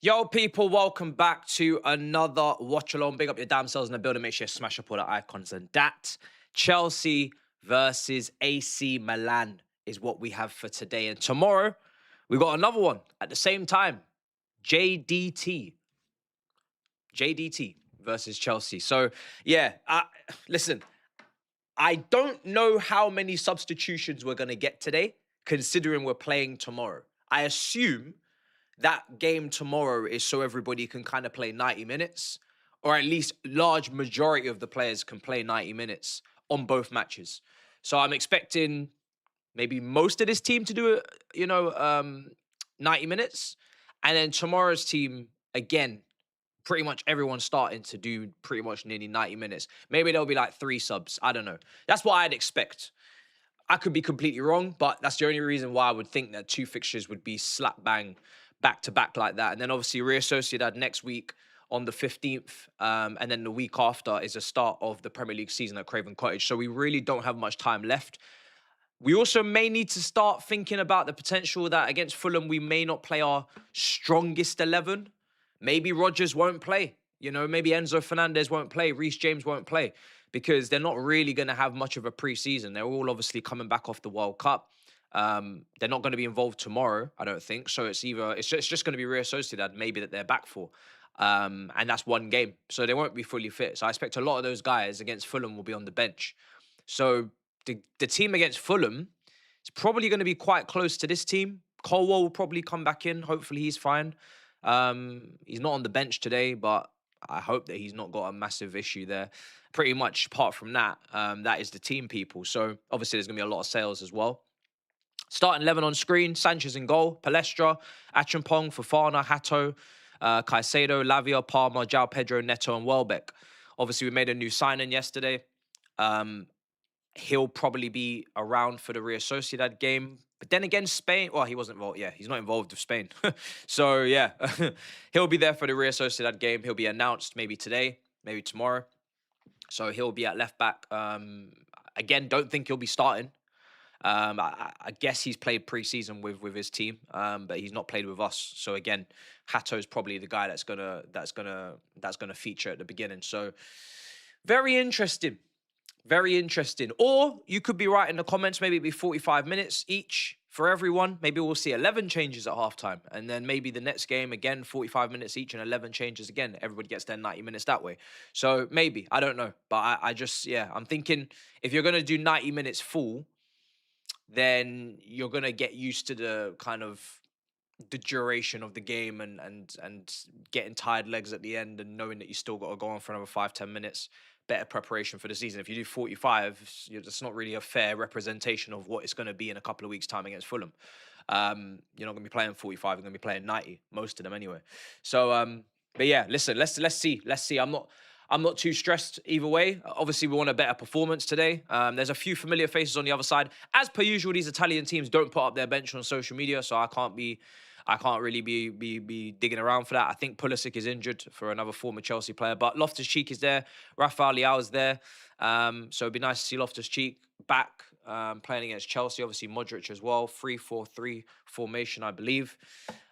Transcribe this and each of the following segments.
Yo, people, welcome back to another watch along. Big up your damn selves in the building. Make sure you smash up all the icons. And that Chelsea versus AC Milan is what we have for today. And tomorrow, we got another one at the same time. JDT. JDT versus Chelsea. So, yeah, listen, I don't know how many substitutions we're going to get today, considering we're playing tomorrow. I assume that game tomorrow is so everybody can kind of play 90 minutes, or at least large majority of the players can play 90 minutes on both matches. So I'm expecting maybe most of this team to do, 90 minutes. And then tomorrow's team, again, pretty much everyone's starting to do pretty much nearly 90 minutes. Maybe there'll be like 3 subs. I don't know. That's what I'd expect. I could be completely wrong, but that's the only reason why I would think that 2 fixtures would be slap bang back to back like that. And then obviously Real Sociedad next week on the 15th. And then the week after is the start of the Premier League season at Craven Cottage. So we really don't have much time left. We also may need to start thinking about the potential that against Fulham, we may not play our strongest 11. Maybe Rodgers won't play. Maybe Enzo Fernandez won't play. Reece James won't play because they're not really going to have much of a preseason. They're all obviously coming back off the World Cup. They're not going to be involved tomorrow, I don't think. So it's just going to be Real Sociedad maybe that they're back for. And that's one game. So they won't be fully fit. So I expect a lot of those guys against Fulham will be on the bench. So the team against Fulham is probably going to be quite close to this team. Colwell will probably come back in. Hopefully he's fine. He's not on the bench today, but I hope that he's not got a massive issue there. Pretty much apart from that, that is the team, people. So obviously there's going to be a lot of sales as well. Starting 11 on screen, Sanchez in goal, Palestra, Achampong, Fofana, Hato, Caicedo, Lavia, Palmer, João Pedro, Neto, and Welbeck. Obviously, we made a new signing yesterday. He'll probably be around for the Real Sociedad game. But then again, Spain, well, he wasn't involved. Yeah, he's not involved with Spain. So, yeah, he'll be there for the Real Sociedad game. He'll be announced maybe today, maybe tomorrow. So he'll be at left back. Again, don't think he'll be starting. I guess he's played pre-season with his team, but he's not played with us. So again, Hato's probably the guy that's gonna feature at the beginning. So very interesting. Very interesting. Or you could be right in the comments, maybe it'd be 45 minutes each for everyone. Maybe we'll see 11 changes at halftime. And then maybe the next game, again, 45 minutes each and 11 changes again. Everybody gets their 90 minutes that way. So maybe, I don't know. But I'm thinking if you're going to do 90 minutes full, then you're going to get used to the kind of the duration of the game and getting tired legs at the end and knowing that you still got to go on for another 5-10 minutes. Better preparation for the season. If you do 45, that's not really a fair representation of what it's going to be in a couple of weeks' time against Fulham. You're not going to be playing 45. You're going to be playing 90, most of them anyway. So, but yeah, listen, let's see. I'm not too stressed either way. Obviously, we want a better performance today. There's a few familiar faces on the other side. As per usual, these Italian teams don't put up their bench on social media, so I can't really be digging around for that. I think Pulisic is injured for another former Chelsea player, but Loftus-Cheek is there. Rafael Leao is there. So it'd be nice to see Loftus-Cheek back playing against Chelsea. Obviously, Modric as well. 3-4-3 formation, I believe.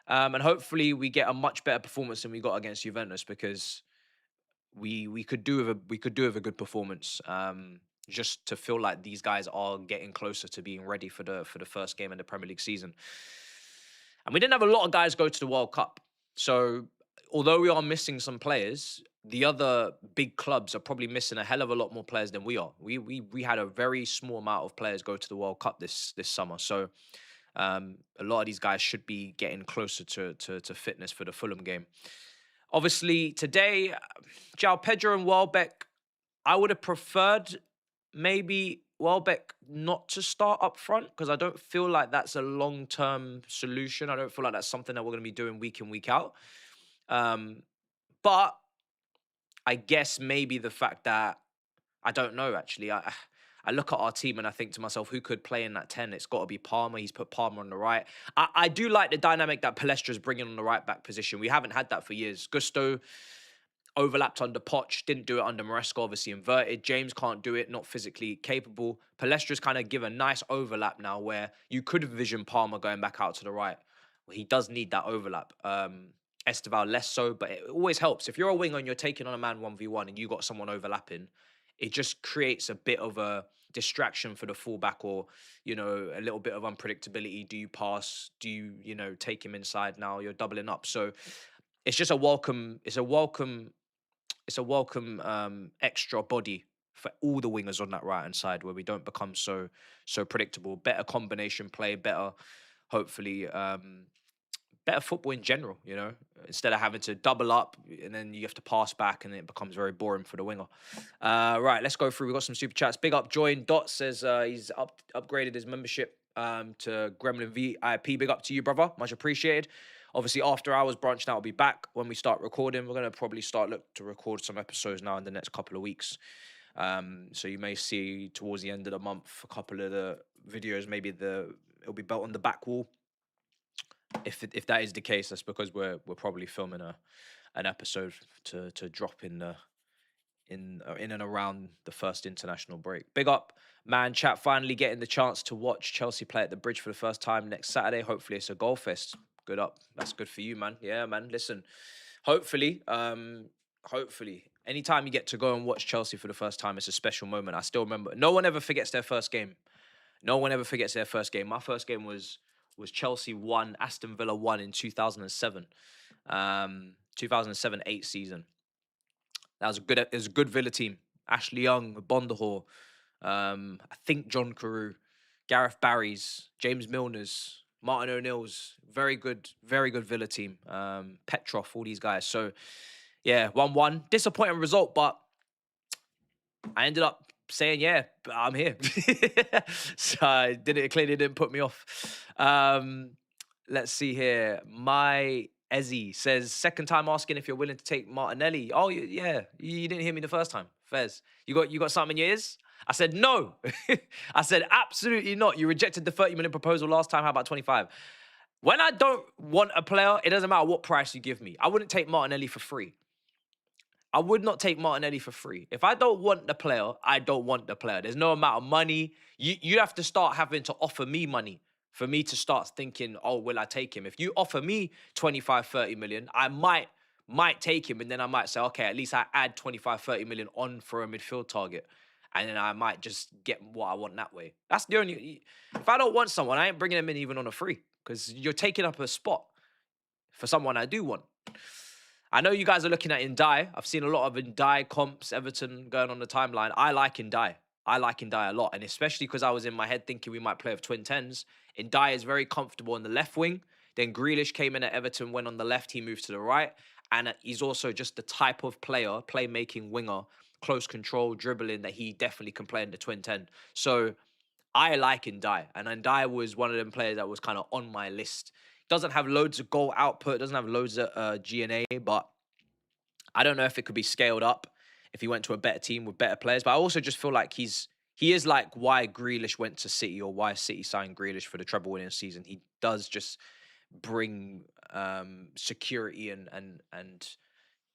And hopefully we get a much better performance than we got against Juventus because we could do with a good performance. Just to feel like these guys are getting closer to being ready for the first game in the Premier League season. And we didn't have a lot of guys go to the World Cup. So although we are missing some players, the other big clubs are probably missing a hell of a lot more players than we are. We had a very small amount of players go to the World Cup this summer. So a lot of these guys should be getting closer to fitness for the Fulham game. Obviously, today, João Pedro and Welbeck, I would have preferred maybe Welbeck not to start up front because I don't feel like that's a long-term solution. I don't feel like that's something that we're going to be doing week in, week out. But I guess maybe the fact that, I don't know, actually. I look at our team and I think to myself, who could play in that 10? It's got to be Palmer. He's put Palmer on the right. I do like the dynamic that Palestra's bringing on the right-back position. We haven't had that for years. Gusto overlapped under Poch, didn't do it under Maresca, obviously inverted. James can't do it, not physically capable. Palestra's kind of give a nice overlap now where you could envision Palmer going back out to the right. Well, he does need that overlap. Esteval less so, but it always helps. If you're a winger and you're taking on a man 1v1 and you got someone overlapping, it just creates a bit of a distraction for the fullback, or, you know, a little bit of unpredictability. Do you pass? Do you, you know, take him inside now? You're doubling up. So it's just a welcome, it's a welcome extra body for all the wingers on that right hand side, where we don't become so predictable. Better combination play, better, hopefully, better football in general, you know, instead of having to double up and then you have to pass back and it becomes very boring for the winger. Right, let's go through. We've got some super chats. Big up Join Dot says he's upgraded his membership to Gremlin VIP. Big up to you, brother. Much appreciated. Obviously, after hours branch now will be back when we start recording. We're going to probably look to record some episodes now in the next couple of weeks. So you may see towards the end of the month a couple of the videos. Maybe it'll be built on the back wall. If that is the case, that's because we're probably filming an episode to drop in and around the first international break. Big up, man. Chat finally getting the chance to watch Chelsea play at the Bridge for the first time next Saturday. Hopefully it's a goal fest. Good up. That's good for you, man. Yeah, man. Listen, hopefully, anytime you get to go and watch Chelsea for the first time, it's a special moment. I still remember. No one ever forgets their first game. No one ever forgets their first game. My first game was Chelsea 1, Aston Villa 1 in 2007. 2007-8 season. That was a good Villa team. Ashley Young, Bondahor, I think John Carew, Gareth Barry's, James Milner's, Martin O'Neill's. Very good Villa team. Petrov, all these guys. So yeah, 1-1. Disappointing result, but I ended up saying, yeah, I'm here. So it clearly didn't put me off. Let's see here. My Ezzy says, second time asking if you're willing to take Martinelli. Oh, yeah. You didn't hear me the first time. Fez, you got something in your ears? I said, no. I said, absolutely not. You rejected the 30 million proposal last time. How about 25? When I don't want a player, it doesn't matter what price you give me. I wouldn't take Martinelli for free. I would not take Martinelli for free. If I don't want the player, I don't want the player. There's no amount of money. You have to start having to offer me money for me to start thinking, oh, will I take him? If you offer me 25, 30 million, I might take him. And then I might say, okay, at least I add 25, 30 million on for a midfield target. And then I might just get what I want that way. That's the only... If I don't want someone, I ain't bringing them in even on a free, because you're taking up a spot for someone I do want. I know you guys are looking at Ndai. I've seen a lot of Ndai comps, Everton going on the timeline. I like Ndai. I like Ndai a lot. And especially because I was in my head thinking we might play with twin tens. Ndai is very comfortable on the left wing. Then Grealish came in at Everton, went on the left. He moved to the right. And he's also just the type of player, playmaking winger, close control, dribbling, that he definitely can play in the twin 10. So I like Ndai. And Ndai was one of them players that was kind of on my list. Doesn't have loads of goal output, doesn't have loads of G&A, but I don't know if it could be scaled up if he went to a better team with better players. But I also just feel like he is like why Grealish went to City, or why City signed Grealish for the treble winning season. He does just bring security, and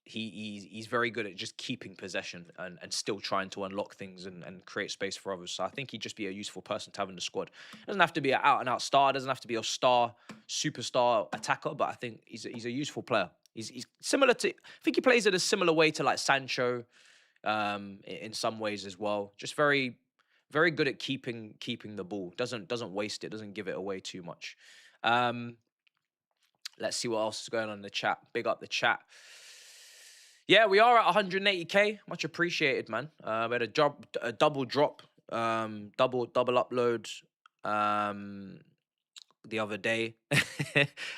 he's very good at just keeping possession and still trying to unlock things and create space for others. So I think he'd just be a useful person to have in the squad. Doesn't have to be an out-and-out star. Doesn't have to be a superstar attacker, but I think he's a useful player. He's similar to... I think he plays in a similar way to like Sancho in some ways as well. Just very, very good at keeping the ball. Doesn't waste it. Doesn't give it away too much. Let's see what else is going on in the chat. Big up the chat. Yeah, we are at 180k. Much appreciated, man. We had a double drop, double upload the other day.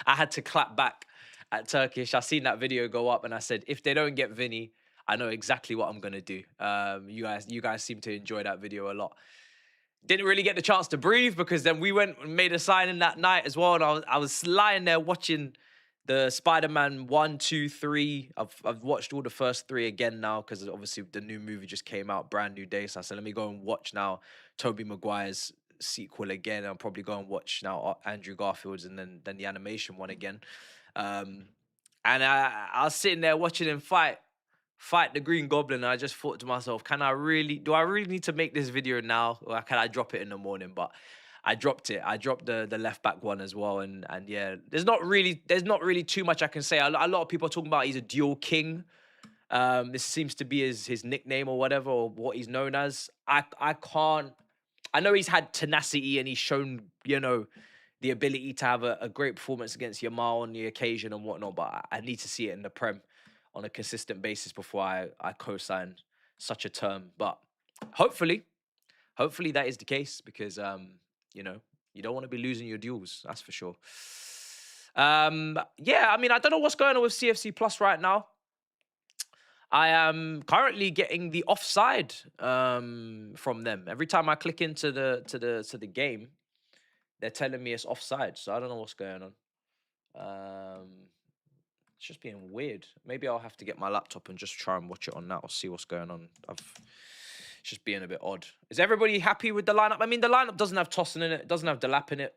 I had to clap back at Turkish. I seen that video go up, and I said, if they don't get Vinny, I know exactly what I'm gonna do. You guys seem to enjoy that video a lot. Didn't really get the chance to breathe, because then we went and made a signing that night as well, and I was lying there watching the Spider-Man 1, 2, 3. I've watched all the first 3 again now, because obviously the new movie just came out, brand new day. So I said, let me go and watch now Tobey Maguire's sequel again. I'll probably go and watch now Andrew Garfield's, and then the animation one again. And I was sitting there watching him fight the Green Goblin, and I just thought to myself, do I really need to make this video now, or can I drop it in the morning? But I dropped it. I dropped the left back one as well, and yeah, there's not really too much I can say. A lot of people are talking about he's a dual king. This seems to be his nickname or whatever, or what he's known as. I can't. I know he's had tenacity and he's shown, the ability to have a great performance against Yamal on the occasion and whatnot, but I need to see it in the Prem on a consistent basis before I co-sign such a term. But hopefully, hopefully that is the case because, you know, you don't want to be losing your duels, that's for sure. Yeah, I mean, I don't know what's going on with CFC Plus right now. I am currently getting the offside from them. Every time I click into the game, they're telling me it's offside. So I don't know what's going on. It's just being weird. Maybe I'll have to get my laptop and just try and watch it on that or see what's going on. It's just being a bit odd. Is everybody happy with the lineup? I mean, the lineup doesn't have Tosin in it. It doesn't have Delap in it.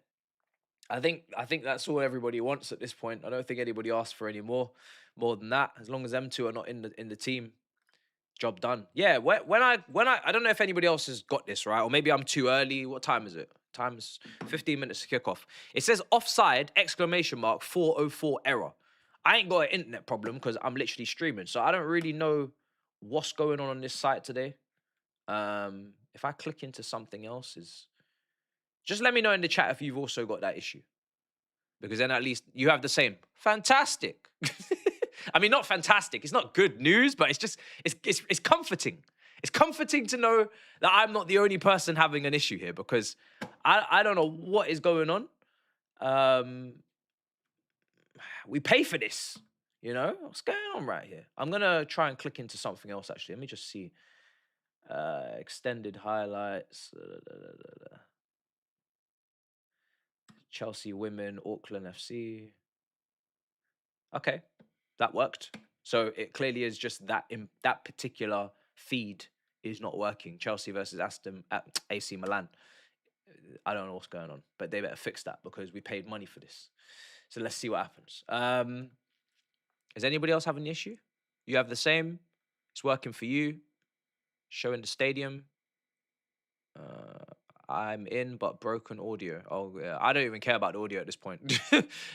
I think that's all everybody wants at this point. I don't think anybody asks for any more than that. As long as them two are not in the team, job done. Yeah, when I don't know if anybody else has got this right, or maybe I'm too early. What time is it? Time's 15 minutes to kick off. It says offside ! 404 error. I ain't got an internet problem because I'm literally streaming, so I don't really know what's going on this site today. If I click into something else, just let me know in the chat if you've also got that issue, because then at least you have the same. Fantastic. I mean, not fantastic. It's not good news, but it's comforting. It's comforting to know that I'm not the only person having an issue here, because I don't know what is going on. We pay for this, what's going on right here? I'm gonna try and click into something else. Actually, let me just see. Extended highlights. Chelsea women, Auckland FC. Okay, that worked. So it clearly is just that that particular feed is not working. Chelsea versus AC Milan. I don't know what's going on, but they better fix that because we paid money for this. So let's see what happens. Is anybody else having the issue? You have the same. It's working for you. Showing the stadium. I'm in, but broken audio. Oh, yeah. I don't even care about the audio at this point.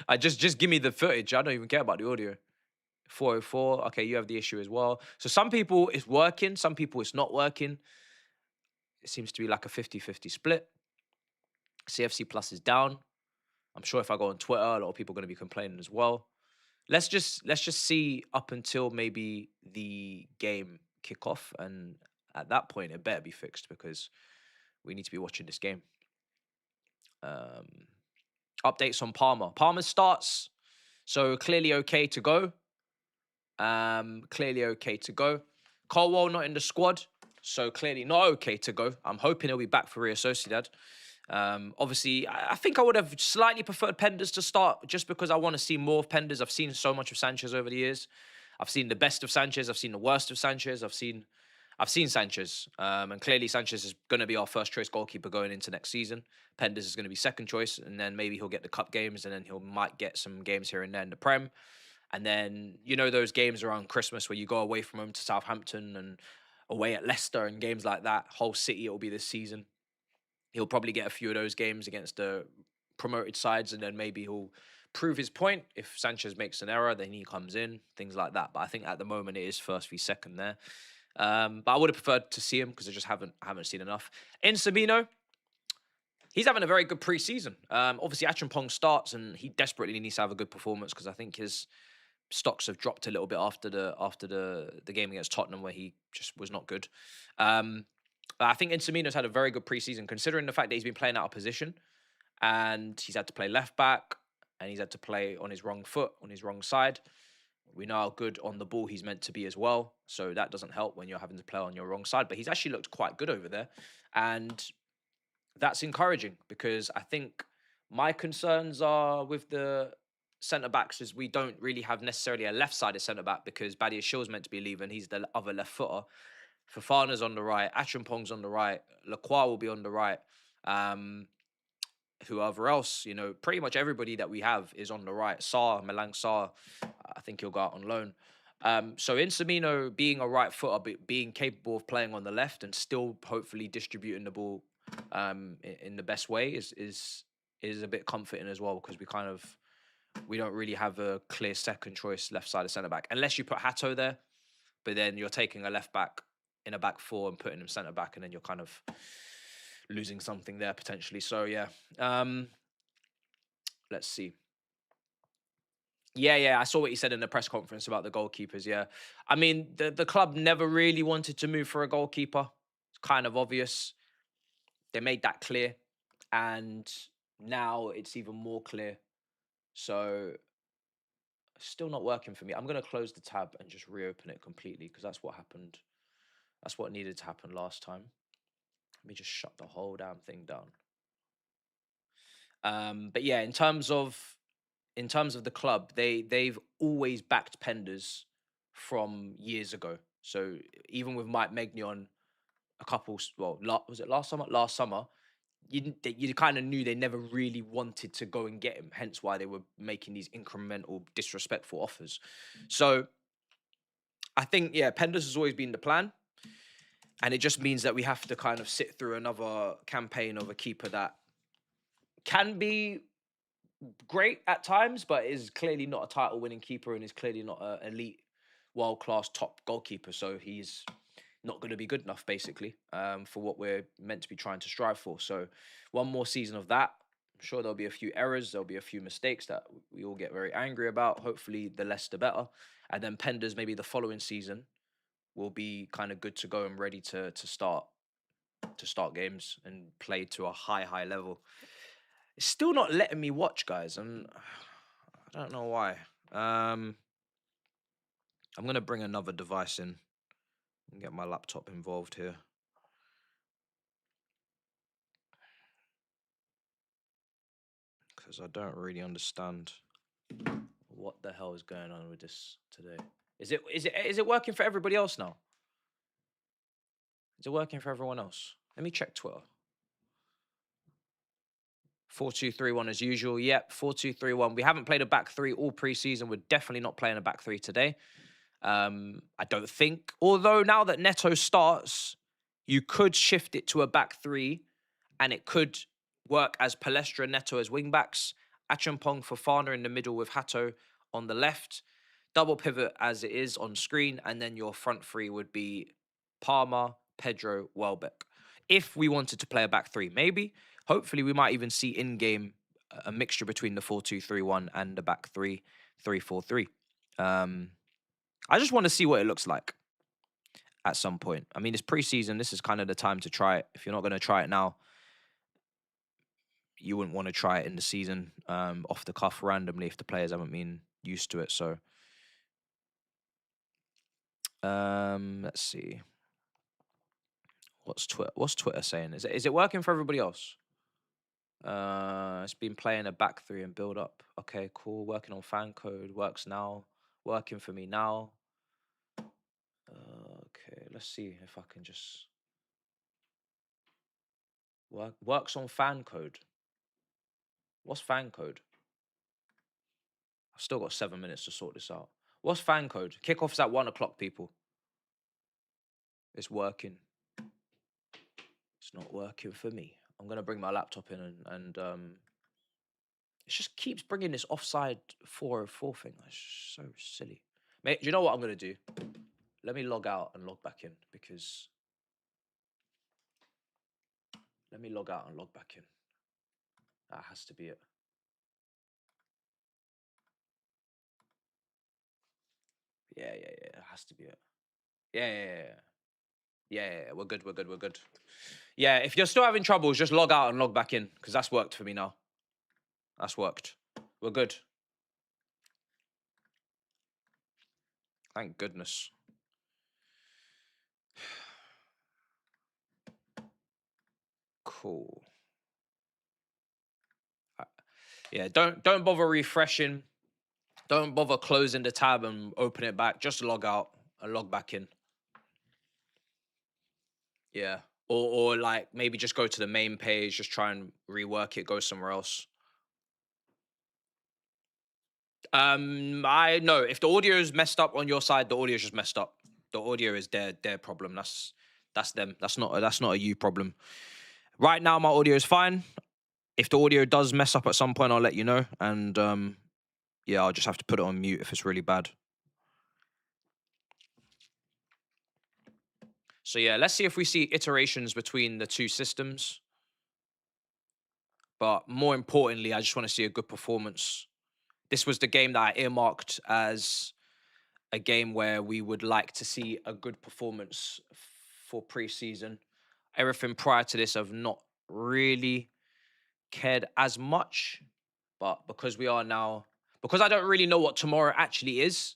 I just give me the footage. I don't even care about the audio. 404. Okay, you have the issue as well. So some people it's working, some people it's not working. It seems to be like a 50-50 split. CFC Plus is down. I'm sure if I go on Twitter, a lot of people are going to be complaining as well. Let's just see up until maybe the game kickoff, and at that point it better be fixed because we need to be watching this game. Updates on Palmer. Palmer starts, so clearly okay to go. Clearly okay to go. Colwell not in the squad, so clearly not okay to go. I'm hoping he'll be back for Real Sociedad. Obviously, I think I would have slightly preferred Penders to start just because I want to see more of Penders. I've seen so much of Sanchez over the years. I've seen the best of Sanchez. I've seen the worst of Sanchez. I've seen Sanchez. And clearly Sanchez is going to be our first choice goalkeeper going into next season. Penders is going to be second choice, and then maybe he'll get the cup games, and then might get some games here and there in the Prem. And then, those games around Christmas where you go away from home to Southampton and away at Leicester and games like that. Whole City it will be this season. He'll probably get a few of those games against the promoted sides, and then maybe he'll prove his point. If Sanchez makes an error, then he comes in, things like that. But I think at the moment it is first v second there. But I would have preferred to see him because I just haven't seen enough. In Sabino, he's having a very good pre-season. Obviously, Achampong starts, and he desperately needs to have a good performance because I think his stocks have dropped a little bit after the game against Tottenham where he just was not good. I think Insamino's had a very good preseason considering the fact that he's been playing out of position and he's had to play left back and he's had to play on his wrong foot, on his wrong side. We know how good on the ball he's meant to be as well, so that doesn't help when you're having to play on your wrong side. But he's actually looked quite good over there, and that's encouraging because I think my concerns are with the centre-backs is we don't really have necessarily a left-sided centre-back because Badia Shill's meant to be leaving. He's the other left footer. Fofana's on the right. Achampong's on the right. Lacroix will be on the right. Whoever else, pretty much everybody that we have is on the right. Malang Sarr, I think he'll go out on loan. So Insamino being a right footer, but being capable of playing on the left and still hopefully distributing the ball in the best way is a bit comforting as well, because we don't really have a clear second choice left side of centre back unless you put Hato there, but then you're taking a left back in a back four and putting him centre back, and then you're kind of losing something there potentially. So yeah, let's see. Yeah, I saw what he said in the press conference about the goalkeepers. Yeah, I mean the club never really wanted to move for a goalkeeper. It's kind of obvious. They made that clear, and now it's even more clear. So still not working for me. I'm going to close the tab and just reopen it completely, because that's what happened. That's what needed to happen last time. Let me just shut the whole damn thing down. But yeah, in terms of the club, they've always backed Penders from years ago. So even with Mike Maignan, was it last summer? Last summer, you kind of knew they never really wanted to go and get him. Hence why they were making these incremental, disrespectful offers. So I think, yeah, Penders has always been the plan. And it just means that we have to kind of sit through another campaign of a keeper that can be great at times, but is clearly not a title-winning keeper and is clearly not an elite, world-class top goalkeeper. So he's not going to be good enough, basically, for what we're meant to be trying to strive for. So one more season of that. I'm sure there'll be a few errors. There'll be a few mistakes that we all get very angry about. Hopefully, the less the better. And then Penders, maybe the following season, will be kind of good to go and ready to start games and play to a high level. It's still not letting me watch, guys, and I don't know why. I'm gonna bring another device in and get my laptop involved here, because I don't really understand what the hell is going on with this today. Is it working for everybody else now? Is it working for everyone else? Let me check Twitter. 4-2-3-1 as usual. Yep, 4-2-3-1. We haven't played a back three all preseason. We're definitely not playing a back three today. I don't think. Although now that Neto starts, you could shift it to a back three, and it could work as Palestra, Neto as wing backs, Achampong, Fofana in the middle with Hato on the left, double pivot as it is on screen, and then your front three would be Palmer, Pedro, Welbeck. If we wanted to play a back three, maybe. Hopefully, we might even see in-game a mixture between the 4-2-3-1 and the back 3-3-4-3. I just want to see what it looks like at some point. I mean, it's preseason. This is kind of the time to try it. If you're not going to try it now, you wouldn't want to try it in the season off the cuff randomly if the players haven't been used to it. So let's see. What's Twitter saying? Is it working for everybody else? It's been playing a back three and build up. Okay, cool. Working on fan code. Works now. Working for me now. Okay, let's see if I can just works on fan code. What's fan code? I've still got 7 minutes to sort this out. What's fan code? Kickoff's at 1 o'clock, people. It's working. It's not working for me. I'm gonna bring my laptop in and it just keeps bringing this offside 404 thing. It's so silly. Mate, do you know what I'm gonna do? Let me log out and log back in, because let me log out and log back in. That has to be it. Yeah. It has to be it. Yeah. We're good. Yeah, if you're still having troubles, just log out and log back in, because that's worked for me now. That's worked. We're good. Thank goodness. Cool. Yeah, don't bother refreshing. Don't bother closing the tab and open it back. Just log out and log back in. Yeah. Or like maybe just go to the main page, just try and rework it, go somewhere else. I know if the audio is messed up on your side, the audio is just messed up. The audio is their problem. That's them. That's not a you problem. Right now, my audio is fine. If the audio does mess up at some point, I'll let you know. And yeah, I'll just have to put it on mute if it's really bad. So yeah, let's see if we see iterations between the two systems. But more importantly, I just want to see a good performance. This was the game that I earmarked as a game where we would like to see a good performance for pre-season. Everything prior to this, I've not really cared as much, but because we are now, because I don't really know what tomorrow actually is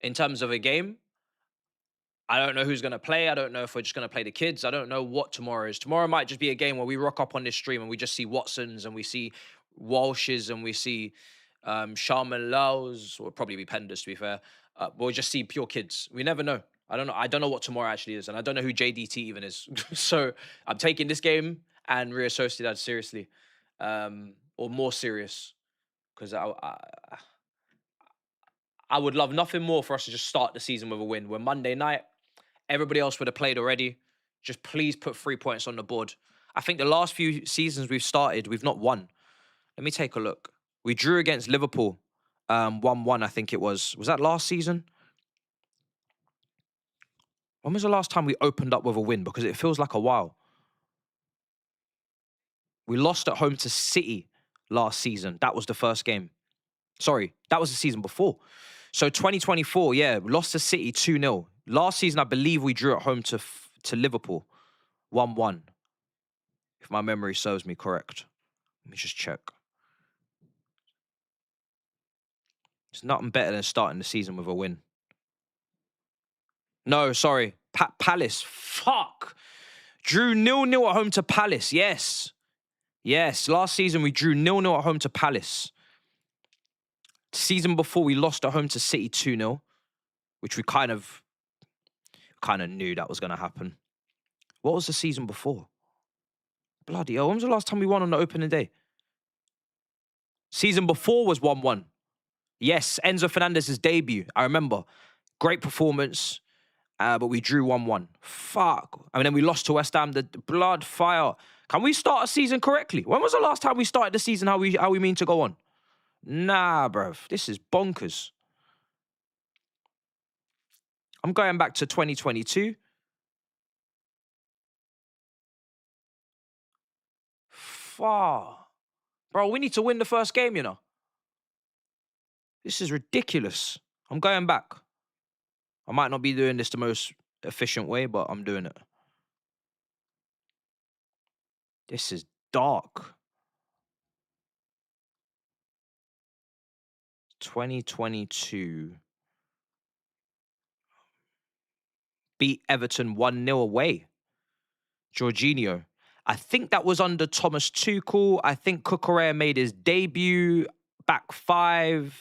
in terms of a game. I don't know who's going to play. I don't know if we're just going to play the kids. I don't know what tomorrow is. Tomorrow might just be a game where we rock up on this stream and we just see Watsons and we see Walshes and we see Sharman Laus, or probably be Penders to be fair. We'll just see pure kids. We never know. I don't know. I don't know what tomorrow actually is, and I don't know who JDT even is. So I'm taking this game and Real Sociedad seriously, or more serious, because I would love nothing more for us to just start the season with a win. We're Monday night. Everybody else would have played already. Just please put 3 points on the board. I think the last few seasons we've started, we've not won. Let me take a look. We drew against Liverpool, 1-1, I think it was. Was that last season? When was the last time we opened up with a win? Because it feels like a while. We lost at home to City last season. That was the first game. Sorry, that was the season before. So 2024, yeah, we lost to City 2-0. Last season, I believe we drew at home to Liverpool, 1-1. If my memory serves me correct. Let me just check. It's nothing better than starting the season with a win. No, sorry. Palace. Fuck. Drew 0-0 at home to Palace. Yes. Yes. Last season, we drew 0-0 at home to Palace. Season before, we lost at home to City 2-0, which we kind of knew that was going to happen. What was the season before? Bloody hell. When was the last time we won on the opening day? Season before was 1-1. Yes, Enzo Fernandez's debut. I remember. Great performance. But we drew 1-1. Fuck. I mean, then we lost to West Ham. The blood fire. Can we start a season correctly? When was the last time we started the season how we mean to go on? Nah, bruv. This is bonkers. I'm going back to 2022. Far. Bro, we need to win the first game, you know. This is ridiculous. I'm going back. I might not be doing this the most efficient way, but I'm doing it. This is dark. 2022. Beat Everton 1-0 away. Jorginho. I think that was under Thomas Tuchel. I think Cucurella made his debut. Back five.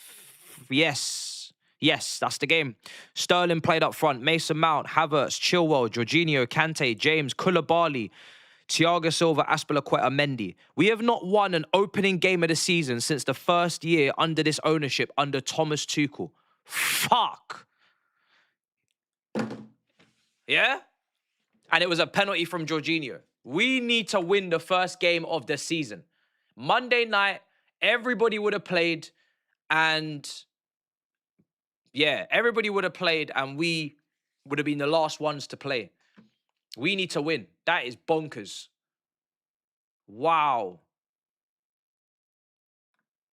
Yes. Yes, that's the game. Sterling played up front. Mason Mount, Havertz, Chilwell, Jorginho, Kante, James, Koulibaly, Thiago Silva, Aspilicueta, Mendy. We have not won an opening game of the season since the first year under this ownership, under Thomas Tuchel. Fuck. Yeah? And it was a penalty from Jorginho. We need to win the first game of the season. Monday night, everybody would have played, and yeah, everybody would have played, and we would have been the last ones to play. We need to win. That is bonkers. Wow.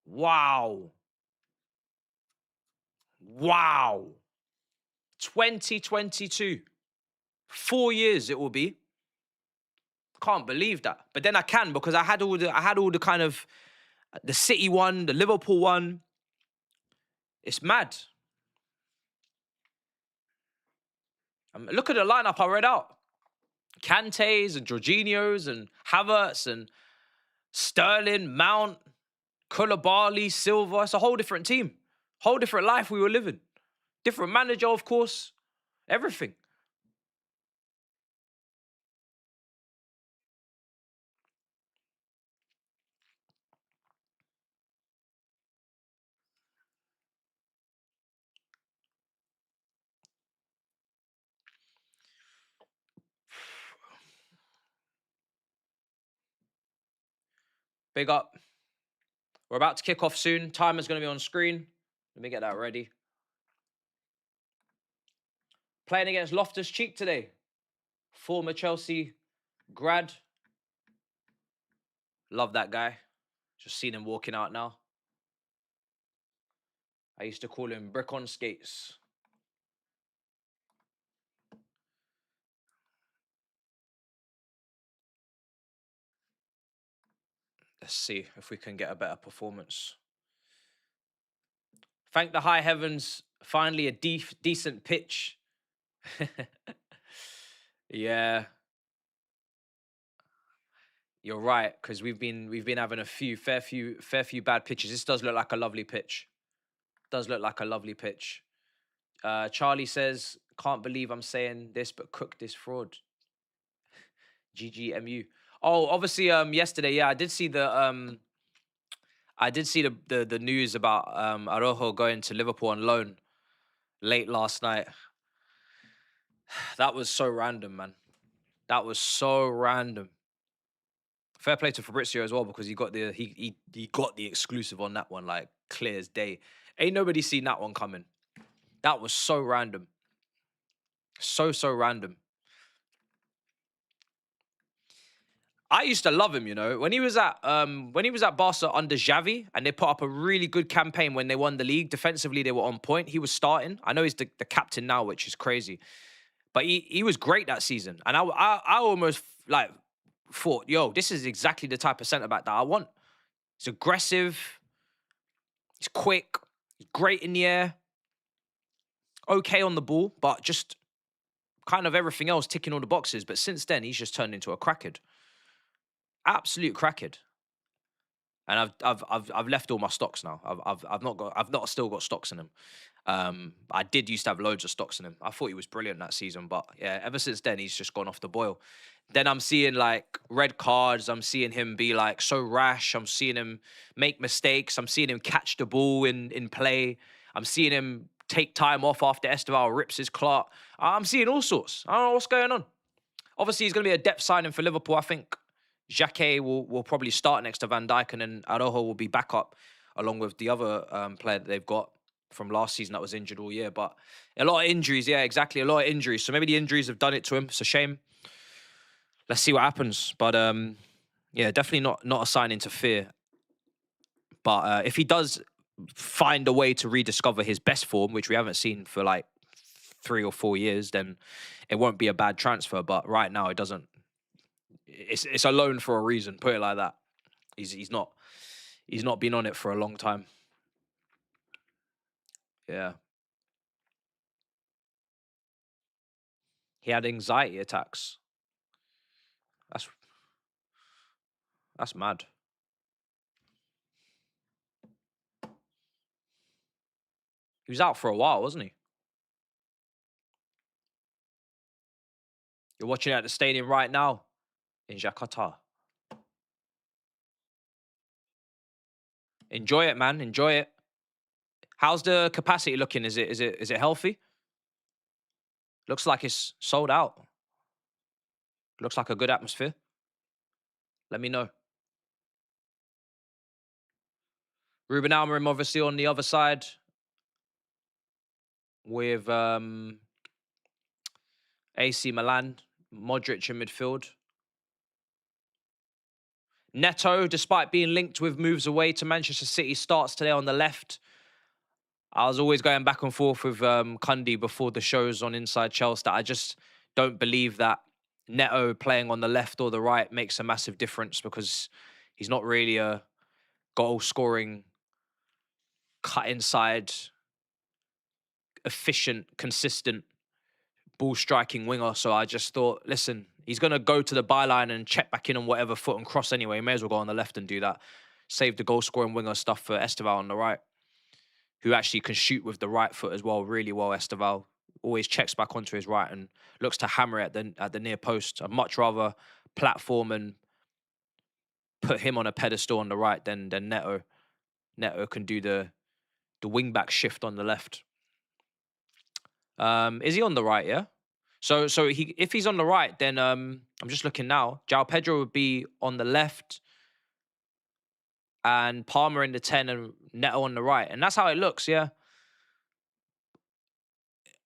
Wow. Wow. 2022. 4 years it will be. Can't believe that. But then I can, because I had all the kind of the City one, the Liverpool one. It's mad. Look at the lineup I read out. Kantes and Jorginhos and Havertz and Sterling, Mount, Koulibaly, Silva. It's a whole different team. Whole different life we were living. Different manager, of course. Everything. Big up. We're about to kick off soon. Timer's going to be on screen. Let me get that ready. Playing against Loftus-Cheek today. Former Chelsea grad. Love that guy. Just seen him walking out now. I used to call him Brick on Skates. Let's see if we can get a better performance. Thank the high heavens. Finally, a decent pitch. Yeah, you're right, because we've been having a fair few bad pitches. This does look like a lovely pitch. Does look like a lovely pitch. Charlie says, can't believe I'm saying this, but cook this fraud. GGMU. Oh, obviously, yesterday, yeah, I did see the the news about Arojo going to Liverpool on loan late last night. That was so random, man. That was so random. Fair play to Fabrizio as well, because he got the exclusive on that one, like clear as day. Ain't nobody seen that one coming. That was so random. So random. I used to love him, you know, when he was at Barca under Xavi, and they put up a really good campaign when they won the league. Defensively, they were on point. He was starting. I know he's the captain now, which is crazy, but he was great that season. And I almost like thought, yo, this is exactly the type of centre back that I want. He's aggressive. He's quick. He's great in the air. Okay on the ball, but just kind of everything else ticking all the boxes. But since then, he's just turned into a crackhead. Absolute crackhead. And I've left all my stocks now. I've not still got stocks in him. I did used to have loads of stocks in him. I thought he was brilliant that season, but yeah, ever since then he's just gone off the boil. Then I'm seeing like red cards. I'm seeing him be like so rash. I'm seeing him make mistakes. I'm seeing him catch the ball in play. I'm seeing him take time off after Esteval rips his clout. I'm seeing all sorts. I don't know what's going on. Obviously, he's going to be a depth signing for Liverpool. I think Xhaka will probably start next to Van Dijk, and then Arojo will be back up along with the other player that they've got from last season that was injured all year. But a lot of injuries, yeah, exactly, a lot of injuries. So maybe the injuries have done it to him. It's a shame. Let's see what happens. But yeah, definitely not a sign into fear. But if he does find a way to rediscover his best form, which we haven't seen for like 3 or 4 years, then it won't be a bad transfer. But right now, it doesn't. It's a loan for a reason. Put it like that. He's not been on it for a long time. Yeah. He had anxiety attacks. That's mad. He was out for a while, wasn't he? You're watching it at the stadium right now in Jakarta. Enjoy it, man. Enjoy it. How's the capacity looking? Is it healthy? Looks like it's sold out. Looks like a good atmosphere. Let me know. Ruben Amorim obviously on the other side with AC Milan, Modric in midfield. Neto, despite being linked with moves away to Manchester City, starts today on the left. I was always going back and forth with Cundy before the shows on Inside Chelsea that I just don't believe that Neto playing on the left or the right makes a massive difference, because he's not really a goal-scoring, cut inside, efficient, consistent, ball-striking winger. So I just thought, listen, he's going to go to the byline and check back in on whatever foot and cross anyway. He may as well go on the left and do that. Save the goal-scoring winger stuff for Esteval on the right, who actually can shoot with the right foot as well, really well, Esteval. Always checks back onto his right and looks to hammer it at the near post. I'd much rather platform and put him on a pedestal on the right than Neto. Neto can do the wing-back shift on the left. Is he on the right, yeah? So if he's on the right, then I'm just looking now. João Pedro would be on the left. and Palmer in the 10 and Neto on the right. And that's how it looks, yeah.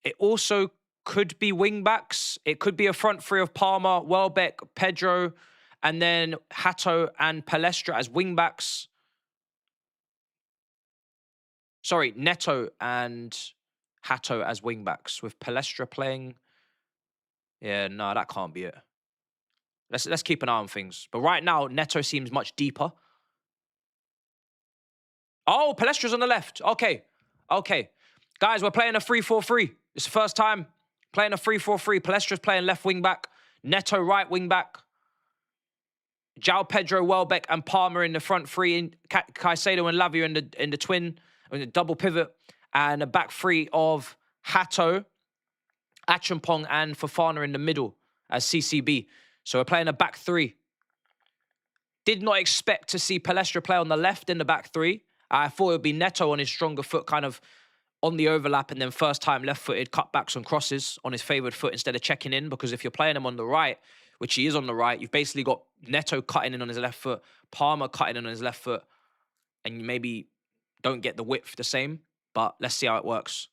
It also could be wing backs. It could be a front three of Palmer, Welbeck, Pedro, and then Hato and Palestra as wing backs. Sorry, Neto and Hato as wing backs with Palestra playing. Yeah, no, that can't be it. Let's keep an eye on things. But right now, Neto seems much deeper. Oh, Palestra's on the left. Okay. Okay. Guys, we're playing a 3-4-3. It's the first time playing a 3-4-3. Palestra's playing left wing back. Neto right wing back. João Pedro, Welbeck, and Palmer in the front three. In Caicedo and Lavia in the twin, in the double pivot. And a back three of Hato, Achampong, and Fofana in the middle as CCB. So we're playing a back three. Did not expect to see Palestra play on the left in the back three. I thought it would be Neto on his stronger foot, kind of on the overlap, and then first time left-footed cutbacks and crosses on his favoured foot instead of checking in, because if you're playing him on the right, which he is on the right, you've basically got Neto cutting in on his left foot, Palmer cutting in on his left foot, and you maybe don't get the width the same, but let's see how it works.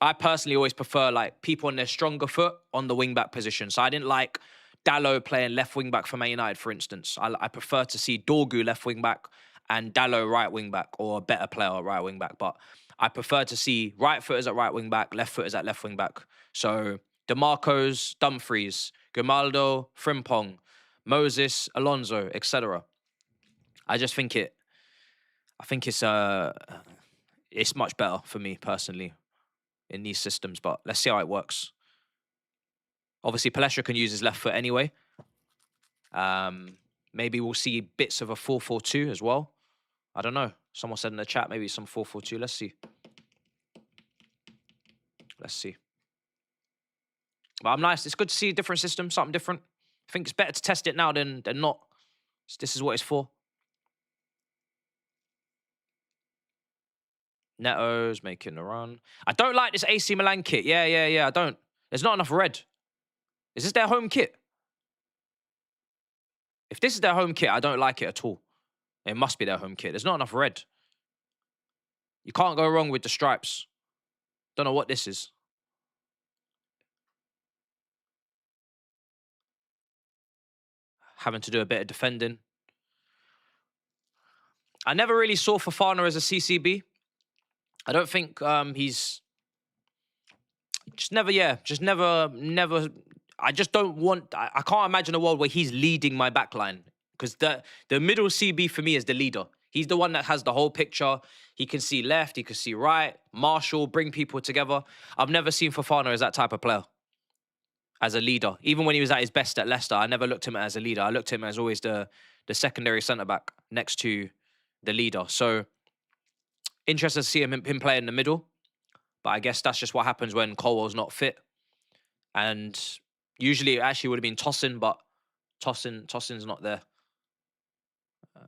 I personally always prefer like people on their stronger foot on the wing-back position, so I didn't like Dalot playing left wing-back for Man United, for instance. I prefer to see Dorgu left wing-back and Dalot right wing-back, or a better player at right wing-back. But I prefer to see right footers at right wing-back, left footers at left wing-back. So DeMarco's, Dumfries, Grimaldo, Frimpong, Moses, Alonso, etc. I just think it's much better for me personally in these systems. But let's see how it works. Obviously, Palestra can use his left foot anyway. Maybe we'll see bits of a 4-4-2 as well. I don't know. Someone said in the chat maybe some 4-4-2. Let's see. Let's see. But I'm nice. It's good to see a different system, something different. I think it's better to test it now than not. This is what it's for. Neto's making a run. I don't like this AC Milan kit. Yeah. I don't. There's not enough red. Is this their home kit? If this is their home kit, I don't like it at all. It must be their home kit. There's not enough red. You can't go wrong with the stripes. Don't know what this is. Having to do a bit of defending. I never really saw Fofana as a CCB. I don't think he's... Just never. I just don't want... I can't imagine a world where he's leading my backline. Because the middle CB for me is the leader. He's the one that has the whole picture. He can see left, he can see right, marshal, bring people together. I've never seen Fofana as that type of player. As a leader. Even when he was at his best at Leicester, I never looked at him as a leader. I looked at him as always the secondary centre-back next to the leader. So, interested to see him play in the middle. But I guess that's just what happens when Colwell's not fit. And usually it actually would have been Tosin, but Tosin's not there.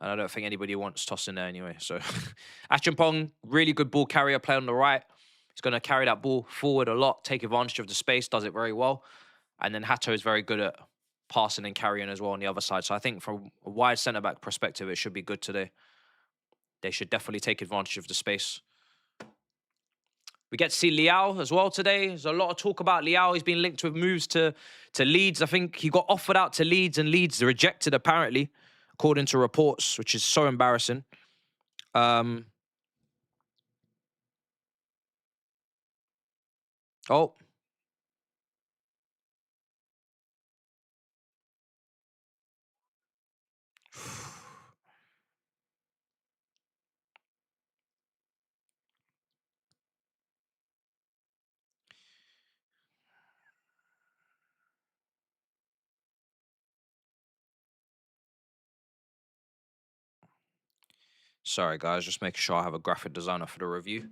And I don't think anybody wants Tosin there anyway. So, Achampong, really good ball carrier, play on the right. He's going to carry that ball forward a lot, take advantage of the space, does it very well. And then Hato is very good at passing and carrying as well on the other side. So I think from a wide centre-back perspective, it should be good today. They should definitely take advantage of the space. We get to see Leao as well today. There's a lot of talk about Leao. He's been linked with moves to Leeds. I think he got offered out to Leeds and Leeds rejected, apparently, according to reports, which is so embarrassing. Oh. Sorry, guys. Just making sure I have a graphic designer for the review.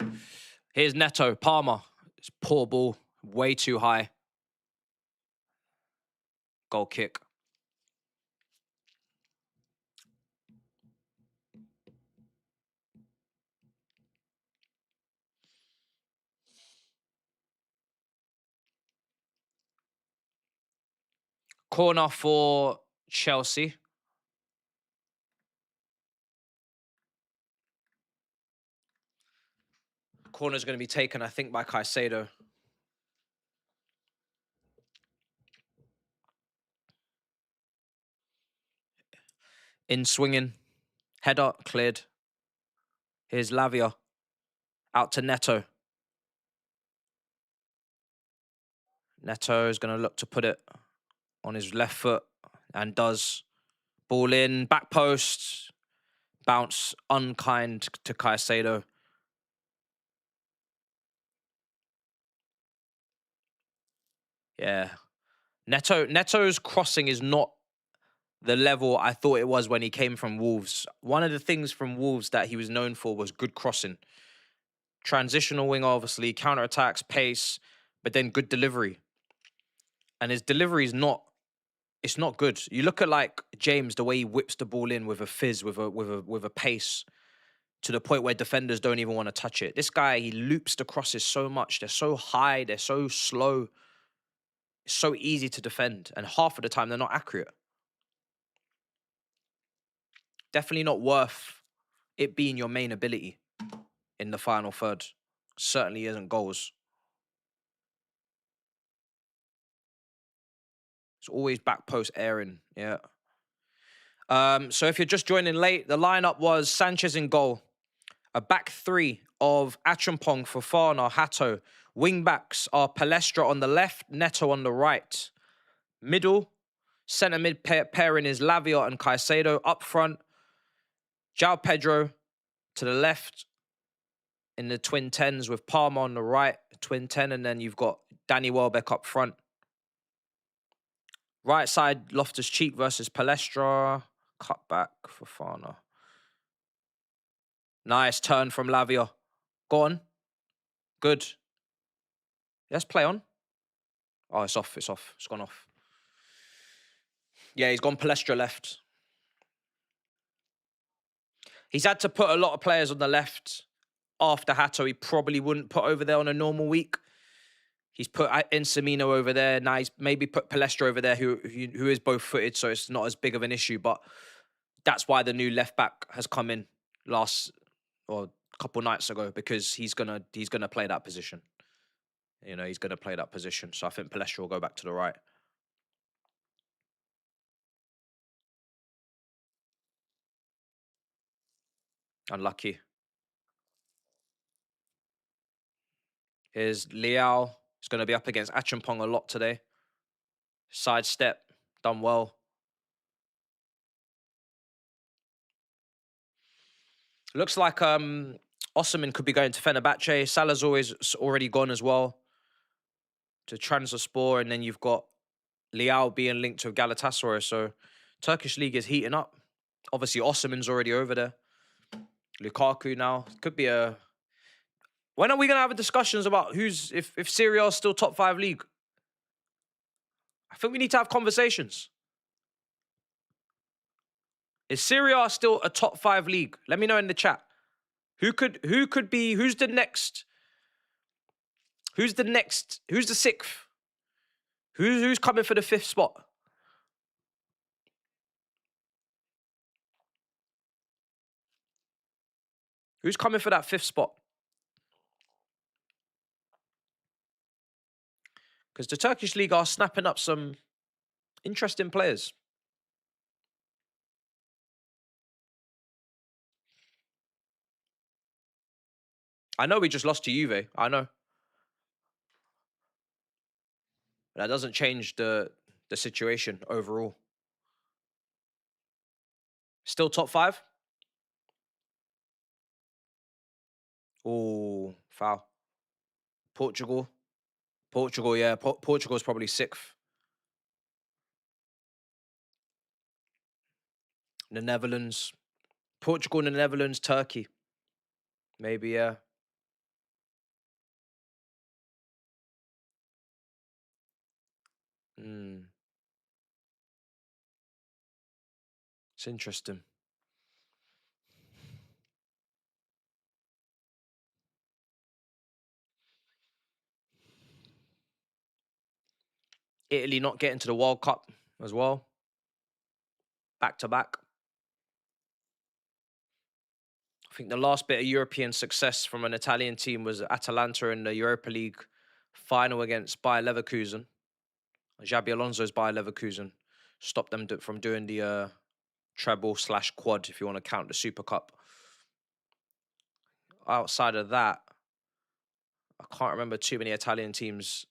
Here's Neto. Palmer. It's poor ball. Way too high. Goal kick. Corner for Chelsea. corner is going to be taken, I think, by Caicedo. In swinging. Header cleared. Here's Lavia. Out to Neto. Neto is going to look to put it on his left foot and does. Ball in, back post. Bounce unkind to Caicedo. Yeah. Neto's crossing is not the level I thought it was when he came from Wolves. One of the things from Wolves that he was known for was good crossing. Transitional wing, obviously, counter-attacks, pace, but then good delivery. And his delivery is not, it's not good. You look at like James, the way he whips the ball in with a fizz, with a pace, to the point where defenders don't even want to touch it. This guy, he loops the crosses so much. They're so high, they're so slow. It's so easy to defend. And half of the time, they're not accurate. Definitely not worth it being your main ability in the final third. Certainly isn't goals. It's always back post airing, yeah. So if you're just joining late, the lineup was Sanchez in goal. A back three of Achampong, Fofana, Hato. Wing backs are Palestra on the left, Neto on the right. Middle, centre mid pairing is Lavia and Caicedo. Up front, João Pedro to the left in the twin tens with Palma on the right, twin ten, and then you've got Danny Welbeck up front. Right side, Loftus-Cheek versus Palestra. Cut back, Fofana. Nice turn from Lavia. Go on. Good. Let's play on. Oh, it's off. It's off. It's gone off. Yeah, he's gone Palestra left. He's had to put a lot of players on the left after Hato. He probably wouldn't put over there on a normal week. He's put Insamino over there. Now he's maybe put Palestra over there, who is both footed, so it's not as big of an issue. But that's why the new left back has come in a couple nights ago, because he's gonna play that position. You know, he's gonna play that position. So I think Palestra will go back to the right. Unlucky. Here's Leao. He's going to be up against Achampong a lot today. Sidestep. Done well. Looks like Osimhen could be going to Fenerbahce. Salah's already gone as well to Trabzonspor. And then you've got Leao being linked to Galatasaray. So Turkish league is heating up. Obviously, Osimhen's already over there. Lukaku now. Could be a... When are we going to have discussions about if Serie A is still top 5 league? I think we need to have conversations. Is Serie A still a top 5 league? Let me know in the chat. Who's the next? Who's the 6th? Who's coming for the 5th spot? Who's coming for that 5th spot? Because the Turkish league are snapping up some interesting players. I know we just lost to Juve. I know. But that doesn't change the situation overall. Still top 5? Oh, foul. Portugal, yeah. Portugal's probably 6th. The Netherlands. Portugal and the Netherlands, Turkey. Maybe, yeah. It's interesting. Italy not getting to the World Cup as well. Back to back. I think the last bit of European success from an Italian team was Atalanta in the Europa League final against Bayer Leverkusen. Xabi Alonso's Bayer Leverkusen stopped them from doing the treble / quad, if you want to count the Super Cup. Outside of that, I can't remember too many Italian teams.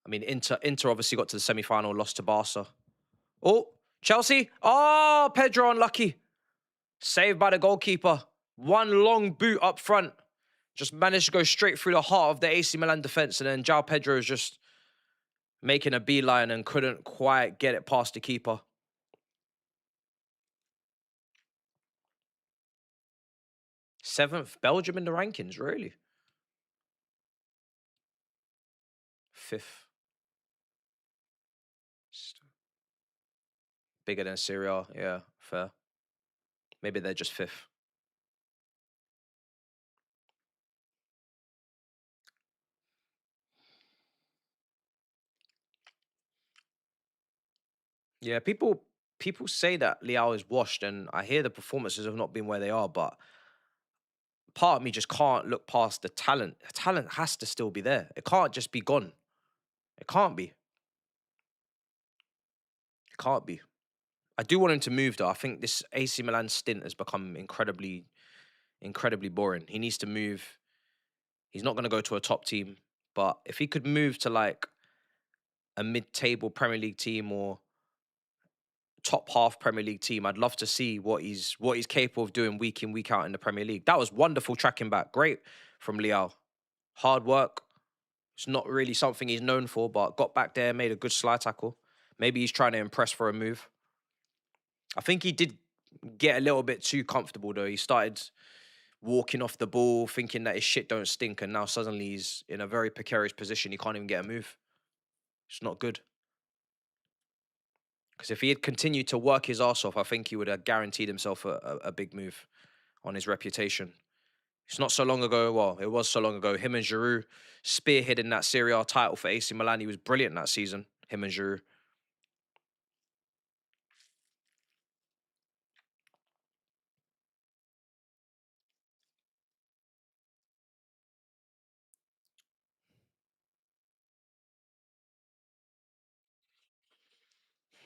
I mean, Inter obviously got to the semi-final, lost to Barca. Oh, Chelsea. Oh, Pedro unlucky. Saved by the goalkeeper. One long boot up front. Just managed to go straight through the heart of the AC Milan defense. And then João Pedro is just making a beeline and couldn't quite get it past the keeper. 7th, Belgium in the rankings, really? 5th. Bigger than Serie A, yeah, fair. Maybe they're just 5th. Yeah, people say that Leao is washed, and I hear the performances have not been where they are, but part of me just can't look past the talent. The talent has to still be there. It can't just be gone. It can't be. It can't be. I do want him to move, though. I think this AC Milan stint has become incredibly boring. He needs to move. He's not going to go to a top team, but if he could move to like a mid-table Premier League team or top half Premier League team, I'd love to see what he's capable of doing week in, week out in the Premier League. That was wonderful tracking back. Great from Leao. Hard work. It's not really something he's known for, but got back there, made a good slide tackle. Maybe he's trying to impress for a move. I think he did get a little bit too comfortable, though. He started walking off the ball, thinking that his shit don't stink, and now suddenly he's in a very precarious position. He can't even get a move. It's not good. Because if he had continued to work his ass off, I think he would have guaranteed himself a big move on his reputation. It's not so long ago. Well, it was so long ago. Him and Giroud spearheading that Serie A title for AC Milan. He was brilliant that season. Him and Giroud.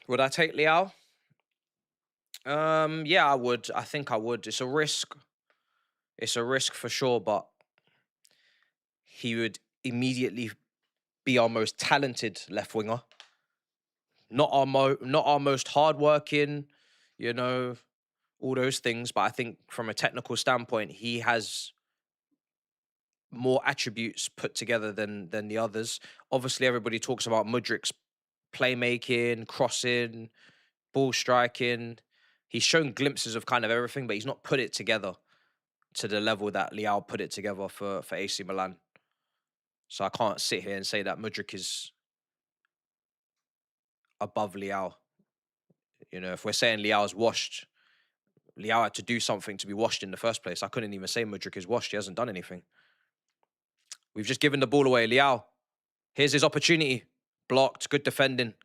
Would I take Leao? Yeah, I would. I think I would. It's a risk. It's a risk for sure, but he would immediately be our most talented left winger. Not our most hardworking, you know, all those things. But I think from a technical standpoint, he has more attributes put together than the others. Obviously, everybody talks about Mudrik's playmaking, crossing, ball striking. He's shown glimpses of kind of everything, but he's not put it together to the level that Leao put it together for AC Milan. So I can't sit here and say that Mudrik is above Leao. You know, if we're saying Leao's washed, Leao had to do something to be washed in the first place. I couldn't even say Mudrik is washed. He hasn't done anything. We've just given the ball away. Leao, here's his opportunity. Blocked. Good defending.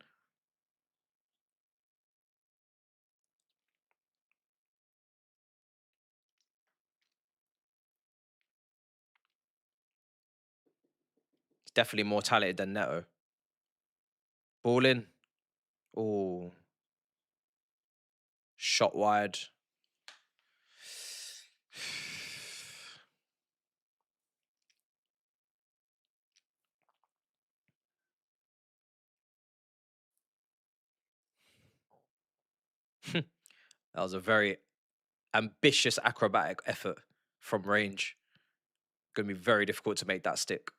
He's definitely more talented than Neto. Ball in. Oh. Shot wide. That was a very ambitious acrobatic effort from range. Going to be very difficult to make that stick.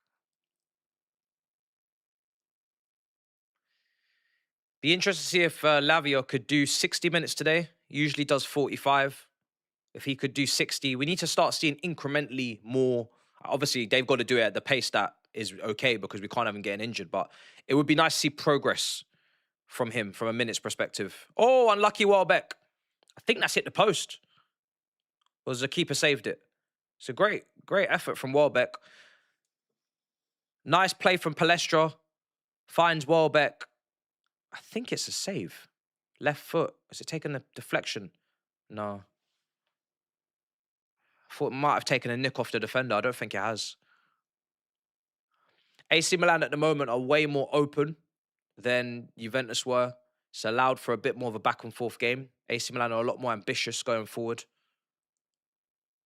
Be interested to see if Lavia could do 60 minutes today. Usually does 45. If he could do 60, we need to start seeing incrementally more. Obviously, they've got to do it at the pace that is okay because we can't have him getting injured. But it would be nice to see progress from him from a minutes perspective. Oh, unlucky Welbeck. I think that's hit the post. Was the keeper saved it? It's a great effort from Welbeck. Nice play from Palestra. Finds Welbeck. I think it's a save. Left foot. Is it taking a deflection? No. thought it might have taken a nick off the defender. I don't think it has. AC Milan at the moment are way more open than Juventus were. It's allowed for a bit more of a back and forth game. AC Milan are a lot more ambitious going forward.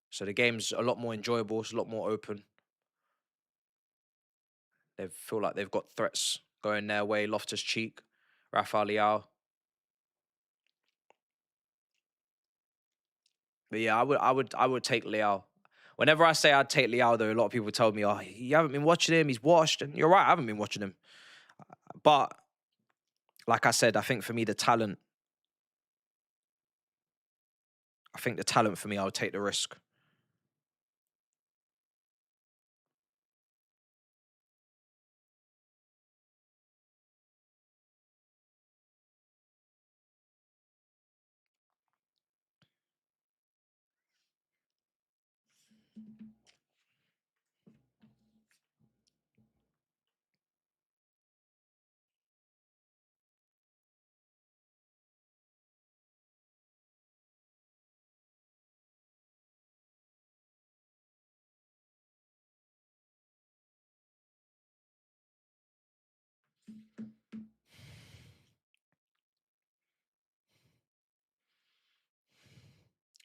So the game's a lot more enjoyable. It's a lot more open. They feel like they've got threats going their way. Loftus-Cheek, Rafael Leao. But yeah, I would take Leao. Whenever I say I'd take Leao, though, a lot of people tell me, "Oh, you haven't been watching him. He's washed." And you're right, I haven't been watching him. But like I said, I think for me the talent. I think the talent for me, I would take the risk.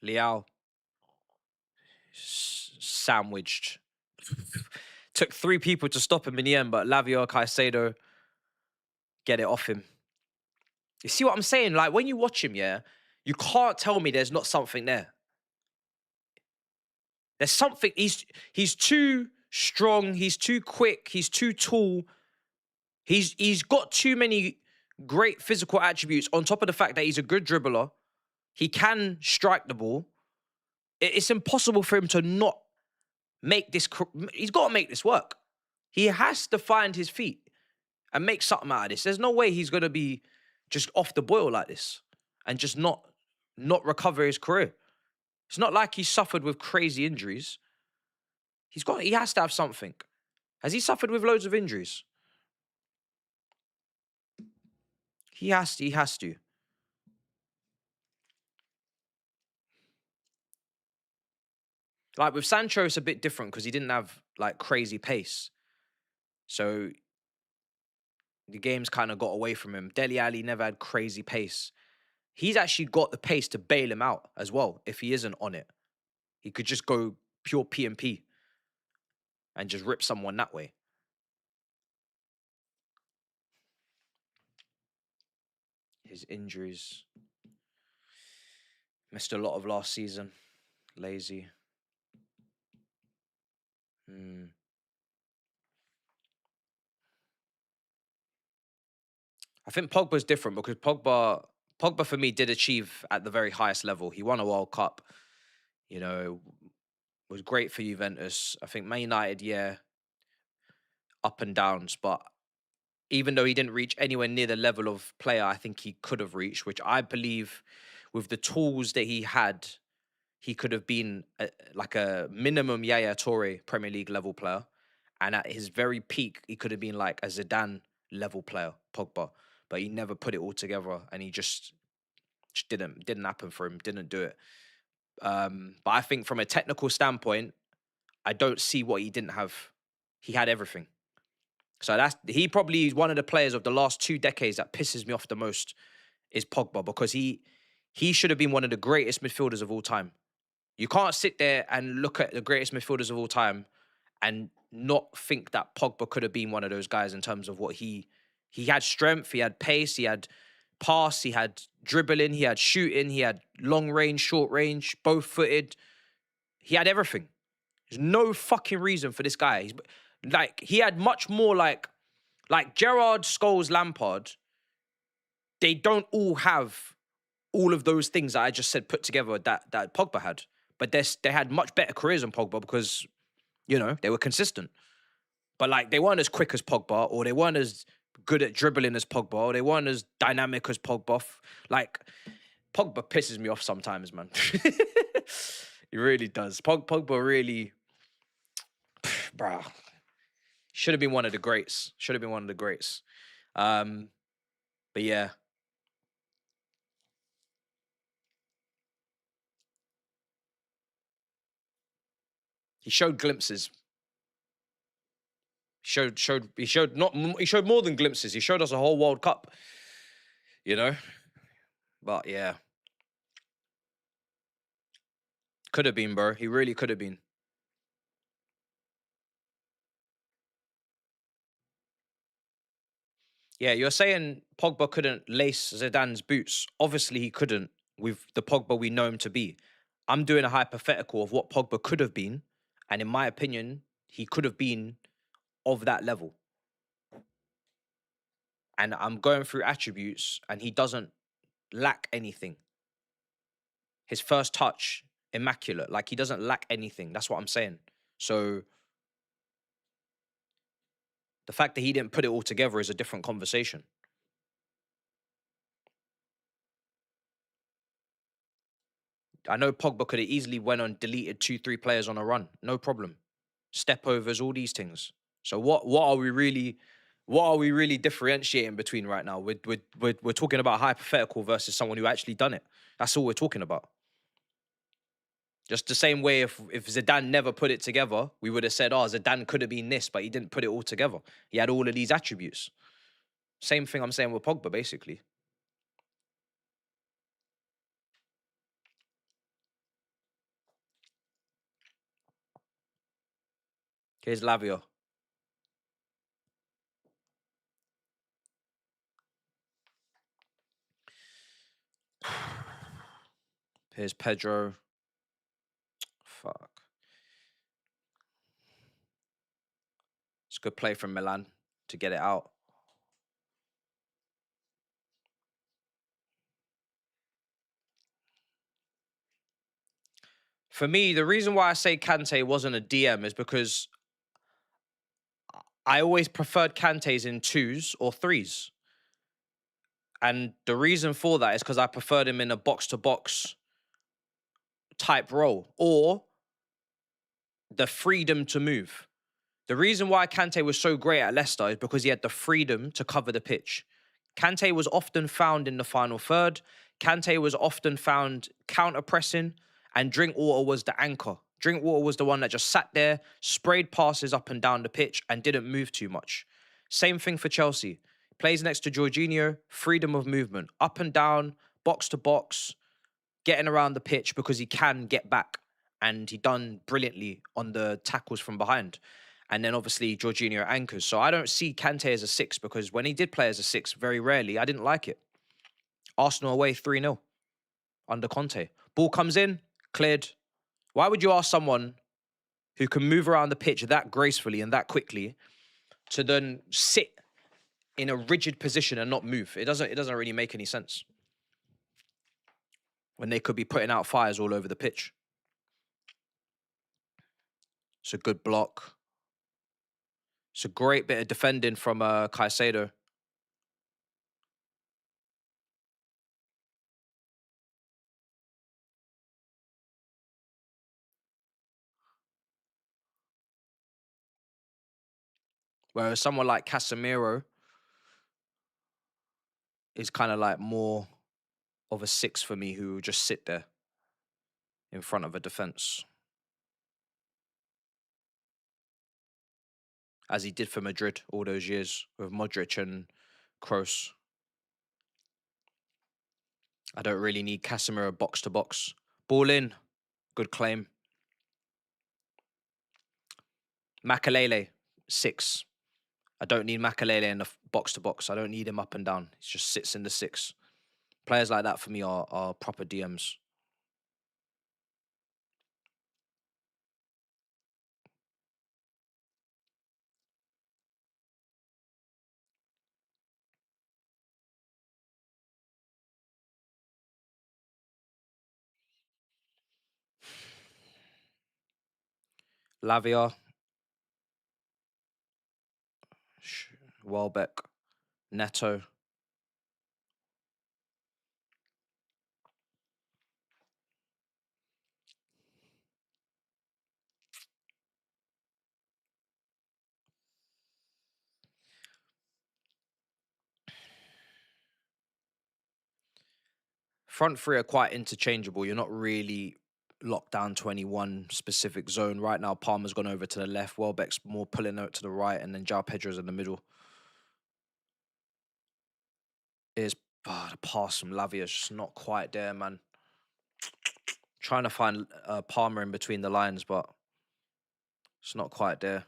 Leao sandwiched. Took 3 people to stop him in the end, but Lavio Caicedo get it off him. You see what I'm saying? Like, when you watch him, yeah, you can't tell me there's not something there. There's something. He's too strong. He's too quick. He's too tall. He's got too many great physical attributes on top of the fact that he's a good dribbler. He can strike the ball. It's impossible for him to not make this. He's got to make this work. He has to find his feet and make something out of this. There's no way he's going to be just off the boil like this and just not recover his career. It's not like he's suffered with crazy injuries. He has to have something. Has he suffered with loads of injuries? He has to. Like with Sancho, it's a bit different because he didn't have like crazy pace. So the game's kind of got away from him. Dele Alli never had crazy pace. He's actually got the pace to bail him out as well if he isn't on it. He could just go pure P and just rip someone that way. His injuries. Missed a lot of last season. Lazy. I think Pogba's different because Pogba for me did achieve at the very highest level. He won a World Cup. You know, was great for Juventus. I think Man United, yeah, up and downs, but even though he didn't reach anywhere near the level of player I think he could have reached, which I believe with the tools that he had, he could have been like a minimum Yaya Toure Premier League level player. And at his very peak, he could have been like a Zidane level player, Pogba. But he never put it all together and he just didn't happen for him, didn't do it. But I think from a technical standpoint, I don't see what he didn't have. He had everything. So he probably is one of the players of the last 2 decades that pisses me off the most is Pogba because he should have been one of the greatest midfielders of all time. You can't sit there and look at the greatest midfielders of all time and not think that Pogba could have been one of those guys in terms of what he had strength, he had pace, he had pass, he had dribbling, he had shooting, he had long range, short range, both footed. He had everything. There's no fucking reason for this guy. He had much more like Gerrard, Scholes, Lampard. They don't all have all of those things that I just said put together that Pogba had. But they had much better careers than Pogba because, you know, they were consistent. But like they weren't as quick as Pogba, or they weren't as good at dribbling as Pogba, or they weren't as dynamic as Pogba. Like Pogba pisses me off sometimes, man. He really does. Pogba really, bruh, should have been one of the greats. Should have been one of the greats. But yeah. He showed glimpses. He showed more than glimpses. He showed us a whole World Cup. You know? But yeah. Could have been, bro. He really could have been. Yeah, you're saying Pogba couldn't lace Zidane's boots. Obviously, he couldn't with the Pogba we know him to be. I'm doing a hypothetical of what Pogba could have been. And in my opinion, he could have been of that level. And I'm going through attributes, and he doesn't lack anything. His first touch, immaculate. Like, he doesn't lack anything. That's what I'm saying. So the fact that he didn't put it all together is a different conversation. I know Pogba could have easily went on deleted 2, 3 players on a run. No problem. Step overs, all these things. So what are we really differentiating between right now? We're talking about hypothetical versus someone who actually done it. That's all we're talking about. Just the same way if Zidane never put it together, we would have said, oh, Zidane could have been this, but he didn't put it all together. He had all of these attributes. Same thing I'm saying with Pogba, basically. Here's Lavia. Here's Pedro. Fuck. It's a good play from Milan to get it out. For me, the reason why I say Kante wasn't a DM is because I always preferred Kante's in 2s or 3s. And the reason for that is because I preferred him in a box-to-box type role or the freedom to move. The reason why Kante was so great at Leicester is because he had the freedom to cover the pitch. Kante was often found in the final third. Kante was often found counter-pressing, and Drinkwater was the anchor. Drinkwater was the one that just sat there, sprayed passes up and down the pitch, and didn't move too much. Same thing for Chelsea. Plays next to Jorginho, freedom of movement, up and down, box to box, getting around the pitch because he can get back. And he done brilliantly on the tackles from behind. And then obviously Jorginho anchors. So I don't see Kante as a 6 because when he did play as a 6, very rarely, I didn't like it. Arsenal away 3-0 under Conte. Ball comes in, cleared. Why would you ask someone who can move around the pitch that gracefully and that quickly to then sit in a rigid position and not move? It doesn't really make any sense when they could be putting out fires all over the pitch. It's a good block. It's a great bit of defending from Caicedo. Whereas someone like Casemiro is kind of like more of a 6 for me, who will just sit there in front of a defence. As he did for Madrid all those years with Modric and Kroos. I don't really need Casemiro box to box. Ball in. Good claim. Makalele, 6. I don't need Makalele in the box to box. I don't need him up and down. He just sits in the 6. Players like that for me are proper DMs. Lavia. Welbeck. Neto. Front three are quite interchangeable. You're not really lockdown 21 specific zone. Right now, Palmer's gone over to the left. Welbeck's more pulling out to the right, and then João Pedro's in the middle. The pass from Lavia is just not quite there, man. Trying to find Palmer in between the lines, but it's not quite there.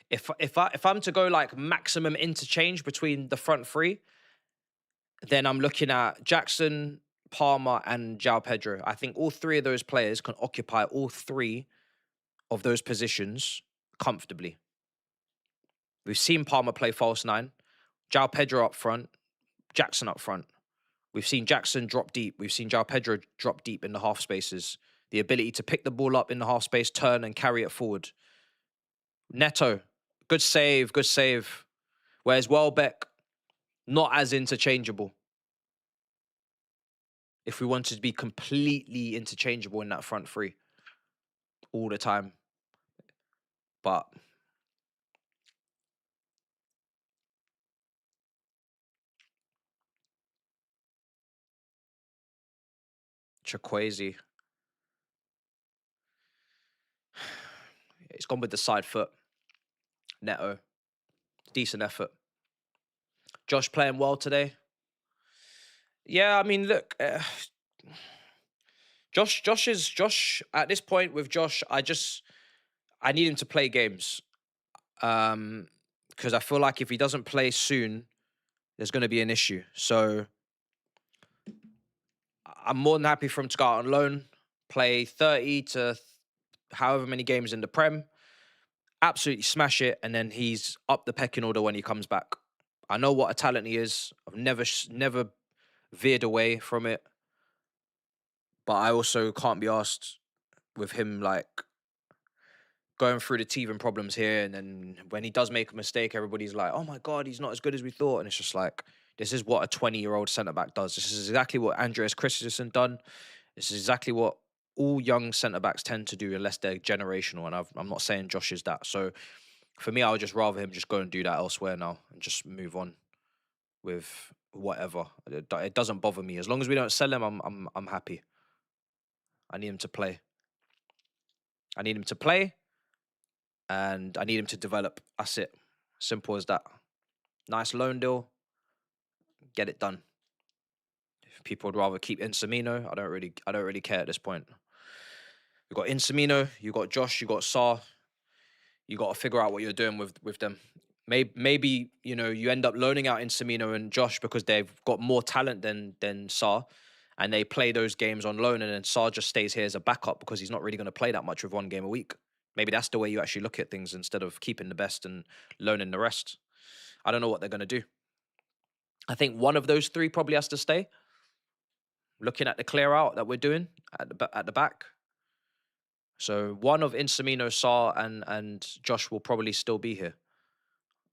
If I'm to go like maximum interchange between the front three, then I'm looking at Jackson, Palmer, and João Pedro. I think all three of those players can occupy all three of those positions comfortably. We've seen Palmer play false nine, João Pedro up front, Jackson up front. We've seen Jackson drop deep. We've seen João Pedro drop deep in the half spaces. The ability to pick the ball up in the half space, turn and carry it forward. Neto, good save, good save. Whereas Welbeck, not as interchangeable. If we wanted to be completely interchangeable in that front three all the time. But Chukwueze, it's gone with the side foot. Neto, decent effort. Josh playing well today. Yeah, I mean, look, Josh at this point with Josh, I need him to play games. Because I feel like if he doesn't play soon, there's going to be an issue. So I'm more than happy for him to go out on loan, play 30 to however many games in the Prem, absolutely smash it, and then he's up the pecking order when he comes back. I know what a talent he is. I've never veered away from it. But I also can't be asked with him, like, going through the teething problems here, and then when he does make a mistake, everybody's like, oh my God, he's not as good as we thought. And it's just like, this is what a 20-year-old centre-back does. This is exactly what Andreas Christensen done. This is exactly what all young centre-backs tend to do unless they're generational, and I'm not saying Josh is that. So for me, I would just rather him just go and do that elsewhere now and just move on with whatever. It doesn't bother me. As long as we don't sell him, I'm happy. I need him to play. I need him to play, and I need him to develop. That's it. Simple as that. Nice loan deal. Get it done. If people would rather keep Insamino, I don't really care at this point. You got Insamino, you got Josh, you got Sarr. You got to figure out what you're doing with them. Maybe you know, you end up loaning out Insamino and Josh because they've got more talent than Sarr, and they play those games on loan, and then Sarr just stays here as a backup because he's not really going to play that much with one game a week. Maybe that's the way you actually look at things instead of keeping the best and loaning the rest. I don't know what they're going to do. I think one of those three probably has to stay. Looking at the clear out that we're doing at the back. So one of Insamino, Sarr, and Josh will probably still be here.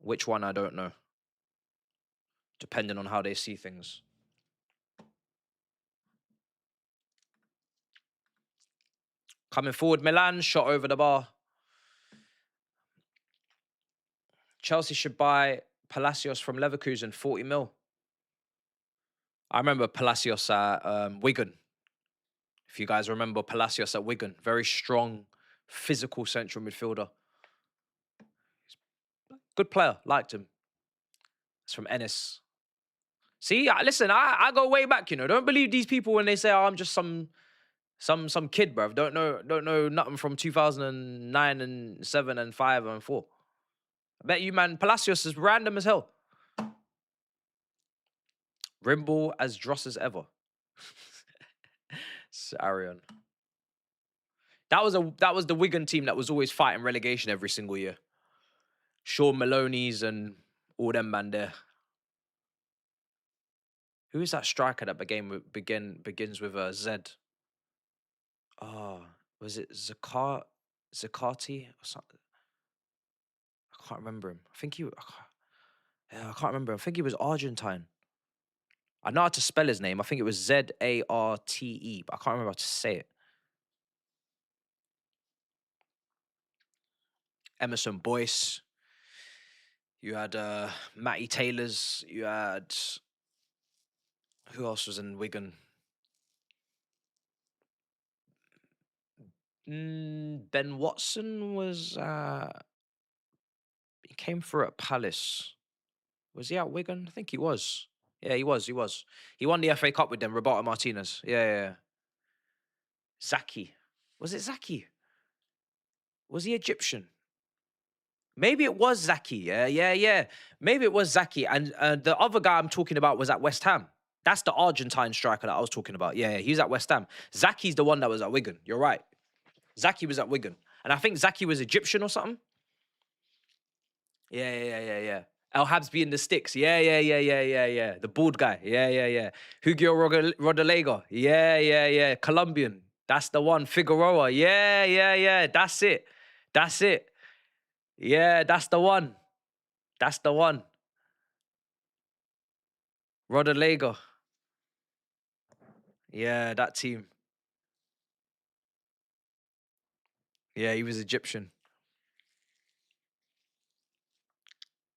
Which one, I don't know. Depending on how they see things. Coming forward, Milan, shot over the bar. Chelsea should buy Palacios from Leverkusen, 40 mil. I remember Palacios at Wigan. If you guys remember Palacios at Wigan. Very strong, physical central midfielder. Good player, liked him. It's from Ennis. See, listen, I go way back, you know. Don't believe these people when they say, oh, I'm just some kid, bruv. Don't know nothing from 2009 and 7 and 5 and 4. I bet you, man, Palacios is random as hell. Rimble as dross as ever. Arion. That was the Wigan team that was always fighting relegation every single year. Sean Maloney's and all them man there. Who is that striker that begins with a Z? Oh, was it Zakati or something? I can't remember him. I can't remember. I think he was Argentine. I know how to spell his name. I think it was Zarte, but I can't remember how to say it. Emerson Boyce. You had Matty Taylors. You had... Who else was in Wigan? Ben Watson was he came through at Palace. Was he at Wigan? I think he was. Yeah, he was. He was. He won the FA Cup with them. Roberto Martinez. Yeah, yeah, yeah. Zaki. Was it Zaki? Was he Egyptian? Maybe it was Zaki. Yeah, yeah, yeah. Maybe it was Zaki. And the other guy I'm talking about was at West Ham. That's the Argentine striker that I was talking about. Yeah, yeah, he was at West Ham. Zaki's the one that was at Wigan. You're right. Zaki was at Wigan. And I think Zaki was Egyptian or something. Yeah, yeah, yeah, yeah, yeah. El Habsby in the sticks. Yeah, yeah, yeah, yeah, yeah, yeah. The bald guy. Yeah, yeah, yeah. Hugo Rodallega. Yeah, yeah, yeah. Colombian. That's the one. Figueroa. Yeah, yeah, yeah. That's it. That's it. Yeah, that's the one. That's the one. Rodallega. Yeah, that team. Yeah, he was Egyptian.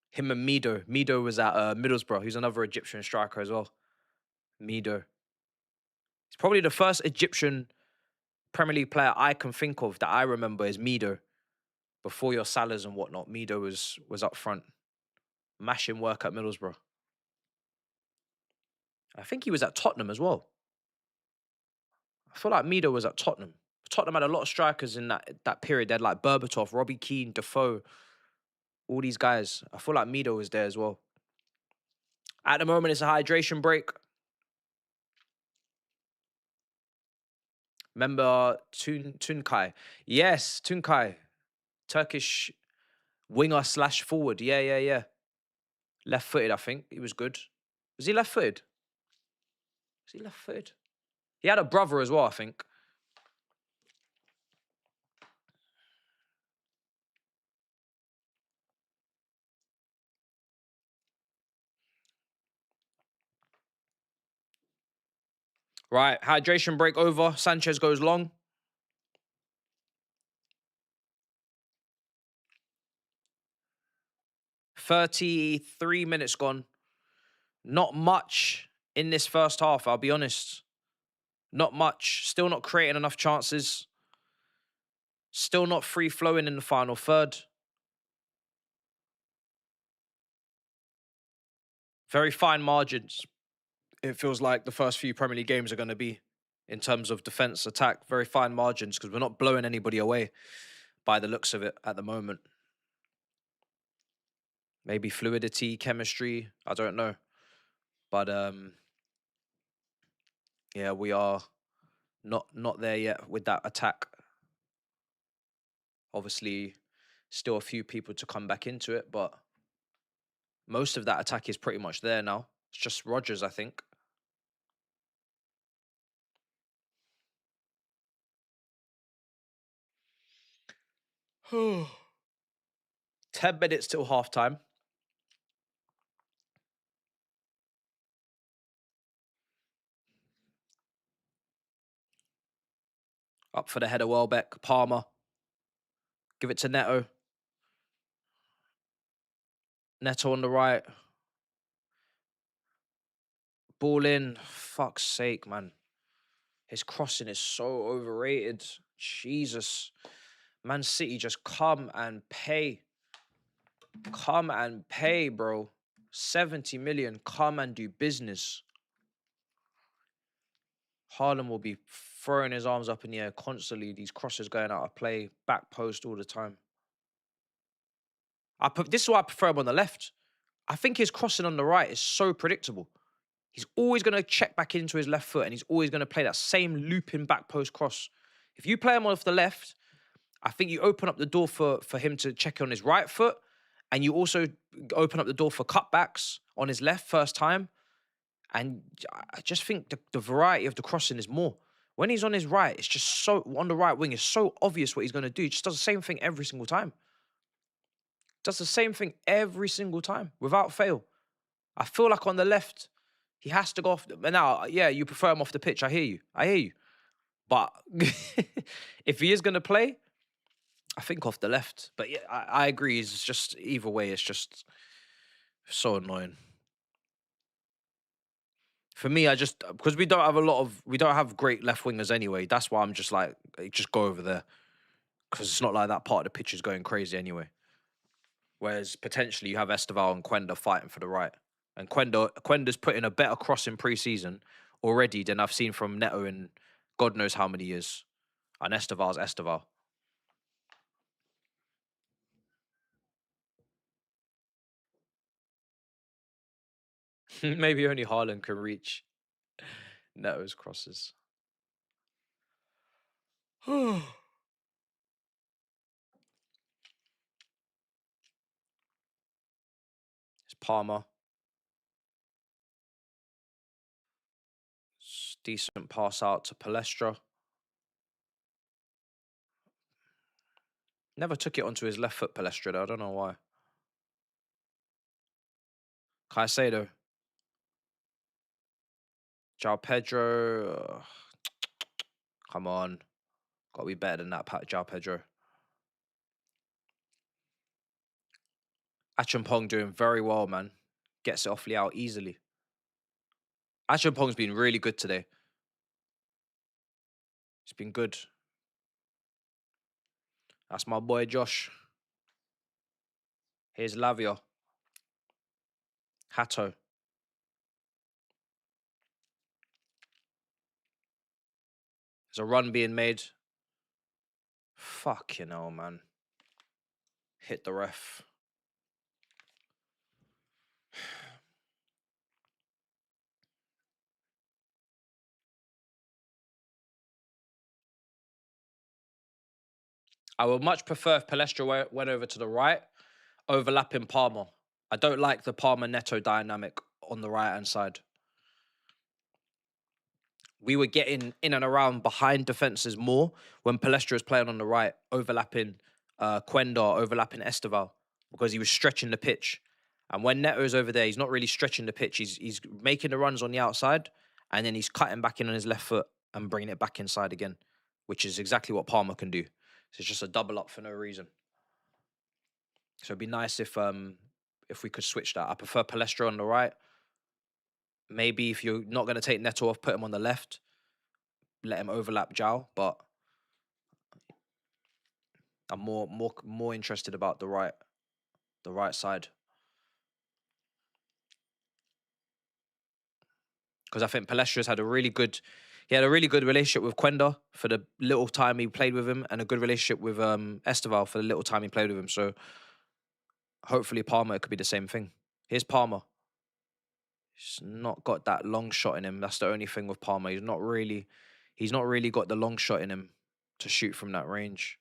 Him and Mido. Mido was at Middlesbrough. He's another Egyptian striker as well. Mido. He's probably the first Egyptian Premier League player I can think of that I remember is Mido. Before your Salahs and whatnot, Mido was up front, mashing work at Middlesbrough. I think he was at Tottenham as well. I feel like Mido was at Tottenham. Tottenham had a lot of strikers in that period. They had like Berbatov, Robbie Keane, Defoe, all these guys. I feel like Mido was there as well. At the moment, it's a hydration break. Remember Tuncay? Yes, Tuncay. Turkish winger slash forward. Yeah, yeah, yeah. Left footed, I think. He was good. Was he left footed? Was he left footed? He had a brother as well, I think. Right, hydration break over. Sanchez goes long. 33 minutes gone. Not much in this first half, I'll be honest. Not much. Still not creating enough chances. Still not free flowing in the final third. Very fine margins. It feels like the first few Premier League games are going to be in terms of defense, attack. Very fine margins because we're not blowing anybody away by the looks of it at the moment. Maybe fluidity, chemistry, I don't know. But yeah, we are not there yet with that attack. Obviously, still a few people to come back into it, but most of that attack is pretty much there now. It's just Rodgers, I think. Oh. 10 minutes till halftime. Up for the header, Welbeck. Palmer. Give it to Neto. Neto on the right. Ball in. Fuck's sake, man. His crossing is so overrated. Jesus. Man City, just come and pay. Come and pay, bro. 70 million. Come and do business. Haaland will be throwing his arms up in the air constantly. These crosses going out of play. Back post all the time. This is why I prefer him on the left. I think his crossing on the right is so predictable. He's always going to check back into his left foot and he's always going to play that same looping back post cross. If you play him off the left, I think you open up the door for him to check on his right foot and you also open up the door for cutbacks on his left first time. And I just think the variety of the crossing is more. When he's on his right, it's just so, on the right wing, it's so obvious what he's going to do. He just does the same thing every single time. Does the same thing every single time, without fail. I feel like on the left, he has to go off. Now, yeah, you prefer him off the pitch. I hear you. I hear you. But if he is going to play, I think off the left. But yeah, I agree. It's just, either way, it's just so annoying. For me, because we don't have great left wingers anyway. That's why I'm just like, just go over there. because it's not like that part of the pitch is going crazy anyway. Whereas potentially you have Esteval and Quenda fighting for the right. And Quenda's put in a better cross in pre-season already than I've seen from Neto in God knows how many years. And Esteval's Esteval. Maybe only Haaland can reach Neto's crosses. It's Palmer. Decent pass out to Palestra. Never took it onto his left foot, Palestra, though. I don't know why. Caicedo. João Pedro. Come on. Got to be better than that, João Pedro. Achampong doing very well, man. Gets it off Liao easily. Achampong's been really good today. It's been good. That's my boy Josh. Here's Lavia. Hato. There's a run being made. Fucking hell, man. Hit the ref. I would much prefer if Palestra went over to the right, overlapping Palmer. I don't like the Palmer-Neto dynamic on the right-hand side. We were getting in and around behind defences more when Palestra was playing on the right, overlapping Quenda, overlapping Esteval, because he was stretching the pitch. And when Neto's over there, he's not really stretching the pitch. He's making the runs on the outside, and then he's cutting back in on his left foot and bringing it back inside again, which is exactly what Palmer can do. So it's just a double up for no reason. So it'd be nice if we could switch that. I prefer Palestra on the right. Maybe if you're not going to take Neto off, put him on the left. Let him overlap João, but I'm more interested about the right side. Because I think Palestra's had a really good relationship with Quenda for the little time he played with him, and a good relationship with Esteval for the little time he played with him. So hopefully Palmer could be the same thing. Here's Palmer. He's not got that long shot in him. That's the only thing with Palmer. He's not really got the long shot in him to shoot from that range.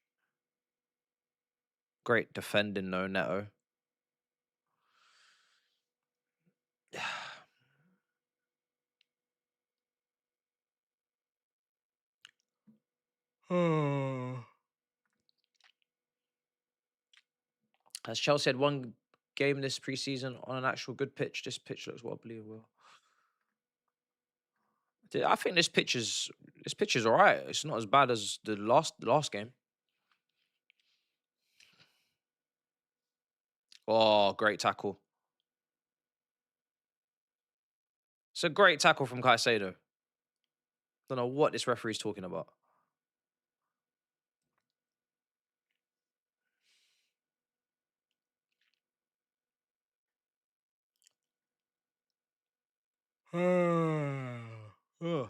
Great defending though, Neto. Has Chelsea had one game this preseason on an actual good pitch? This pitch looks wobbly. Well, I think this pitch is all right. It's not as bad as the last game. Oh, great tackle! It's a great tackle from Caicedo. Don't know what this referee's talking about. Ugh.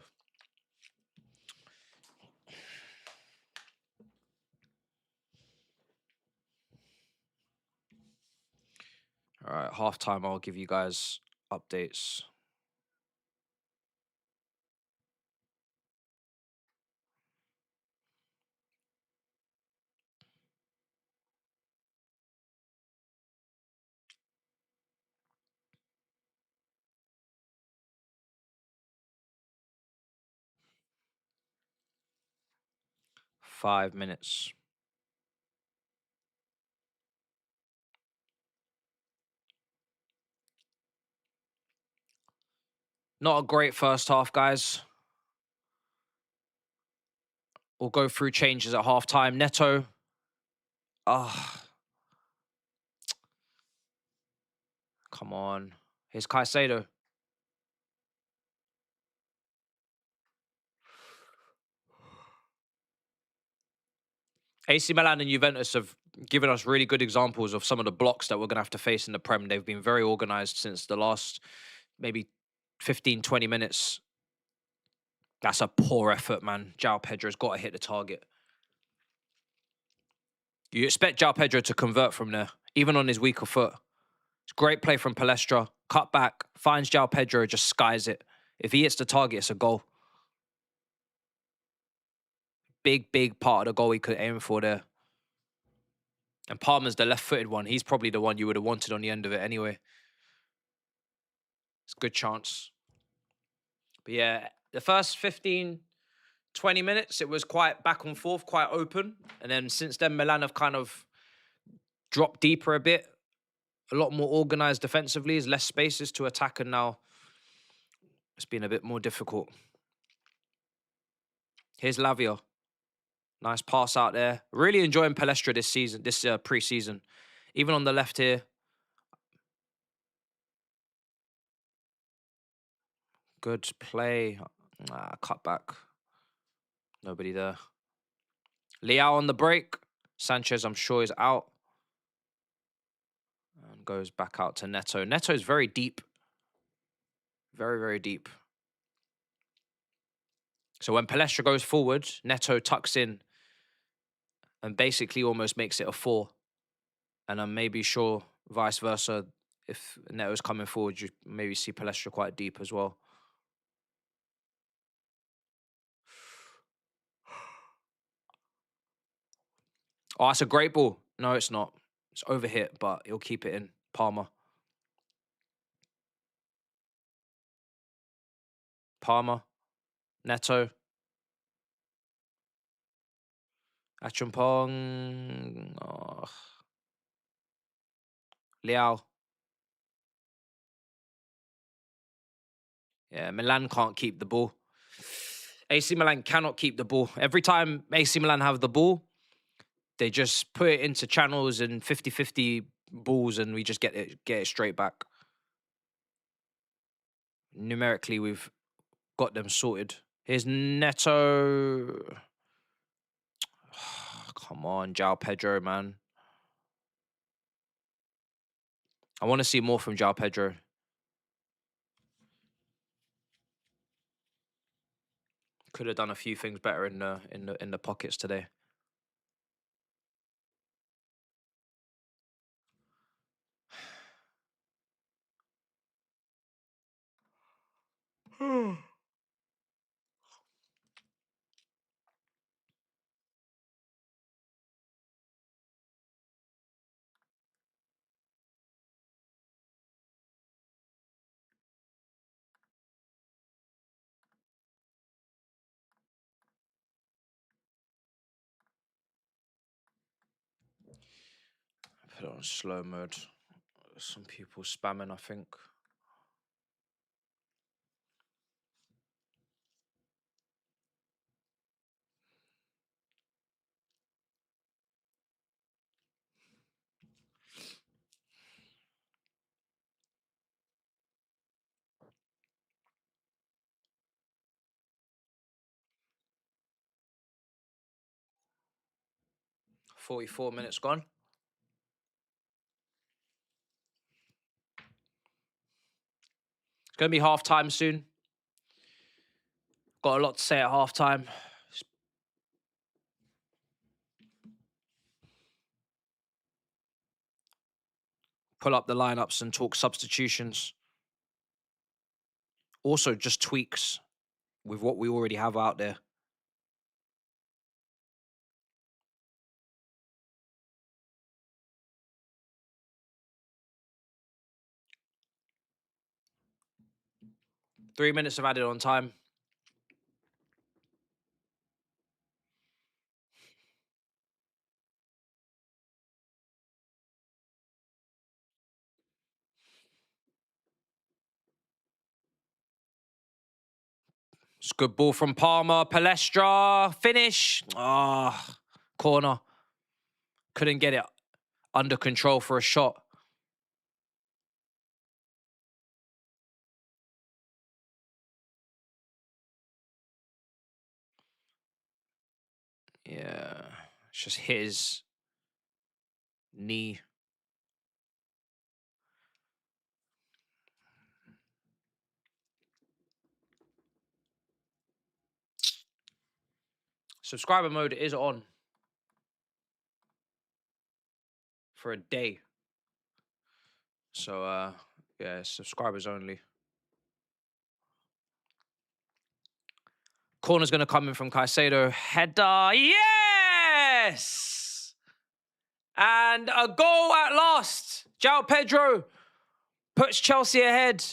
All right, half time. I'll give you guys updates. Five minutes. Not a great first half, guys. We'll go through changes at half time. Neto. Come on. Here's Caicedo. AC Milan and Juventus have given us really good examples of some of the blocks that we're going to have to face in the Prem. They've been very organised since the last maybe 15, 20 minutes. That's a poor effort, man. João Pedro's got to hit the target. You expect João Pedro to convert from there, even on his weaker foot. It's great play from Palestra. Cut back, finds João Pedro, just skies it. If he hits the target, it's a goal. Big part of the goal he could aim for there. And Palmer's the left-footed one. He's probably the one you would have wanted on the end of it anyway. It's a good chance. But yeah, the first 15, 20 minutes, it was quite back and forth, quite open. And then since then, Milan have kind of dropped deeper a bit. A lot more organised defensively. There's less spaces to attack, and now it's been a bit more difficult. Here's Lavia. Nice pass out there. Really enjoying Palestra this season, this pre-season. Even on the left here. Good play. Cut back. Nobody there. Leao on the break. Sanchez, I'm sure, is out. And goes back out to Neto. Neto's very deep. Very deep. So when Palestra goes forward, Neto tucks in and basically almost makes it a 4. And I'm maybe sure vice versa. If Neto's coming forward, you maybe see Palestra quite deep as well. Oh, that's a great ball. No, it's not. It's overhit, but he'll keep it in. Palmer. Neto. Achumpong. Oh. Leao. Yeah, Milan can't keep the ball. AC Milan cannot keep the ball. Every time AC Milan have the ball, they just put it into channels and 50-50 balls, and we just get it straight back. Numerically, we've got them sorted. Here's Neto. Come on, João Pedro, man. I want to see more from João Pedro. Could have done a few things better in the pockets today. Put it on slow mode. Some people spamming, I think. $44 minutes gone. It's going to be half-time soon. Got a lot to say at half-time. Pull up the lineups and talk substitutions. Also, just tweaks with what we already have out there. Three minutes of added on time. It's a good ball from Palmer. Palestra. Finish. Ah, corner. Couldn't get it under control for a shot. Yeah. Just hit his knee. Subscriber mode is on for a day. So, yeah, subscribers only. Corner's going to come in from Caicedo. Header. Yes! And a goal at last. João Pedro puts Chelsea ahead.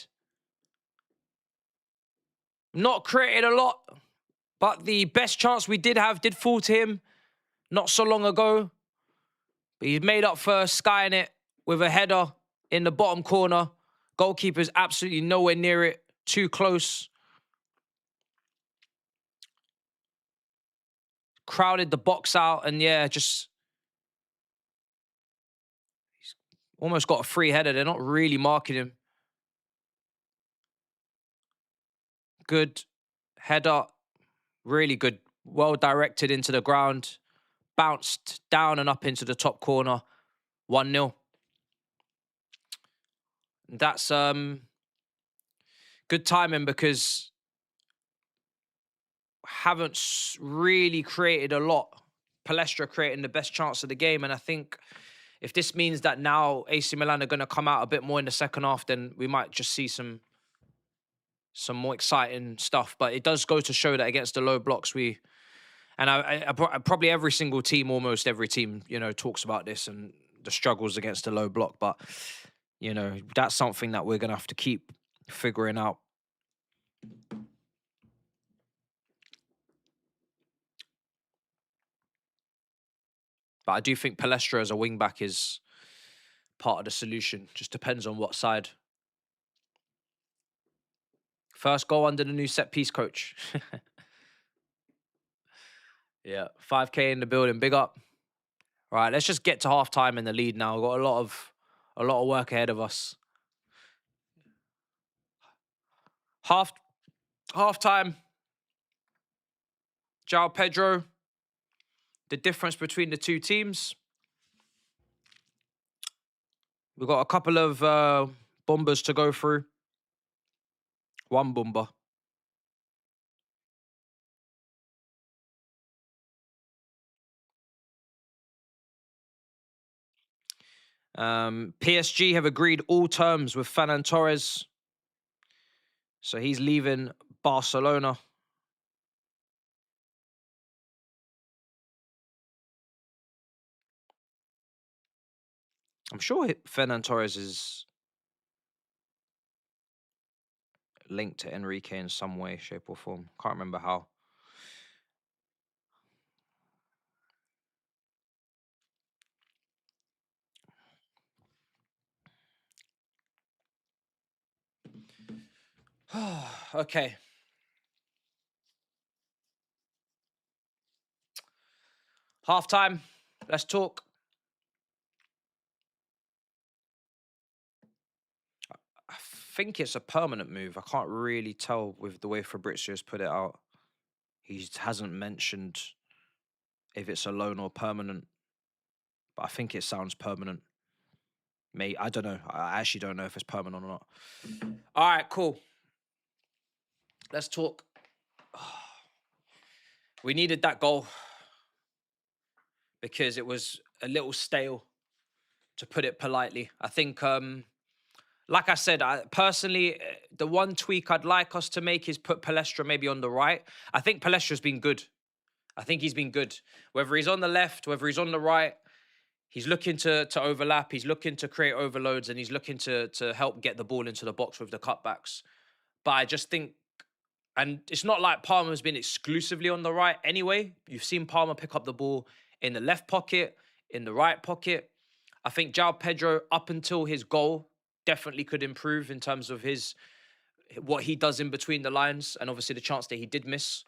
Not created a lot, but the best chance we did have did fall to him not so long ago. But he's made up for skying it with a header in the bottom corner. Goalkeeper's absolutely nowhere near it. Too close. Crowded the box out, and yeah, just he's almost got a free header. They're not really marking him. Good header. Really good. Well directed into the ground. Bounced down and up into the top corner. 1-0. That's good timing because haven't really created a lot. Palestra creating the best chance of the game, and I think if this means that now AC Milan are going to come out a bit more in the second half, then we might just see some more exciting stuff. But it does go to show that against the low blocks, probably every single team, almost every team, talks about this and the struggles against the low block. But, that's something that we're going to have to keep figuring out. But I do think Palestra as a wing-back is part of the solution. Just depends on what side. First goal under the new set-piece coach. Yeah, 5K in the building. Big up. All right, let's just get to half-time in the lead now. We've got a lot of work ahead of us. Half-time. João Pedro. The difference between the two teams. We've got a couple of bombers to go through. One bomber. PSG have agreed all terms with Ferran Torres. So he's leaving Barcelona. I'm sure Ferran Torres is linked to Enrique in some way, shape or form. Can't remember how. Okay. Half-time. Let's talk. I think it's a permanent move. I can't really tell with the way Fabrizio's put it out. He hasn't mentioned if it's a loan or permanent, but I think it sounds permanent. I don't know. I actually don't know if it's permanent or not. All right, cool. Let's talk. We needed that goal because it was a little stale, to put it politely. I think, like I said, personally, the one tweak I'd like us to make is put Palestra maybe on the right. I think Palestra's been good. I think he's been good. Whether he's on the left, whether he's on the right, he's looking to overlap. He's looking to create overloads, and he's looking to help get the ball into the box with the cutbacks. But I just think, and it's not like Palmer's been exclusively on the right anyway. You've seen Palmer pick up the ball in the left pocket, in the right pocket. I think João Pedro, up until his goal, definitely could improve in terms of what he does in between the lines, and obviously the chance that he did miss.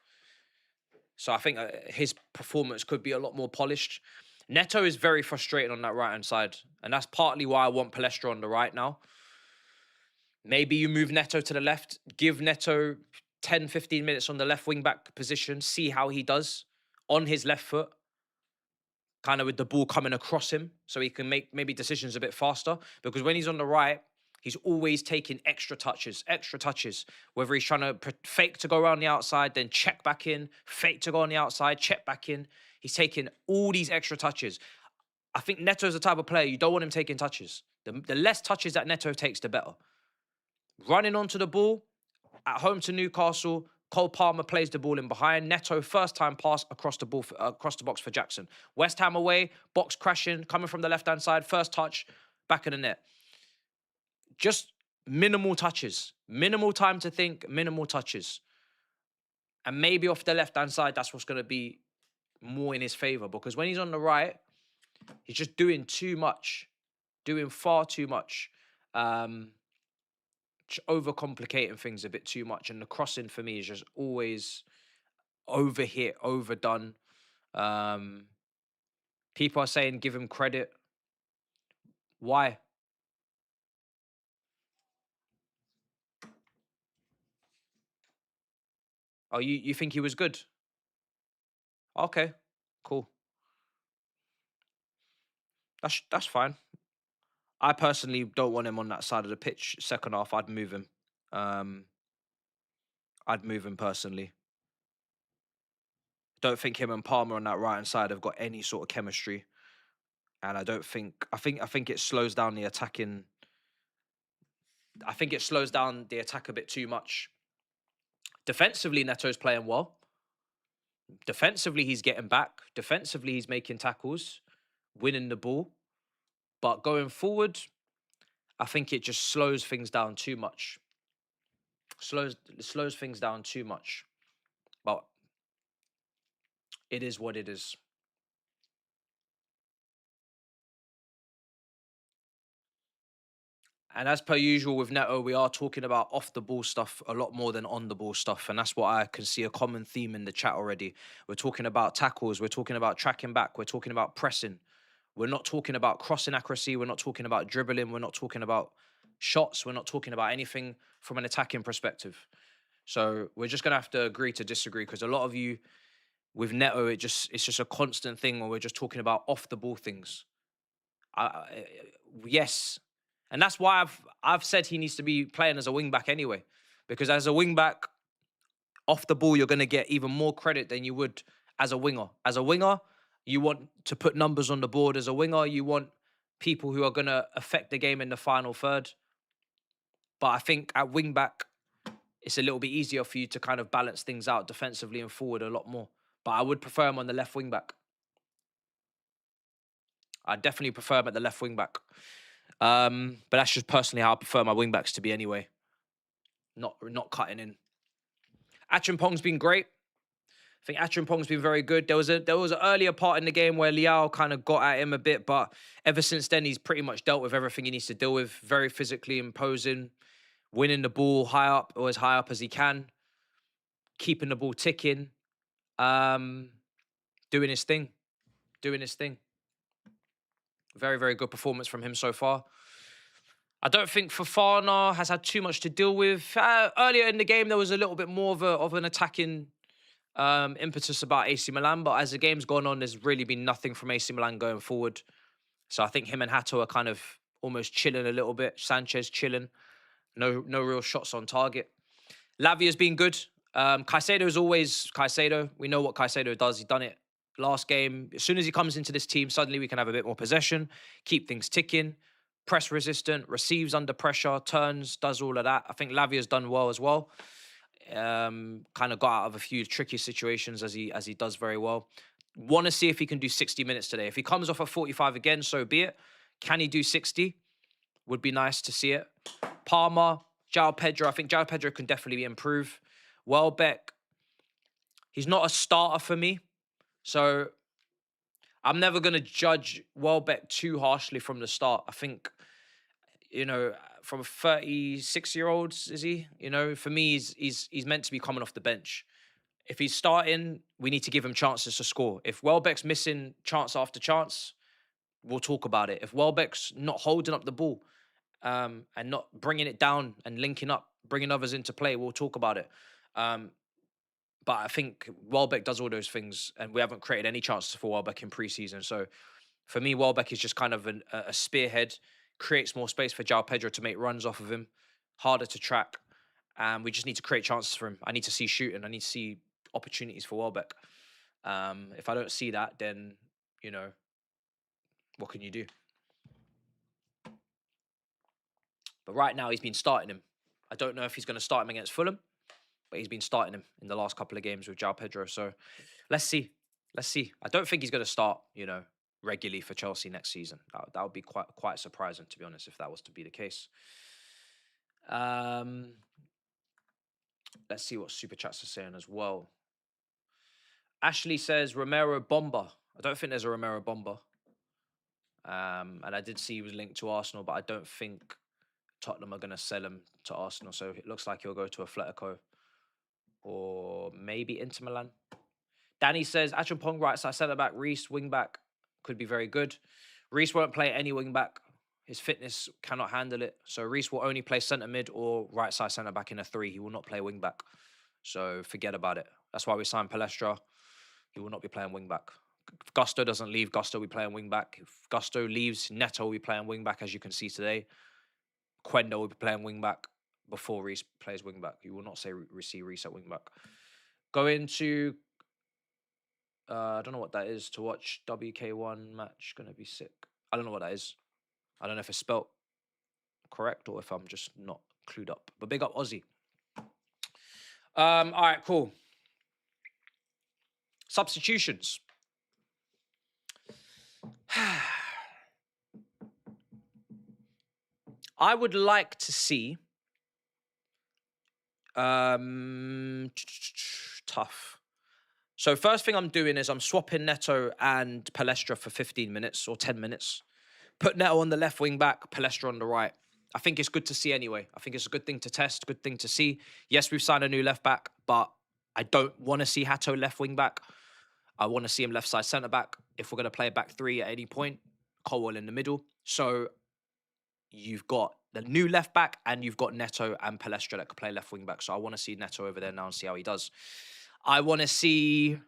So I think his performance could be a lot more polished. Neto is very frustrating on that right-hand side, and that's partly why I want Palestra on the right now. Maybe you move Neto to the left, give Neto 10, 15 minutes on the left wing-back position, see how he does on his left foot. kind of with the ball coming across him so he can make maybe decisions a bit faster. Because when he's on the right, he's always taking extra touches, whether he's trying to fake to go around the outside, then check back in, fake to go on the outside, check back in. He's taking all these extra touches. I think Neto's the type of player you don't want him taking touches. The less touches that Neto takes, the better. Running onto the ball, at home to Newcastle, Cole Palmer plays the ball in behind. Neto, first time pass across the ball, across the box for Jackson. West Ham away, box crashing, coming from the left-hand side, first touch, back of the net. Just minimal touches, minimal time to think, minimal touches. And maybe off the left-hand side, that's what's going to be more in his favour. Because when he's on the right, he's just doing too much, doing far too much. Overcomplicating things a bit too much, and the crossing for me is just always overhit, overdone. People are saying give him credit. Why? Oh, you think he was good? Okay, cool. That's fine. I personally don't want him on that side of the pitch. Second half, I'd move him. I'd move him personally. Don't think him and Palmer on that right hand side have got any sort of chemistry, and I don't think. I think it slows down the attacking. I think it slows down the attack a bit too much. Defensively, Neto's playing well. Defensively, he's getting back. Defensively, he's making tackles, winning the ball. But going forward, I think it just slows things down too much. Slows things down too much. But it is what it is. And as per usual with Neto, we are talking about off the ball stuff a lot more than on the ball stuff. And that's what I can see a common theme in the chat already. We're talking about tackles. We're talking about tracking back. We're talking about pressing. We're not talking about crossing accuracy. We're not talking about dribbling. We're not talking about shots. We're not talking about anything from an attacking perspective. So we're just going to have to agree to disagree, because a lot of you with Neto, it's just a constant thing where we're just talking about off the ball things. Yes. And that's why I've said he needs to be playing as a wing back anyway, because as a wing back, off the ball, you're going to get even more credit than you would as a winger. As a winger, you want to put numbers on the board. As a winger, you want people who are going to affect the game in the final third. But I think at wing back, it's a little bit easier for you to kind of balance things out defensively and forward a lot more. But I would prefer him on the left wing back. I definitely prefer him at the left wing back. But that's just personally how I prefer my wing backs to be anyway. Not cutting in. Achimpong's been great. I think Achimpong's been very good. There was an earlier part in the game where Liao kind of got at him a bit, but ever since then, he's pretty much dealt with everything he needs to deal with. Very physically imposing, winning the ball high up, or as high up as he can, keeping the ball ticking, doing his thing. Very, very good performance from him so far. I don't think Fofana has had too much to deal with. Earlier in the game, there was a little bit more of an attacking impetus about AC Milan, but as the game's gone on, there's really been nothing from AC Milan going forward. So I think him and Hato are kind of almost chilling a little bit. Sanchez chilling. No real shots on target. Lavia's been good. Caicedo is always Caicedo. We know what Caicedo does. He's done it last game. As soon as he comes into this team, suddenly we can have a bit more possession, keep things ticking, press resistant, receives under pressure, turns, does all of that. I think Lavia's done well as well. Kind of got out of a few tricky situations as he does very well. Want to see if he can do 60 minutes today. If he comes off at 45 again, so be it. Can he do 60? Would be nice to see it. Palmer, João Pedro. I think João Pedro can definitely improve. Welbeck, he's not a starter for me. So I'm never going to judge Welbeck too harshly from the start. I think, from 36-year-old, is he? For me, he's meant to be coming off the bench. If he's starting, we need to give him chances to score. If Welbeck's missing chance after chance, we'll talk about it. If Welbeck's not holding up the ball and not bringing it down and linking up, bringing others into play, we'll talk about it. But I think Welbeck does all those things, and we haven't created any chances for Welbeck in pre-season. So for me, Welbeck is just kind of a spearhead, creates more space for João Pedro to make runs off of him, harder to track, and we just need to create chances for him. I need to see shooting. I need to see opportunities for Welbeck. If I don't see that, then, you know, what can you do? But right now, he's been starting him. I don't know if he's going to start him against Fulham, but he's been starting him in the last couple of games with João Pedro. So let's see. Let's see. I don't think he's going to start, you know, regularly for Chelsea next season. That would be quite surprising, to be honest, if that was to be the case. Let's see what Super Chats are saying as well. Ashley says Romero Bomber. I don't think there's a Romero Bomber. And I did see he was linked to Arsenal, but I don't think Tottenham are going to sell him to Arsenal. So it looks like he'll go to Atletico or maybe Inter Milan. Danny says Achampong right side centre back, Reece wing back could be very good. Reece won't play any wing back. His fitness cannot handle it. So Reece will only play centre mid or right side centre back in a 3. He will not play wing back. So forget about it. That's why we signed Palestra. He will not be playing wing back. If Gusto doesn't leave, Gusto will be playing wing back. If Gusto leaves, Neto will be playing wing back, as you can see today. Quendo will be playing wing back before Reece plays wing back. You will not see Reece at wing back. Go into, I don't know what that is, to watch WK1 match. Gonna be sick. I don't know what that is. I don't know if it's spelt correct or if I'm just not clued up. But big up Aussie. All right, cool. Substitutions. I would like to see tough. So first thing I'm doing is I'm swapping Neto and Palestra for 15 minutes or 10 minutes. Put Neto on the left wing back, Palestra on the right. I think it's good to see anyway. I think it's a good thing to test, good thing to see. Yes, we've signed a new left back, but I don't want to see Hato left wing back. I want to see him left side centre back. If we're going to play a back 3 at any point, Colwell in the middle. So you've got the new left back and you've got Neto and Palestra that could play left wing back. So I want to see Neto over there now and see how he does. I want to see,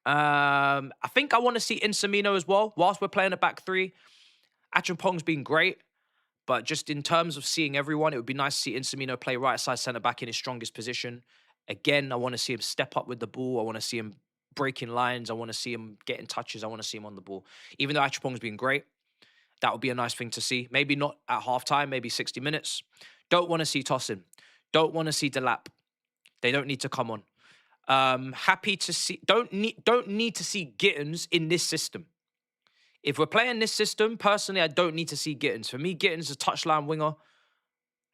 I think I want to see Insamino as well. Whilst we're playing a back 3, Achampong's been great. But just in terms of seeing everyone, it would be nice to see Insamino play right side centre back in his strongest position. Again, I want to see him step up with the ball. I want to see him breaking lines. I want to see him getting touches. I want to see him on the ball. Even though Achampong's been great, that would be a nice thing to see. Maybe not at halftime, maybe 60 minutes. Don't want to see Tosin. Don't want to see Delap. They don't need to come on. Happy to see. Don't need to see Gittins in this system. If we're playing this system, personally, I don't need to see Gittins. For me, Gittins is a touchline winger,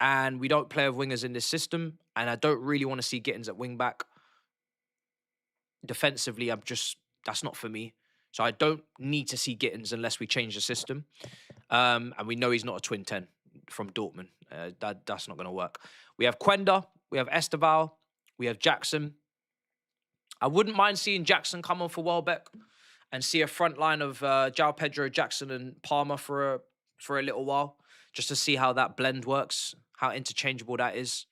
and we don't play with wingers in this system, and I don't really want to see Gittins at wing back. Defensively, that's not for me. So I don't need to see Gittins unless we change the system. And we know he's not a twin 10 from Dortmund. That's not going to work. We have Quenda, we have Esteval, we have Jackson. I wouldn't mind seeing Jackson come on for Welbeck and see a front line of João Pedro, Jackson, and Palmer for a little while, just to see how that blend works, how interchangeable that is.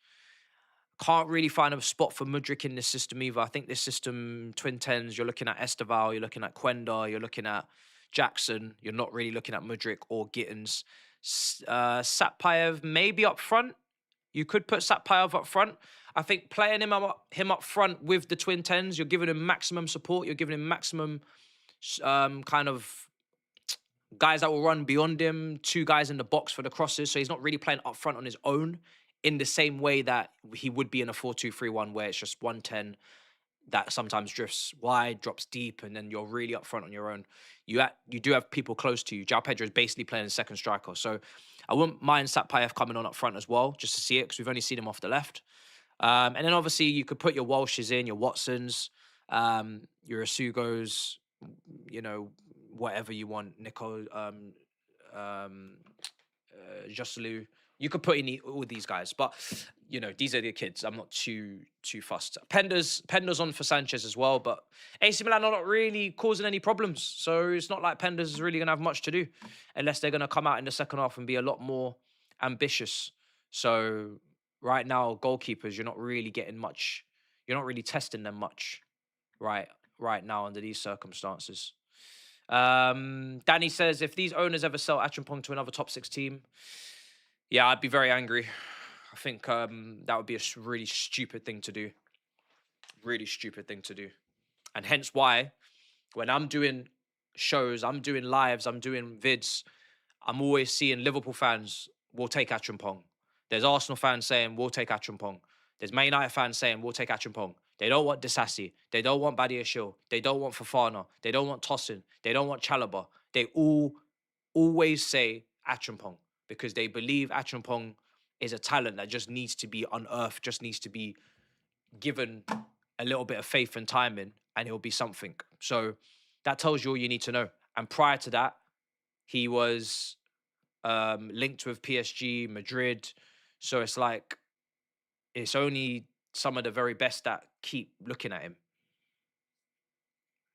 Can't really find a spot for Mudryk in this system either. I think this system, twin 10s, you're looking at Esteval, you're looking at Quenda, you're looking at Jackson. You're not really looking at Mudryk or Gittins. Satpayev maybe up front. You could put Satpayev up front. I think playing him up front with the twin 10s, you're giving him maximum support. You're giving him maximum kind of guys that will run beyond him, 2 guys in the box for the crosses. So he's not really playing up front on his own in the same way that he would be in a 4-2-3-1, where it's just 110 that sometimes drifts wide, drops deep, and then you're really up front on your own. You do have people close to you. João Pedro is basically playing second striker. So I wouldn't mind Satpayev coming on up front as well, just to see it, because we've only seen him off the left. And then obviously you could put your Walshes in, your Watsons, your Asugos, you know, whatever you want, Nico, Joselu. You could put in all these guys, but you know, these are the kids. I'm not too fussed. Pender's on for Sanchez as well, but AC Milan are not really causing any problems. So it's not like Pender's is really going to have much to do unless they're going to come out in the second half and be a lot more ambitious. So right now, goalkeepers, you're not really getting much. you're not really testing them much right now under these circumstances. Danny says, if these owners ever sell Acheampong to another top 6 team, yeah, I'd be very angry. I think that would be a really stupid thing to do. Really stupid thing to do. And hence why, when I'm doing shows, I'm doing lives, I'm doing vids, I'm always seeing Liverpool fans, we'll take Acheampong. There's Arsenal fans saying, we'll take Acheampong. There's Man United fans saying, we'll take Acheampong. They don't want Disassi. They don't want Badiashile. They don't want Fofana. They don't want Tosin. They don't want Chalobah. They all always say Acheampong because they believe Acheampong is a talent that just needs to be unearthed, just needs to be given a little bit of faith and time in, and it'll be something. So that tells you all you need to know. And prior to that, he was linked with PSG, Madrid. So it's like, it's only some of the very best that keep looking at him.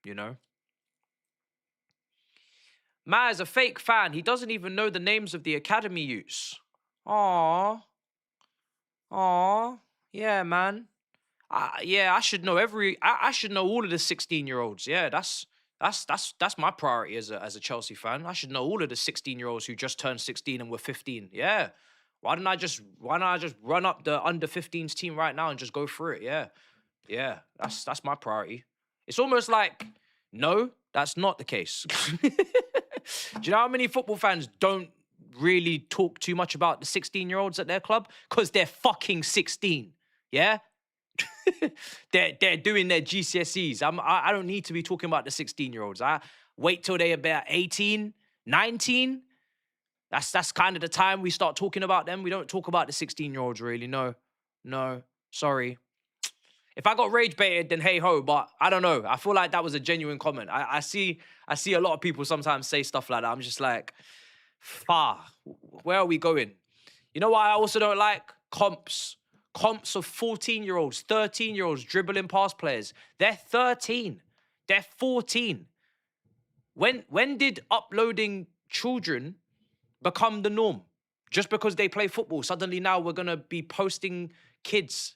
You know? Matt is a fake fan. He doesn't even know the names of the academy youths. Aww. Yeah, man. Yeah, I should know I should know all of the 16-year-olds. Yeah, that's my priority as a Chelsea fan. I should know all of the 16-year-olds who just turned 16 and were 15. Yeah. Why don't I just run up the under 15s team right now and just go through it? Yeah. Yeah, that's my priority. It's almost like, no, that's not the case. Do you know how many football fans don't really talk too much about the 16-year-olds at their club? Because they're fucking 16. Yeah? they're doing their GCSEs. I don't need to be talking about the 16-year-olds. I wait till they're about 18, 19. That's kind of the time we start talking about them. We don't talk about the 16-year-olds really. No, sorry. If I got rage baited, then hey ho. But I don't know. I feel like that was a genuine comment. I see a lot of people sometimes say stuff like that. I'm just like, where are we going? You know what I also don't like? Comps of 14-year-olds, 13-year-olds dribbling past players. They're 13. They're 14. When did uploading children become the norm? Just because they play football, suddenly now we're going to be posting kids.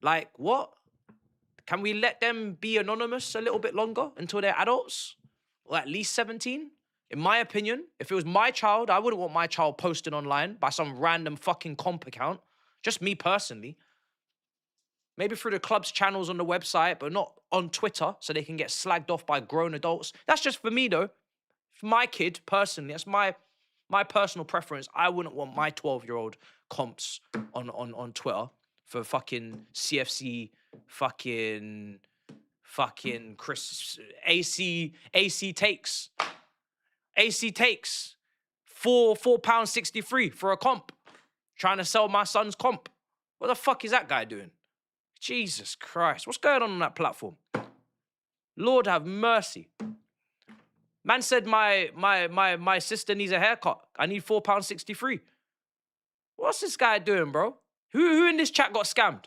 Like, what? Can we let them be anonymous a little bit longer until they're adults? Or at least 17? In my opinion, if it was my child, I wouldn't want my child posted online by some random fucking comp account. Just me personally. Maybe through the club's channels on the website, but not on Twitter, so they can get slagged off by grown adults. That's just for me, though. For my kid, personally, that's my personal preference. I wouldn't want my 12-year-old comps on Twitter for fucking CFC, fucking Chris, AC takes. AC takes £4.63 for a comp. Trying to sell my son's comp. What the fuck is that guy doing? Jesus Christ. What's going on that platform? Lord have mercy. Man said my sister needs a haircut. I need £4.63. What's this guy doing, bro? Who in this chat got scammed?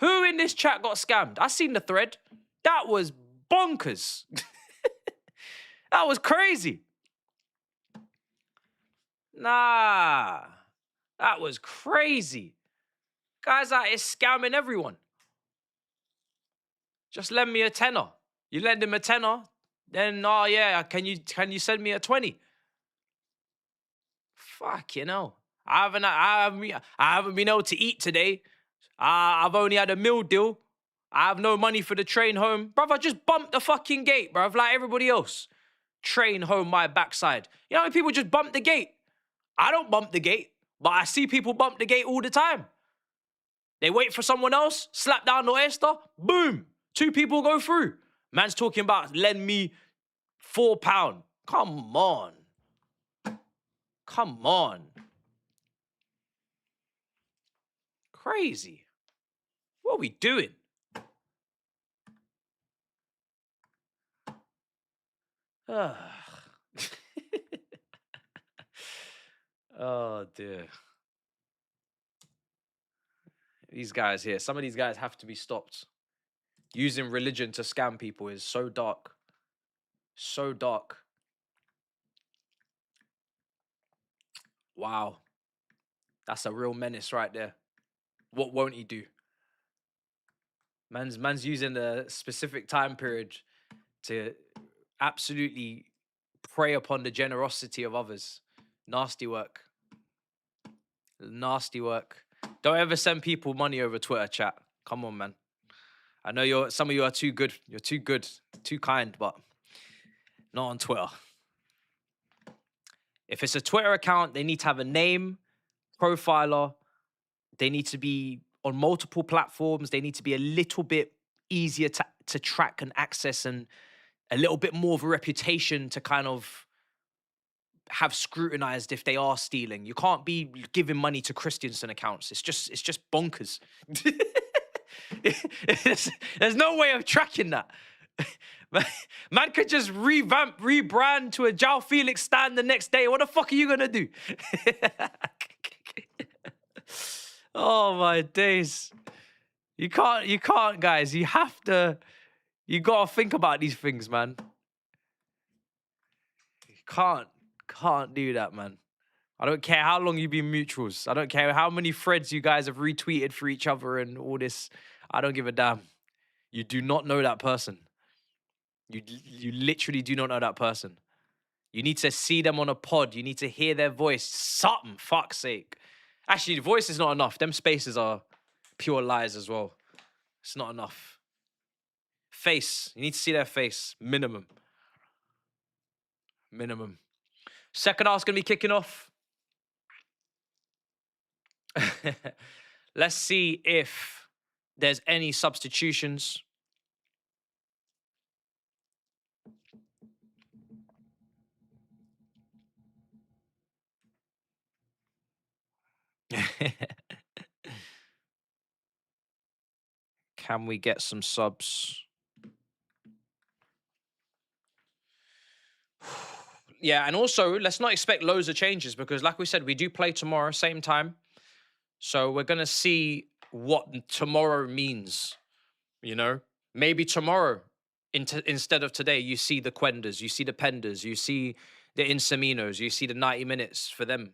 Who in this chat got scammed? I seen the thread. That was bonkers. That was crazy. Nah. That was crazy. Guys out here scamming everyone. Just lend me a tenner. You lend him a tenner, then, oh yeah, can you send me a 20? Fuck, you know. I haven't been able to eat today. I've only had a meal deal. I have no money for the train home. Bruv, I just bumped the fucking gate, bruv, like everybody else. Train home my backside. You know how many people just bump the gate? I don't bump the gate, but I see people bump the gate all the time. They wait for someone else, slap down the oyster, boom. 2 people go through. Man's talking about lend me £4. Come on. Come on. Crazy. What are we doing? Oh, dear. These guys here, some of these guys have to be stopped. Using religion to scam people is so dark. So dark. Wow. That's a real menace right there. What won't he do? Man's using a specific time period to absolutely prey upon the generosity of others. Nasty work. Nasty work. Don't ever send people money over Twitter chat. Come on, man. I know some of you are too good. You're too good, too kind, but not on Twitter. If it's a Twitter account, they need to have a name, profiler. They need to be on multiple platforms. They need to be a little bit easier to track and access, and a little bit more of a reputation to kind of have scrutinized if they are stealing. You can't be giving money to Christensen accounts. It's just bonkers. There's no way of tracking that. Man could just rebrand to a João Felix stand the next day. What the fuck are you gonna do? Oh my days. You can't, guys. You gotta think about these things, man. You can't do that, man. I don't care how long you've been mutuals. I don't care how many threads you guys have retweeted for each other and all this. I don't give a damn. You do not know that person. You literally do not know that person. You need to see them on a pod. You need to hear their voice. Something, fuck's sake. Actually, the voice is not enough. Them spaces are pure lies as well. It's not enough. Face. You need to see their face. Minimum. Second half's going to be kicking off. Let's see if there's any substitutions. Can we get some subs? Yeah, and also, let's not expect loads of changes because, like we said, we do play tomorrow, same time. So we're going to see what tomorrow means, you know? Maybe tomorrow, instead of today, you see the Quenders, you see the Penders, you see the Insaminos, you see the 90 minutes for them,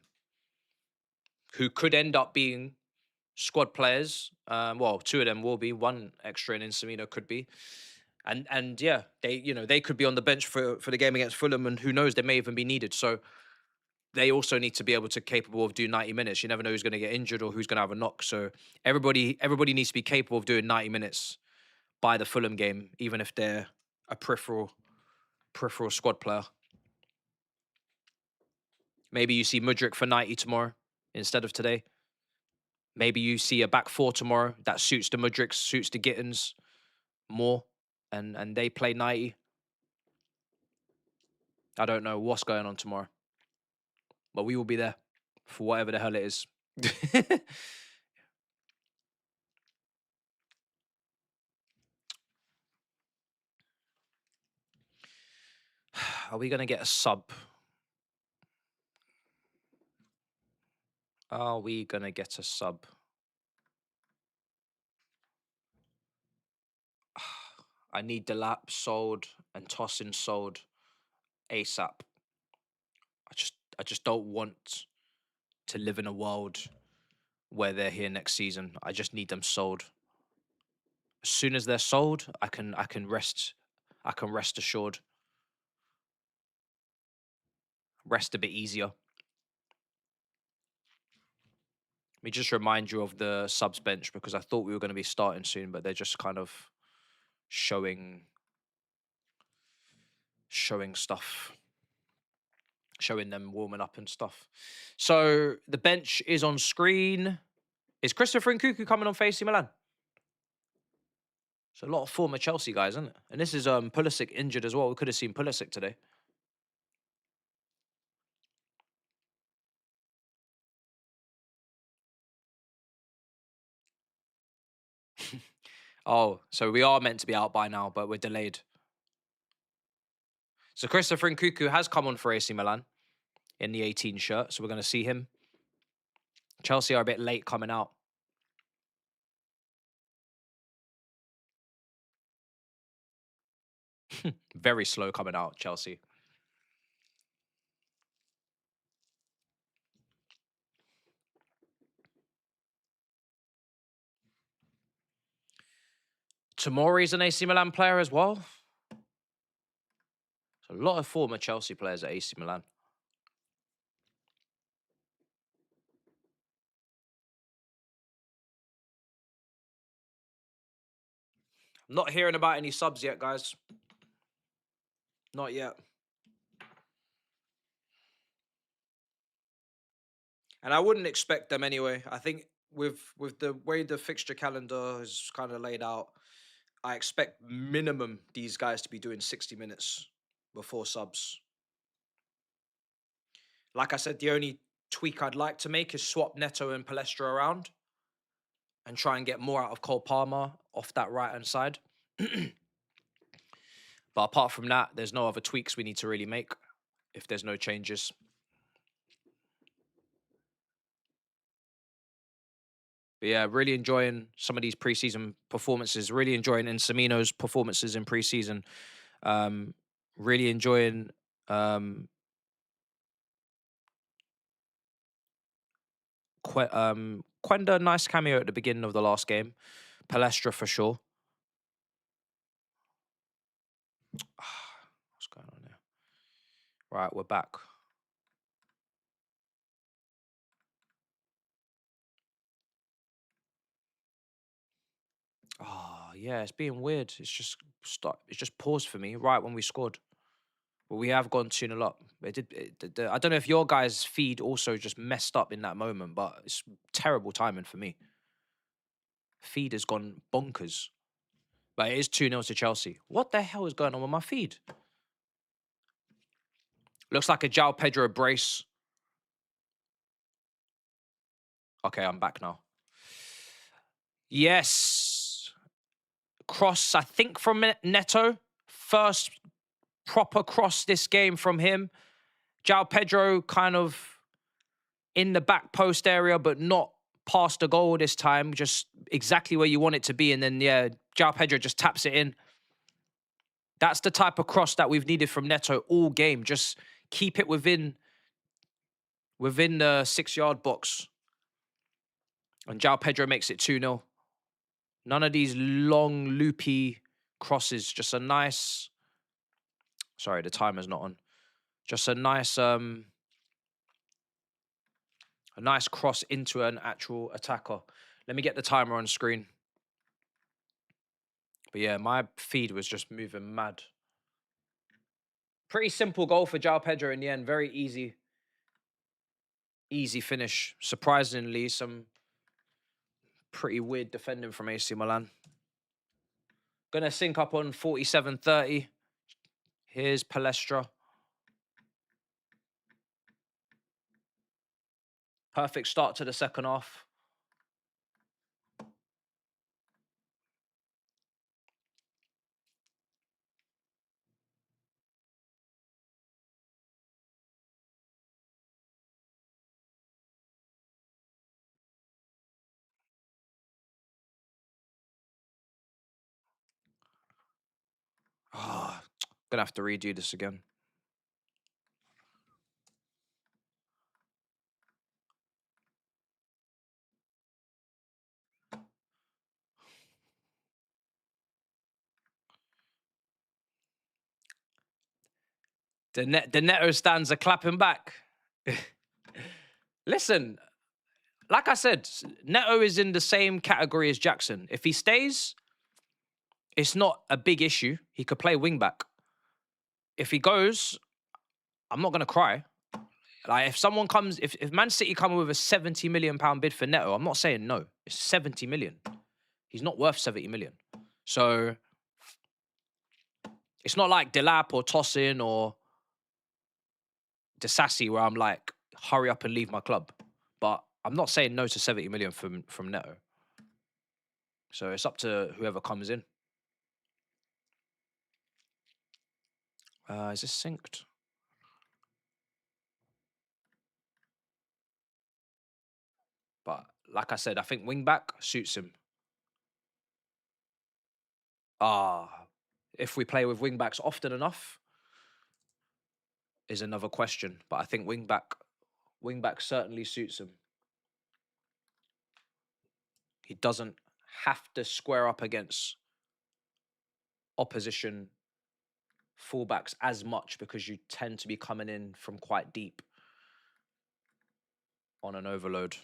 who could end up being squad players. Well, two of them will be. One extra in Insamino could be. And yeah, they could be on the bench for the game against Fulham, and who knows, they may even be needed. So they also need to be capable of doing 90 minutes. You never know who's going to get injured or who's going to have a knock. So everybody needs to be capable of doing 90 minutes by the Fulham game, even if they're a peripheral squad player. Maybe you see Mudryk for 90 tomorrow instead of today. Maybe you see a back four tomorrow that suits the Mudryks, suits the Gittins more, and they play 90. I don't know what's going on tomorrow, but we will be there for whatever the hell it is. Are we going to get a sub? Are we going to get a sub? I need Delap sold and Tossin sold ASAP. I just don't want to live in a world where they're here next season. I just need them sold. As soon as they're sold, I can rest assured. Rest a bit easier. Let me just remind you of the subs bench because I thought we were going to be starting soon, but they're just kind of showing stuff. Showing them warming up and stuff. So the bench is on screen. Is Christopher Nkunku coming on for AC Milan? It's a lot of former Chelsea guys, isn't it? And this is Pulisic injured as well. We could have seen Pulisic today. Oh, so we are meant to be out by now, but we're delayed. So Christopher Nkunku has come on for AC Milan in the 18 shirt, so we're going to see him. Chelsea are a bit late coming out. Very slow coming out, Chelsea. Tomori's an AC Milan player as well. There's a lot of former Chelsea players at AC Milan. I'm not hearing about any subs yet, guys. Not yet. And I wouldn't expect them anyway. I think with the way the fixture calendar is kind of laid out, I expect minimum these guys to be doing 60 minutes before subs. Like I said, the only tweak I'd like to make is swap Neto and Palestra around and try and get more out of Cole Palmer off that right-hand side. But apart from that, there's no other tweaks we need to really make if there's no changes. But yeah, really enjoying some of these preseason performances. Really enjoying Insamino's performances in preseason. Really enjoying Quenda, nice cameo at the beginning of the last game. Palestra for sure. What's going on there? Right, we're back. Oh, yeah, it's being weird. It's just paused for me right when we scored. But we have gone 2-0 up. I don't know if your guys' feed also just messed up in that moment, but it's terrible timing for me. Feed has gone bonkers. But it is 2-0 to Chelsea. What the hell is going on with my feed? Looks like a João Pedro brace. Okay, I'm back now. Yes. Cross, I think, from Neto. First proper cross this game from him. João Pedro kind of in the back post area, but not past the goal this time. Just exactly where you want it to be. And then, yeah, João Pedro just taps it in. That's the type of cross that we've needed from Neto all game. Just keep it within the 6-yard box. And João Pedro makes it 2-0. None of these long, loopy crosses. Just a nice... Sorry, the timer's not on. Just a nice cross into an actual attacker. Let me get the timer on screen. But yeah, my feed was just moving mad. Pretty simple goal for João Pedro in the end. Very easy. Easy finish. Surprisingly, some pretty weird defending from AC Milan. Gonna sync up on 47-30. Here's Palestra. Perfect start to the second half. Ah, gonna have to redo this again. The Neto stands are clapping back. Listen, like I said, Neto is in the same category as Jackson. If he stays, it's not a big issue. He could play wing back. If he goes, I'm not gonna cry. Like if someone comes, if Man City come with a £70 million bid for Neto, I'm not saying no. It's 70 million. He's not worth 70 million. So it's not like Delap or Tossin or Disassi where I'm like, hurry up and leave my club. But I'm not saying no to 70 million from Neto. So it's up to whoever comes in. Is this synced? But like I said, I think wing back suits him. If we play with wing backs often enough is another question. But I think wing back certainly suits him. He doesn't have to square up against opposition fullbacks as much because you tend to be coming in from quite deep on an overload.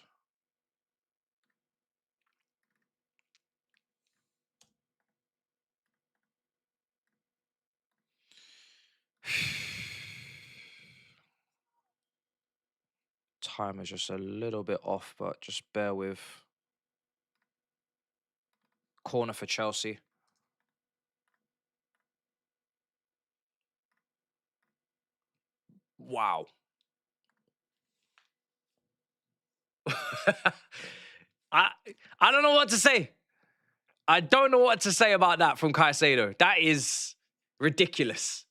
Time is just a little bit off, but just bear with. Corner for Chelsea. Wow. I don't know what to say. I don't know what to say about that from Caicedo. That is ridiculous.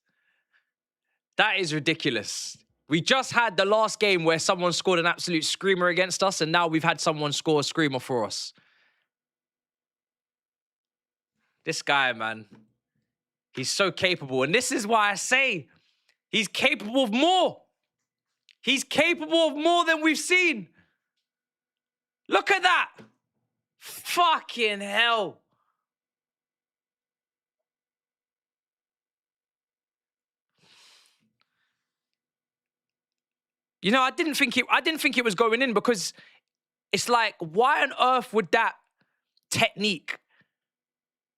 That is ridiculous. We just had the last game where someone scored an absolute screamer against us, and now we've had someone score a screamer for us. This guy, man, he's so capable. And this is why I say he's capable of more. He's capable of more than we've seen. Look at that. Fucking hell. You know, I didn't think it was going in because it's like, why on earth would that technique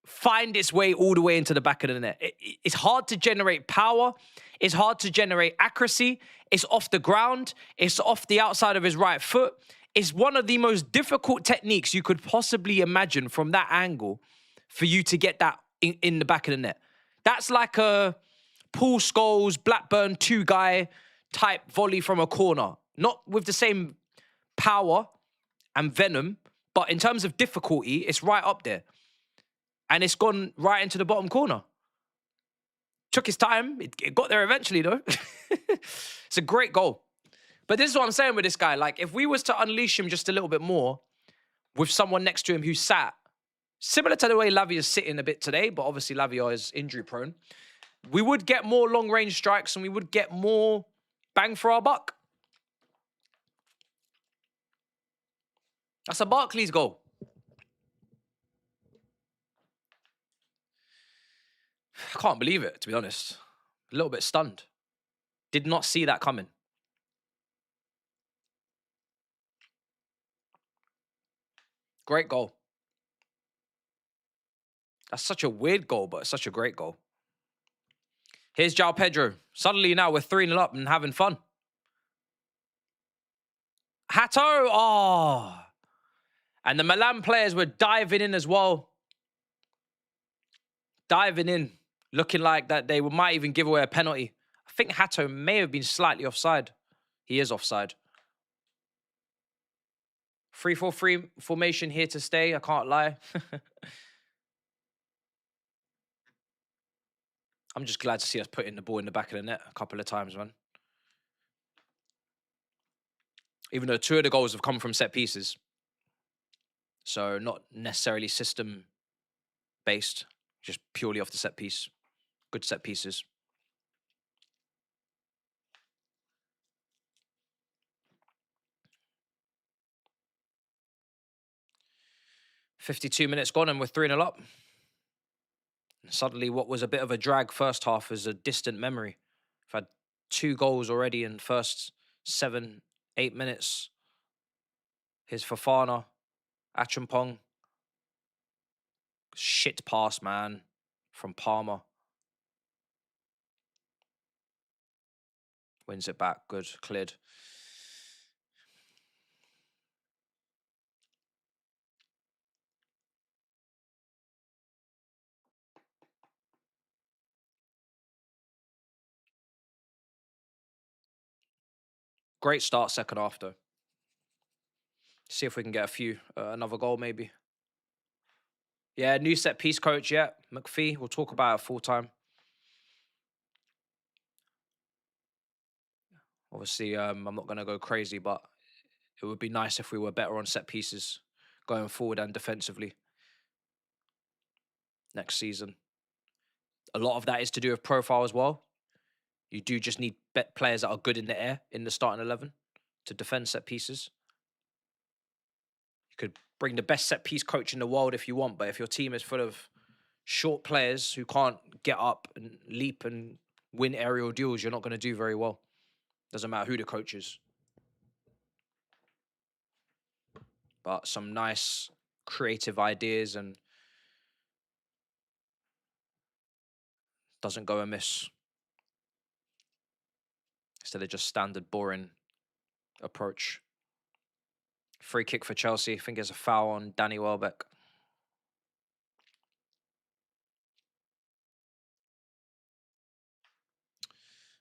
find its way all the way into the back of the net? It's hard to generate power. It's hard to generate accuracy. It's off the ground. It's off the outside of his right foot. It's one of the most difficult techniques you could possibly imagine from that angle for you to get that in the back of the net. That's like a Paul Scholes, Blackburn 2 guy type volley from a corner. Not with the same power and venom, but in terms of difficulty, it's right up there. And it's gone right into the bottom corner. Took his time. It got there eventually, though. It's a great goal. But this is what I'm saying with this guy. Like, if we was to unleash him just a little bit more with someone next to him who sat, similar to the way Lavia is sitting a bit today, but obviously Lavia is injury prone, we would get more long-range strikes and we would get more bang for our buck. That's a Barclays goal. I can't believe it, to be honest. A little bit stunned. Did not see that coming. Great goal. That's such a weird goal, but it's such a great goal. Here's João Pedro. Suddenly now we're 3-0 up and having fun. Hato! Oh! And the Milan players were diving in as well. Diving in. Looking like that they might even give away a penalty. I think Hato may have been slightly offside. He is offside. 3-4-3 formation here to stay, I can't lie. I'm just glad to see us putting the ball in the back of the net a couple of times, man. Even though 2 of the goals have come from set pieces. So not necessarily system-based, just purely off the set piece. Good set pieces. "52 minutes gone and we're 3-0 up. Suddenly what was a bit of a drag first half is a distant memory. I've had 2 goals already in the first 7-8 minutes. Here's Fofana, Achampong. Shit pass, man, from Palmer. Wins it back, good, cleared. Great start second half, though. See if we can get another goal maybe. Yeah, new set piece coach, yeah. McPhee, we'll talk about it full time. Obviously, I'm not going to go crazy, but it would be nice if we were better on set pieces going forward and defensively next season. A lot of that is to do with profile as well. You do just need players that are good in the air in the starting 11 to defend set pieces. You could bring the best set piece coach in the world if you want, but if your team is full of short players who can't get up and leap and win aerial duels, you're not going to do very well. Doesn't matter who the coach is. But some nice creative ideas and doesn't go amiss. Instead of just standard boring approach. Free kick for Chelsea. I think it's a foul on Danny Welbeck.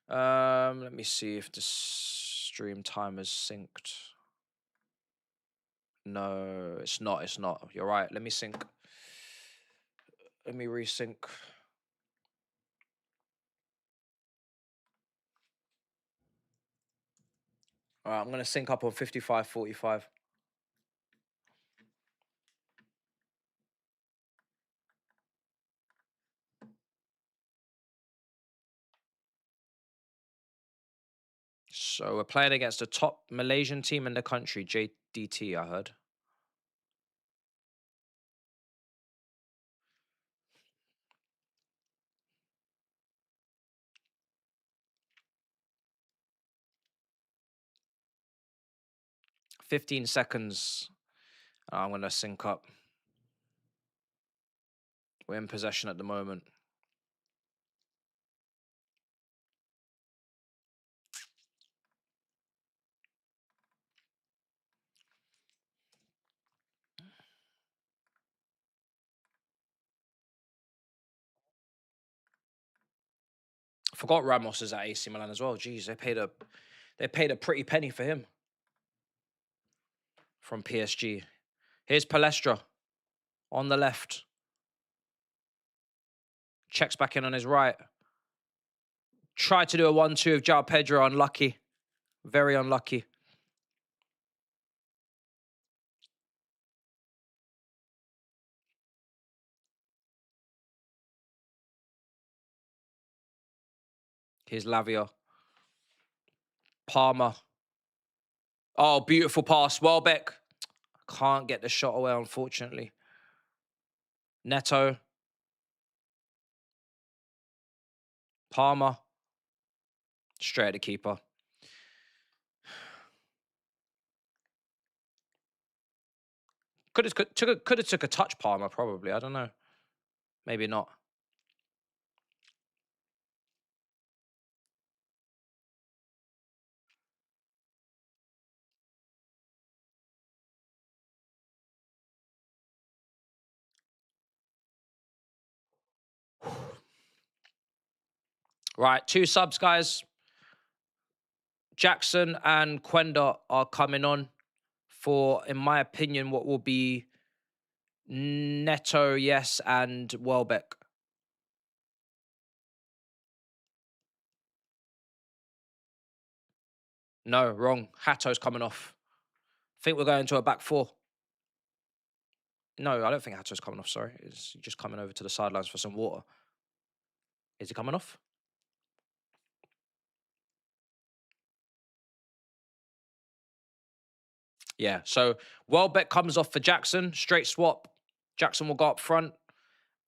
Let me see if the stream time is synced. No, it's not. It's not. You're right. Let me sync. Let me resync. All right, I'm going to sync up on 55:45. So we're playing against the top Malaysian team in the country, JDT, I heard. "15 seconds. I'm going to sync up. We're in possession at the moment. I forgot Ramos is at AC Milan as well. Jeez, they paid a pretty penny for him from PSG. Here's Palestra on the left. Checks back in on his right. Tried to do a 1-2 of João Pedro. Unlucky. Very unlucky. Here's Lavia. Palmer. Oh, beautiful pass. Welbeck. Can't get the shot away, unfortunately. Neto. Palmer. Straight at the keeper. Could have took a touch, Palmer, probably. I don't know. Maybe not. Right, 2 subs, guys. Jackson and Quenda are coming on for, in my opinion, what will be Neto, yes, and Welbeck. No, wrong. Hatto's coming off. I think we're going to a back 4. No, I don't think Hatto's coming off, sorry. He's just coming over to the sidelines for some water. Is he coming off? Yeah, so Welbeck comes off for Jackson. Straight swap. Jackson will go up front.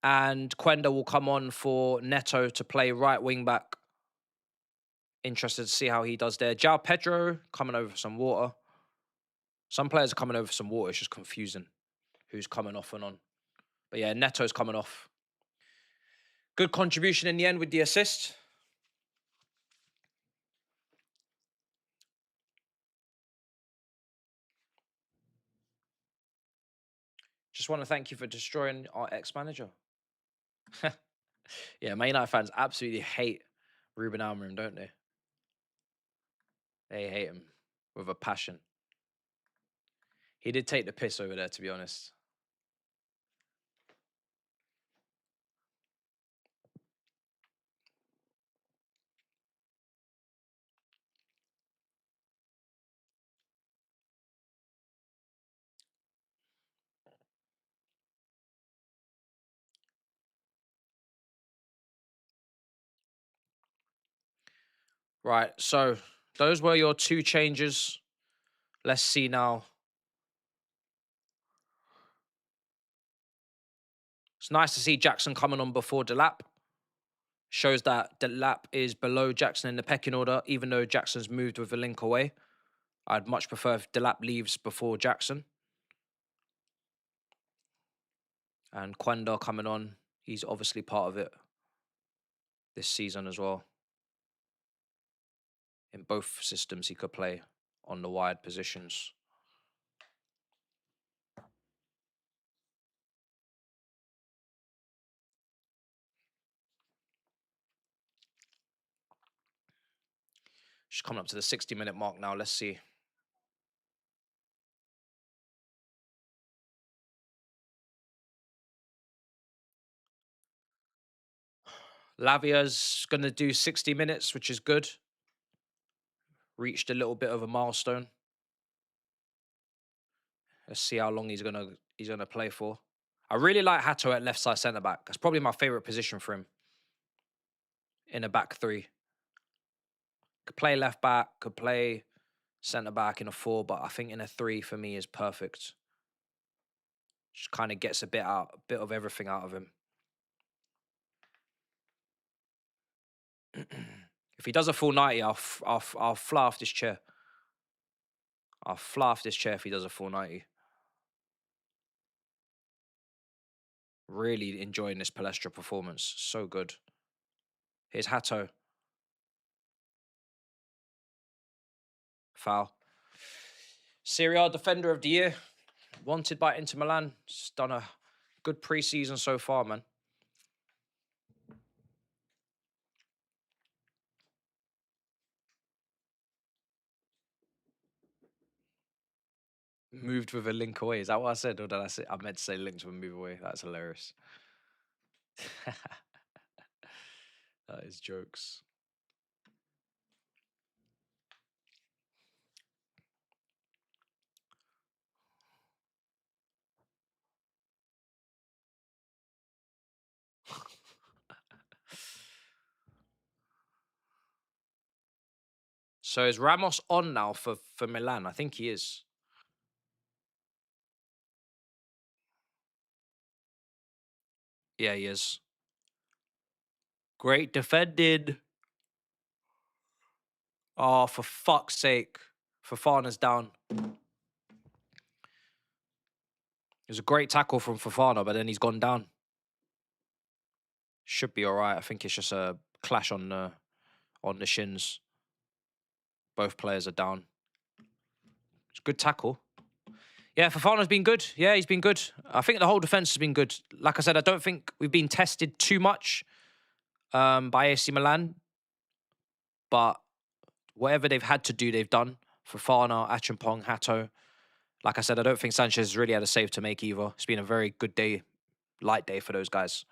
And Quenda will come on for Neto to play right wing back. Interested to see how he does there. João Pedro coming over for some water. Some players are coming over for some water. It's just confusing who's coming off and on. But yeah, Neto's coming off. Good contribution in the end with the assist. Just want to thank you for destroying our ex-manager. Yeah, Man United fans absolutely hate Ruben Amorim, don't they? They hate him with a passion. He did take the piss over there, to be honest. Right, so those were your 2 changes. Let's see now. It's nice to see Jackson coming on before Delap. Shows that Delap is below Jackson in the pecking order, even though Jackson's moved with a link away. I'd much prefer if Delap leaves before Jackson. And Quenda coming on. He's obviously part of it this season as well. In both systems, he could play on the wide positions. Just coming up to the 60-minute mark now. Let's see. Lavia's going to do 60 minutes, which is good. Reached a little bit of a milestone. Let's see how long he's gonna play for. I really like Hato at left side centre back. That's probably my favourite position for him. In a back three. Could play left back, could play centre back in a 4, but I think in a 3 for me is perfect. Just kind of gets a bit of everything out of him. If he does a full 90, I'll fly off this chair. I'll fly off this chair if he does a full 90. Really enjoying this Palestra performance. So good. Here's Hato. Foul. Serie A Defender of the Year. Wanted by Inter Milan. It's done a good pre-season so far, man. Moved with a link away. Is that what I said? Or did I say I meant to say linked with a move away? That's hilarious. That is jokes. So is Ramos on now for Milan? I think he is. Yeah, he is. Great defended. Oh, for fuck's sake. Fofana's down. It was a great tackle from Fofana, but then he's gone down. Should be all right. I think it's just a clash on the shins. Both players are down. It's a good tackle. Yeah, Fofana's been good. Yeah, he's been good. I think the whole defence has been good. Like I said, I don't think we've been tested too much by AC Milan. But whatever they've had to do, they've done. Fofana, Achampong, Hato. Like I said, I don't think Sanchez has really had a save to make either. It's been a very good day, light day for those guys.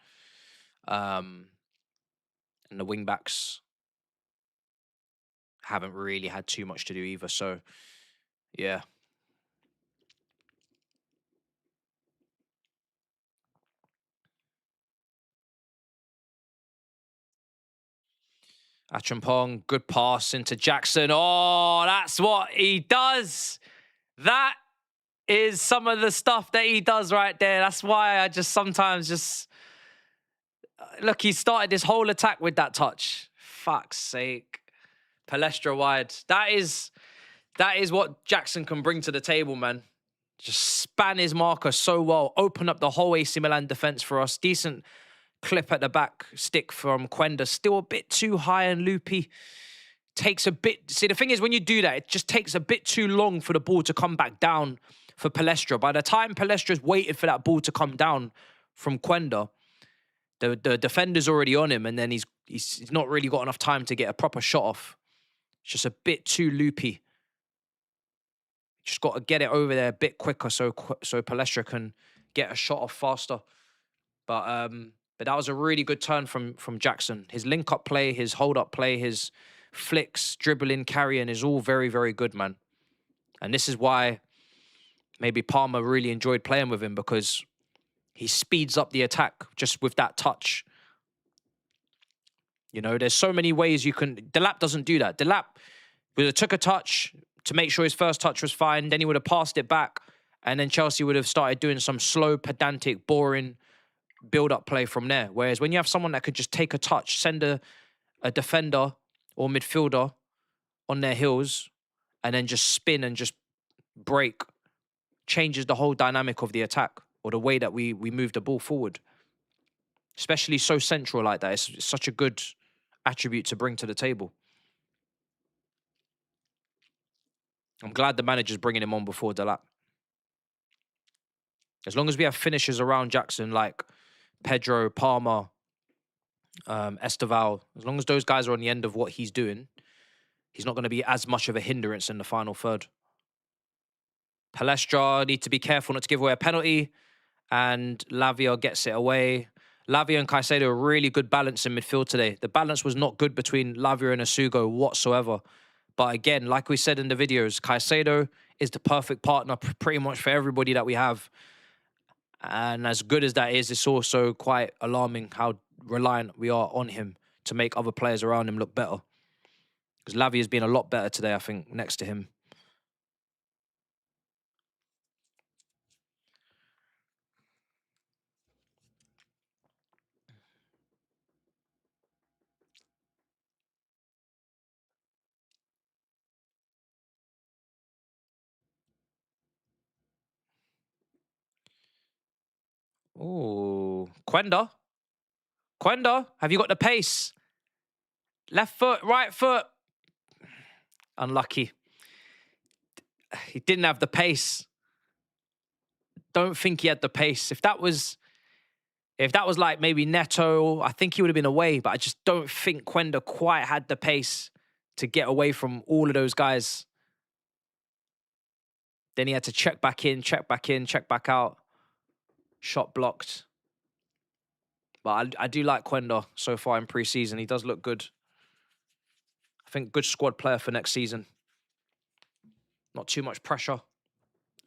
And the wing-backs haven't really had too much to do either. So, yeah. Achampong, good pass into Jackson. Oh, that's what he does. That is some of the stuff that he does right there. That's why I just sometimes just... Look, he started this whole attack with that touch. Fuck's sake. Palestra wide. That is what Jackson can bring to the table, man. Just span his marker so well. Open up the whole AC Milan defense for us. Decent clip at the back stick from Quenda. Still a bit too high and loopy. Takes a bit... See, the thing is, when you do that, it just takes a bit too long for the ball to come back down for Palestra. By the time Palestra's waited for that ball to come down from Quenda, the defender's already on him, and then he's not really got enough time to get a proper shot off. It's just a bit too loopy. Just got to get it over there a bit quicker so Palestra can get a shot off faster. But that was a really good turn from Jackson. His link-up play, his hold-up play, his flicks, dribbling, carrying is all very, very good, man. And this is why maybe Palmer really enjoyed playing with him, because he speeds up the attack just with that touch. You know, there's so many ways you can... Delap doesn't do that. Delap would have took a touch to make sure his first touch was fine. Then he would have passed it back. And then Chelsea would have started doing some slow, pedantic, boring build-up play from there. Whereas when you have someone that could just take a touch, send a defender or midfielder on their heels, and then just spin and just break, changes the whole dynamic of the attack or the way that we move the ball forward. Especially so central like that. It's such a good attribute to bring to the table. I'm glad the manager's bringing him on before Delap. As long as we have finishers around Jackson like Pedro, Palmer, Esteval, as long as those guys are on the end of what he's doing, he's not going to be as much of a hindrance in the final third. Palestra need to be careful not to give away a penalty, and Lavia gets it away. Lavia and Caicedo are really good balance in midfield today. The balance was not good between Lavia and Asugo whatsoever. But again, like we said in the videos, Caicedo is the perfect partner pretty much for everybody that we have. And as good as that is, it's also quite alarming how reliant we are on him to make other players around him look better. Because Lavia's been a lot better today, I think, next to him. Oh, Quenda. Quenda, have you got the pace? Left foot, right foot. Unlucky. He didn't have the pace. Don't think he had the pace. If that was like maybe Neto, I think he would have been away, but I just don't think Quenda quite had the pace to get away from all of those guys. Then he had to check back in, check back in, check back out. Shot blocked. But I do like Quenda so far in pre-season. He does look good. I think good squad player for next season. Not too much pressure.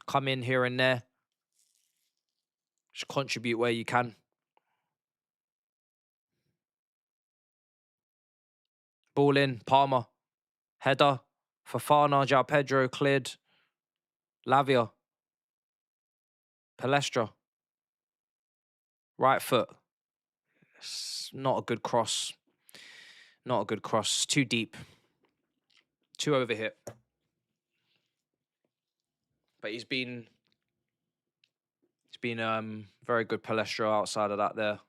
Come in here and there. Just contribute where you can. Ball in, Palmer. Header. Fofana, João Pedro, cleared. Lavia. Palestra. Right foot. It's not a good cross. Not a good cross. Too deep. Too overhit. But he's been very good Palestra outside of that there.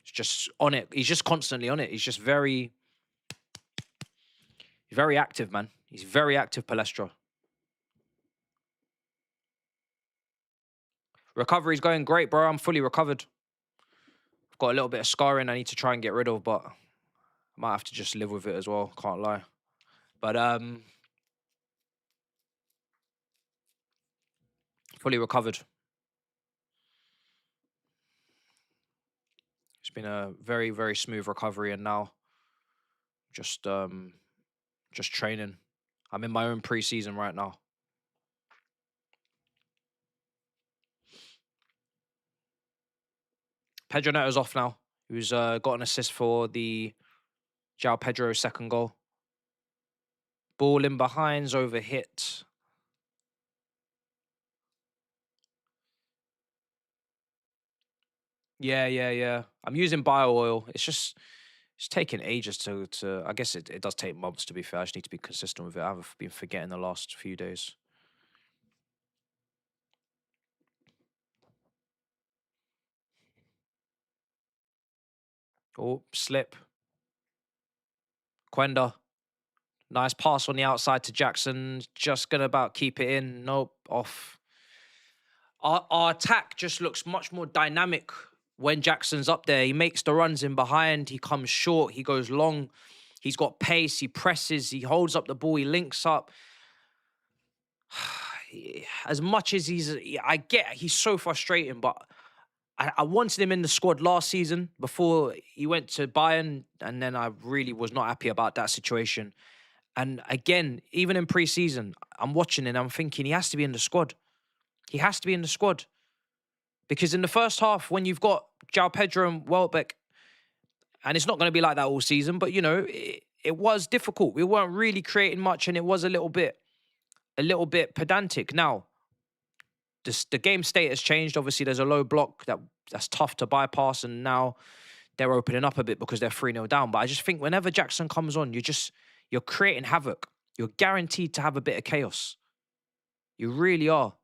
He's just on it. He's just constantly on it. He's just very active, man. He's very active, Palestra. Recovery's going great, bro. I'm fully recovered. I've got a little bit of scarring I need to try and get rid of, but I might have to just live with it as well. Can't lie. But fully recovered. It's been a very, very smooth recovery, and now just training. I'm in my own pre-season right now. Pedro Neto's off now. Who's got an assist for the João Pedro second goal. Ball in behind's overhit. Yeah. I'm using bio oil. It's taking ages to I guess it does take months, to be fair. I just need to be consistent with it. I've been forgetting the last few days. Oh, slip. Quenda. Nice pass on the outside to Jackson. Just gonna about keep it in. Nope, off. Our attack just looks much more dynamic when Jackson's up there. He makes the runs in behind. He comes short. He goes long. He's got pace. He presses. He holds up the ball. He links up. As much as he's so frustrating, but I wanted him in the squad last season before he went to Bayern, and then I really was not happy about that situation. And again, even in pre-season, I'm watching it and I'm thinking he has to be in the squad. He has to be in the squad. Because in the first half, when you've got João Pedro and Welbeck, and it's not going to be like that all season, but, you know, it was difficult. We weren't really creating much, and it was a little bit pedantic. Now, the game state has changed. Obviously, there's a low block that that's tough to bypass, and now they're opening up a bit because they're 3-0 down. But I just think whenever Jackson comes on, you're creating havoc. You're guaranteed to have a bit of chaos. You really are.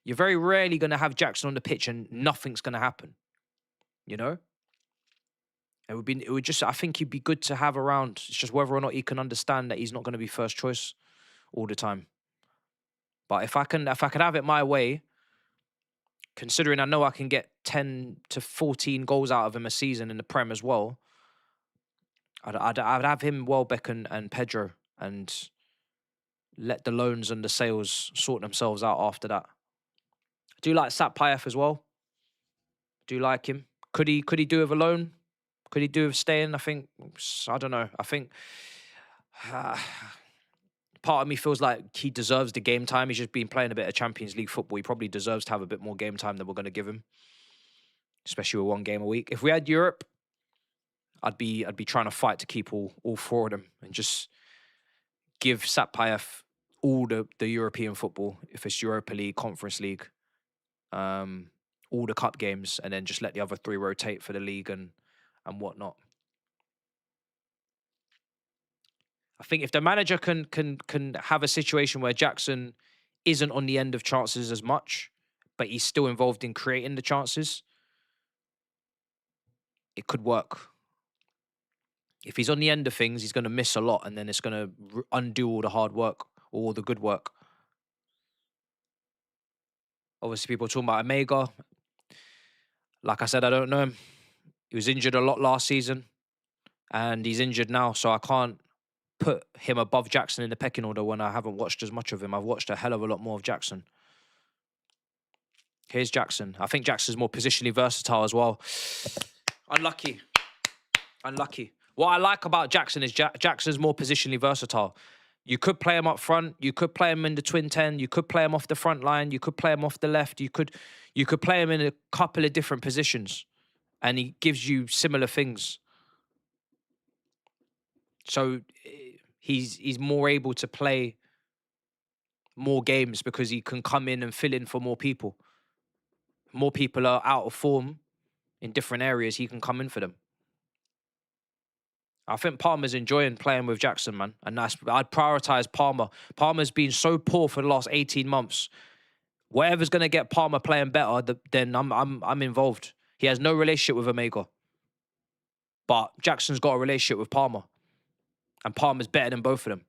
You're very rarely going to have Jackson on the pitch and nothing's going to happen. You know? I think he'd be good to have around. It's just whether or not he can understand that he's not going to be first choice all the time. But if I could have it my way, considering I know I can get 10 to 14 goals out of him a season in the Prem as well, I'd have him, Welbeck and Pedro, and let the loans and the sales sort themselves out after that. I do like Sat Payev as well. Do like him. Could he do with a loan? Could he do with staying? I don't know. I think part of me feels like he deserves the game time. He's just been playing a bit of Champions League football. He probably deserves to have a bit more game time than we're going to give him, especially with 1 game a week. If we had Europe, I'd be trying to fight to keep all 4 of them and just give Satpayev all the European football, if it's Europa League, Conference League, all the cup games, and then just let the other 3 rotate for the league and whatnot. I think if the manager can have a situation where Jackson isn't on the end of chances as much, but he's still involved in creating the chances, it could work. If he's on the end of things, he's going to miss a lot, and then it's going to undo all the hard work, all the good work. Obviously, people are talking about Omega. Like I said, I don't know him. He was injured a lot last season, and he's injured now, so I can't put him above Jackson in the pecking order when I haven't watched as much of him. I've watched a hell of a lot more of Jackson. Here's Jackson. I think Jackson's more positionally versatile as well. Unlucky. What I like about Jackson is Jackson's more positionally versatile. You could play him up front. You could play him in the twin 10. You could play him off the front line. You could play him off the left. You could play him in a couple of different positions, and he gives you similar things. So he's more able to play more games because he can come in and fill in for more people. More people are out of form in different areas. He can come in for them. I think Palmer's enjoying playing with Jackson, man. And I'd prioritise Palmer. Palmer's been so poor for the last 18 months. Whatever's going to get Palmer playing better, then I'm involved. He has no relationship with Omega. But Jackson's got a relationship with Palmer. And Palmer's better than both of them.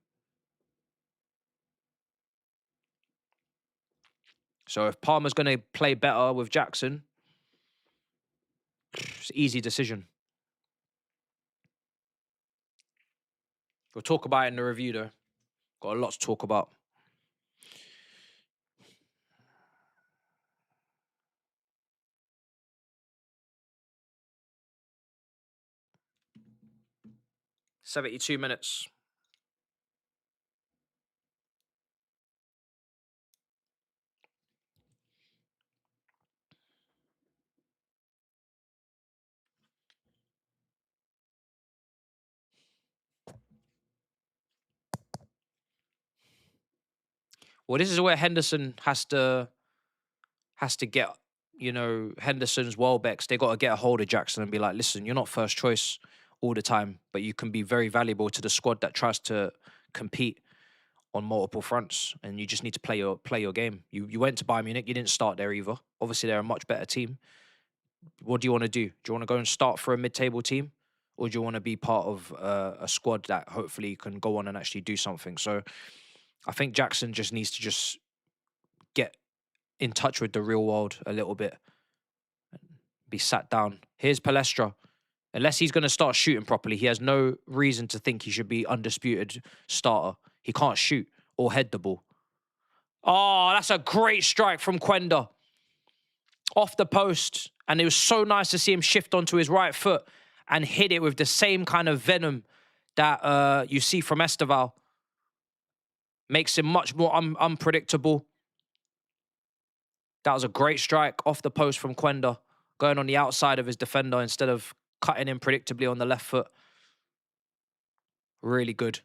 So if Palmer's going to play better with Jackson, it's an easy decision. We'll talk about it in the review, though. Got a lot to talk about. "72 minutes. Well, this is where Henderson has to get, Henderson's, Welbeck's. They got to get a hold of Jackson and be like, listen, you're not first choice all the time, but you can be very valuable to the squad that tries to compete on multiple fronts, and you just need to play your game. You went to Bayern Munich, you didn't start there either. Obviously, they're a much better team. What do you want to do? Do you want to go and start for a mid-table team? Or do you want to be part of a squad that hopefully can go on and actually do something? So I think Jackson just needs to just get in touch with the real world a little bit. Be sat down. Here's Palestra. Unless he's going to start shooting properly, he has no reason to think he should be undisputed starter. He can't shoot or head the ball. Oh, that's a great strike from Quenda. Off the post. And it was so nice to see him shift onto his right foot and hit it with the same kind of venom that you see from Esteval. Makes him much more unpredictable. That was a great strike off the post from Quenda, going on the outside of his defender instead of cutting in predictably on the left foot. Really good.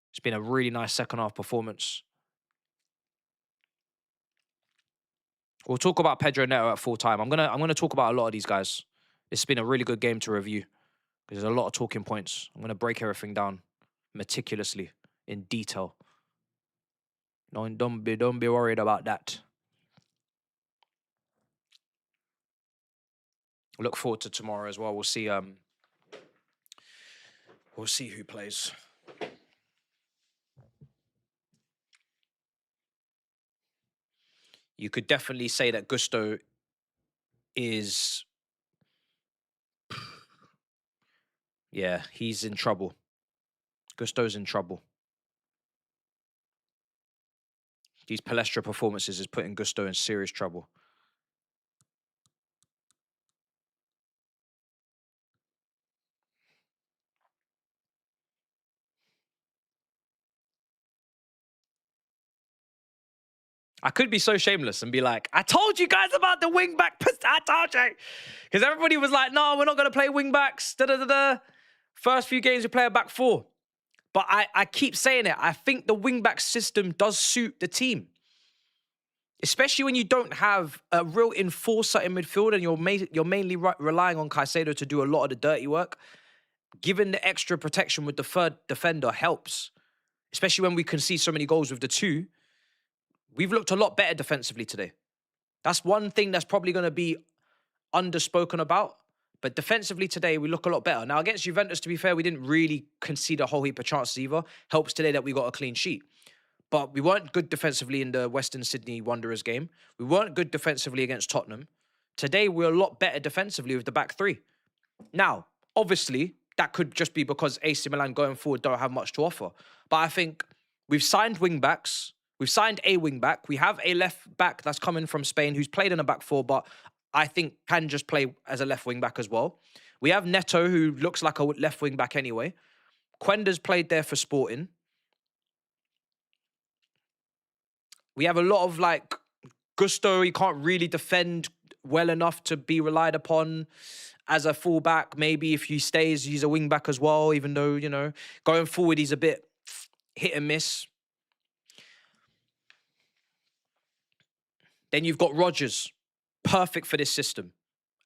It's been a really nice second half performance. We'll talk about Pedro Neto at full time. I'm gonna talk about a lot of these guys. It's been a really good game to review. There's a lot of talking points. I'm gonna break everything down meticulously in detail. Don't be worried about that. Look forward to tomorrow as well. We'll see who plays. You could definitely say that Gusto is, yeah, he's in trouble. Gusto's in trouble. These Palestra performances is putting Gusto in serious trouble. I could be so shameless and be like, I told you guys about the wing back. I told you. Because everybody was like, no, we're not going to play wing backs. First few games, we play a back four. But I keep saying it. I think the wing back system does suit the team. Especially when you don't have a real enforcer in midfield and you're mainly relying on Caicedo to do a lot of the dirty work. Giving the extra protection with the third defender helps. Especially when we can see so many goals with the two. We've looked a lot better defensively today. That's one thing that's probably going to be underspoken about. But defensively today, we look a lot better. Now, against Juventus, to be fair, we didn't really concede a whole heap of chances either. Helps today that we got a clean sheet. But we weren't good defensively in the Western Sydney Wanderers game. We weren't good defensively against Tottenham. Today, we're a lot better defensively with the back three. Now, obviously, that could just be because AC Milan going forward don't have much to offer. But I think we've signed wing-backs. We've signed a wing-back. We have a left-back that's coming from Spain who's played in a back four, but I think can just play as a left wing-back as well. We have Neto, who looks like a left wing-back anyway. Quenda's played there for Sporting. We have a lot of, like, Gusto. He can't really defend well enough to be relied upon as a fullback. Maybe if he stays, he's a wing-back as well, even though, you know, going forward, he's a bit hit and miss. Then you've got Rodgers. Perfect for this system.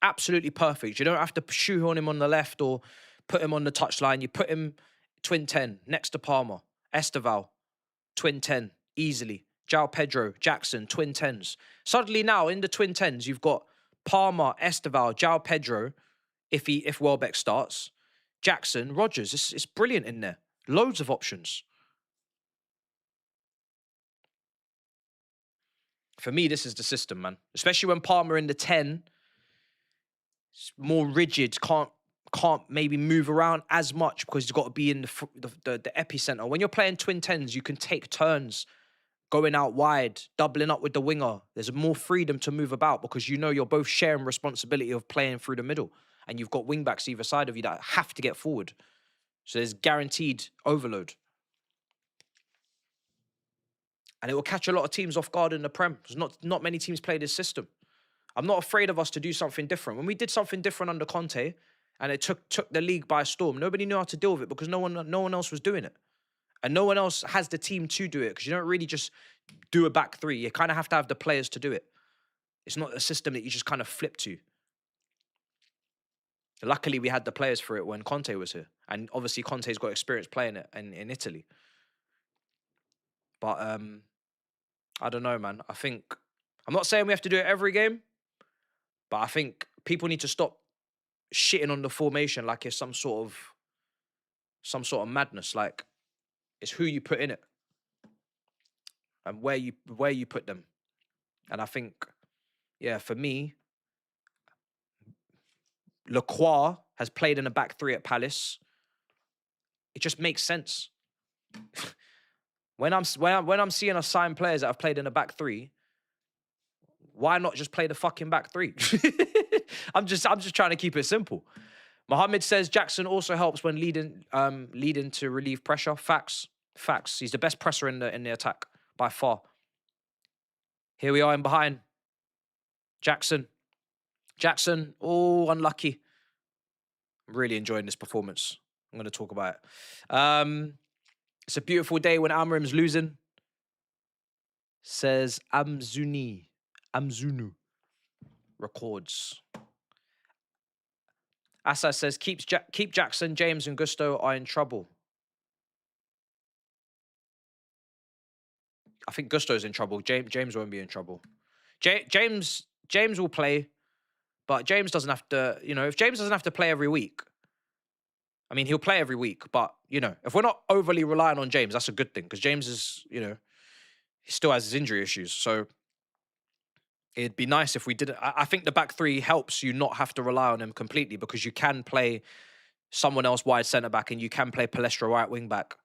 Absolutely perfect. You don't have to shoehorn him on the left or put him on the touchline. You put him twin 10 next to Palmer. Esteval, twin 10, easily. João Pedro, Jackson, twin 10s. Suddenly now, in the twin 10s, you've got Palmer, Esteval, João Pedro, if Welbeck starts. Jackson, Rodgers. It's brilliant in there. Loads of options. For me, this is the system, man. Especially when Palmer in the 10, it's more rigid, can't maybe move around as much because he's got to be in the epicenter. When you're playing twin 10s, you can take turns going out wide, doubling up with the winger. There's more freedom to move about because you know you're both sharing responsibility of playing through the middle. And you've got wing-backs either side of you that have to get forward. So there's guaranteed overload. And it will catch a lot of teams off guard in the Prem. Because not many teams play this system. I'm not afraid of us to do something different. When we did something different under Conte, and it took the league by storm, nobody knew how to deal with it because no one else was doing it. And no one else has the team to do it because you don't really just do a back three. You kind of have to have the players to do it. It's not a system that you just kind of flip to. Luckily, we had the players for it when Conte was here. And obviously, Conte's got experience playing it in Italy. But I don't know, man. I'm not saying we have to do it every game, but I think people need to stop shitting on the formation like it's some sort of madness. Like, it's who you put in it and where you put them. And I think, yeah, for me, Lacroix has played in a back three at Palace. It just makes sense. When I'm seeing us sign players that have played in a back three, why not just play the fucking back three? I'm just trying to keep it simple. Mohammed says Jackson also helps when leading to relieve pressure. Facts. He's the best presser in the attack by far. Here we are in behind. Jackson. Oh, unlucky. I'm really enjoying this performance. I'm going to talk about it. It's a beautiful day when Amrim's losing. Says Amzunu. records. Asa says, keep Jackson, James, and Gusto are in trouble. I think Gusto's in trouble. James won't be in trouble. James will play, but James doesn't have to, if James doesn't have to play every week, I mean, he'll play every week, but, if we're not overly reliant on James, that's a good thing, because James is, he still has his injury issues, so it'd be nice if we didn't. I think the back three helps you not have to rely on him completely, because you can play someone else wide centre-back and you can play Palestra right wing-back.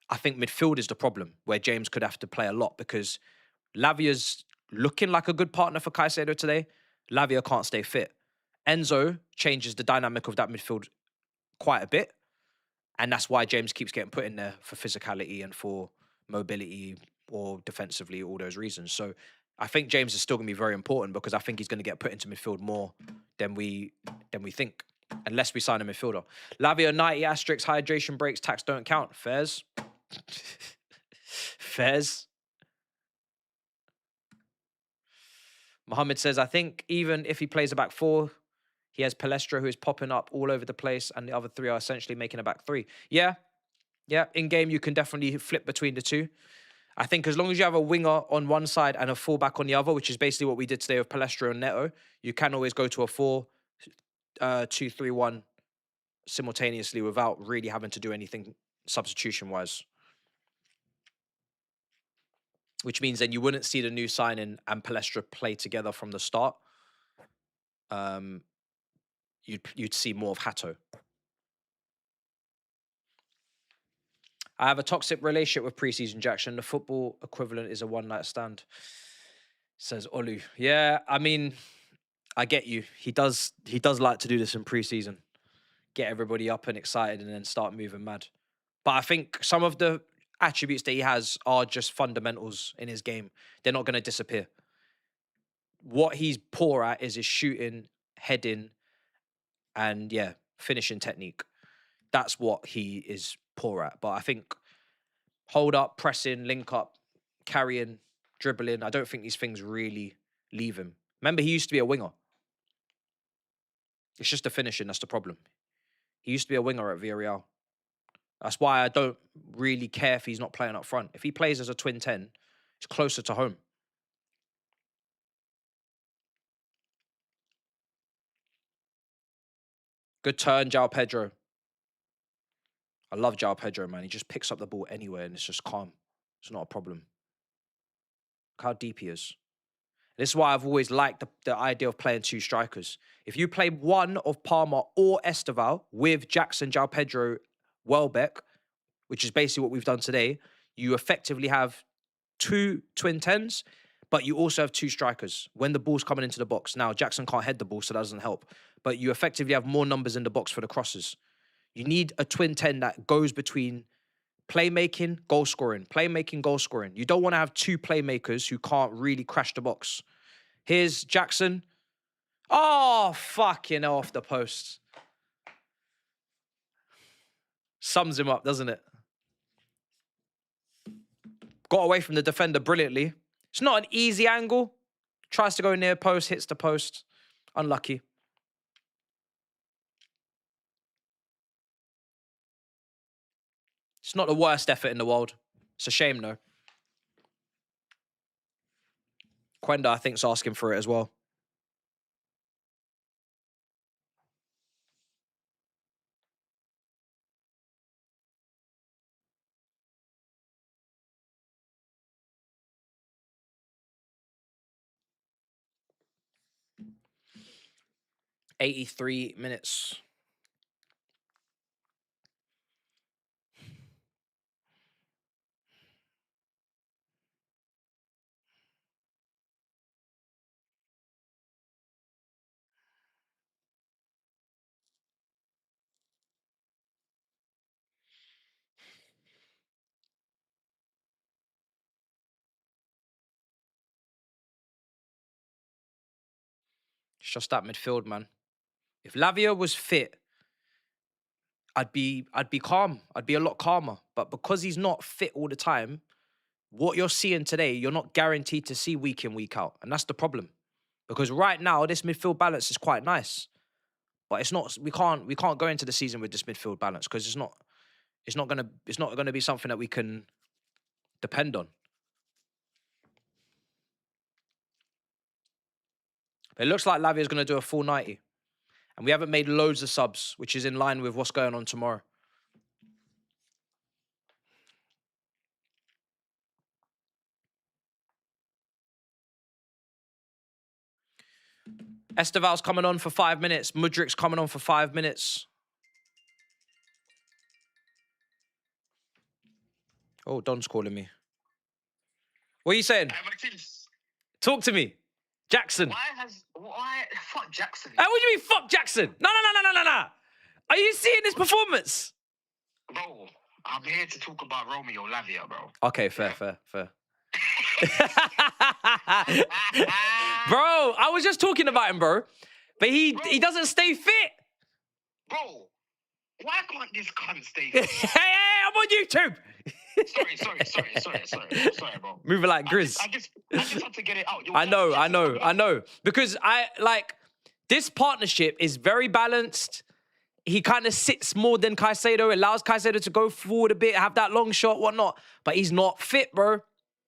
I think midfield is the problem, where James could have to play a lot, because Lavia's looking like a good partner for Caicedo today. Lavia can't stay fit. Enzo changes the dynamic of that midfield quite a bit, and that's why James keeps getting put in there for physicality and for mobility or defensively, all those reasons. So I think James is still going to be very important, because I think he's going to get put into midfield more than we think, unless we sign a midfielder. Lavia 90 asterisks, hydration breaks, tax don't count. Fairs. Fairs. Mohammed says, I think even if he plays a back four, he has Palestra, who is popping up all over the place, and the other three are essentially making a back three. Yeah. In game, you can definitely flip between the two. I think as long as you have a winger on one side and a fullback on the other, which is basically what we did today with Palestra and Neto, you can always go to a 4-2-3-1 simultaneously without really having to do anything substitution-wise. Which means then you wouldn't see the new signing and Palestra play together from the start. You'd see more of Hato. I have a toxic relationship with preseason Jackson. The football equivalent is a one-night stand, says Olu. Yeah, I mean, I get you. He does like to do this in preseason. Get everybody up and excited and then start moving mad. But I think some of the attributes that he has are just fundamentals in his game. They're not going to disappear. What he's poor at is his shooting, heading, and finishing technique. That's what he is poor at. But I think hold up, pressing, link up, carrying, dribbling, I don't think these things really leave him. Remember, he used to be a winger. It's just the finishing that's the problem. He used to be a winger at Villarreal. That's why I don't really care if he's not playing up front. If he plays as a twin 10, it's closer to home. Good turn, João Pedro. I love João Pedro, man. He just picks up the ball anywhere and it's just calm. It's not a problem. Look how deep he is. This is why I've always liked the idea of playing two strikers. If you play one of Palmer or Esteval with Jackson, João Pedro, Welbeck, which is basically what we've done today, you effectively have two twin 10s, but you also have two strikers when the ball's coming into the box. Now, Jackson can't head the ball, so that doesn't help. But you effectively have more numbers in the box for the crosses. You need a twin 10 that goes between playmaking, goal scoring, playmaking, goal scoring. You don't want to have two playmakers who can't really crash the box. Here's Jackson. Oh, fucking hell, off the post. Sums him up, doesn't it? Got away from the defender brilliantly. It's not an easy angle. Tries to go near post, hits the post. Unlucky. It's not the worst effort in the world. It's a shame, though. Quenda, I think, is asking for it as well. $83 minutes. It's just that midfield, man. If Lavia was fit, I'd be calm. I'd be a lot calmer. But because he's not fit all the time, what you're seeing today, you're not guaranteed to see week in, week out. And that's the problem. Because right now, this midfield balance is quite nice. But it's not. We can't go into the season with this midfield balance because it's not gonna be something that we can depend on. But it looks like Lavia's gonna do a full 90. And we haven't made loads of subs, which is in line with what's going on tomorrow. Esteval's coming on for 5 minutes. Mudrik's coming on for 5 minutes. Oh, Don's calling me. What are you saying? Talk to me. Jackson. Why? Fuck Jackson. What do you mean, fuck Jackson? No. Are you seeing this performance? Bro, I'm here to talk about Romeo Lavia, bro. Okay, fair. Bro, I was just talking about him, bro. But he doesn't stay fit. Bro, why can't this cunt stay fit? Hey, I'm on YouTube. Sorry, bro. Moving like Grizz. I just had to get it out. I know. Because this partnership is very balanced. He kind of sits more than Caicedo, allows Caicedo to go forward a bit, have that long shot, whatnot. But he's not fit, bro.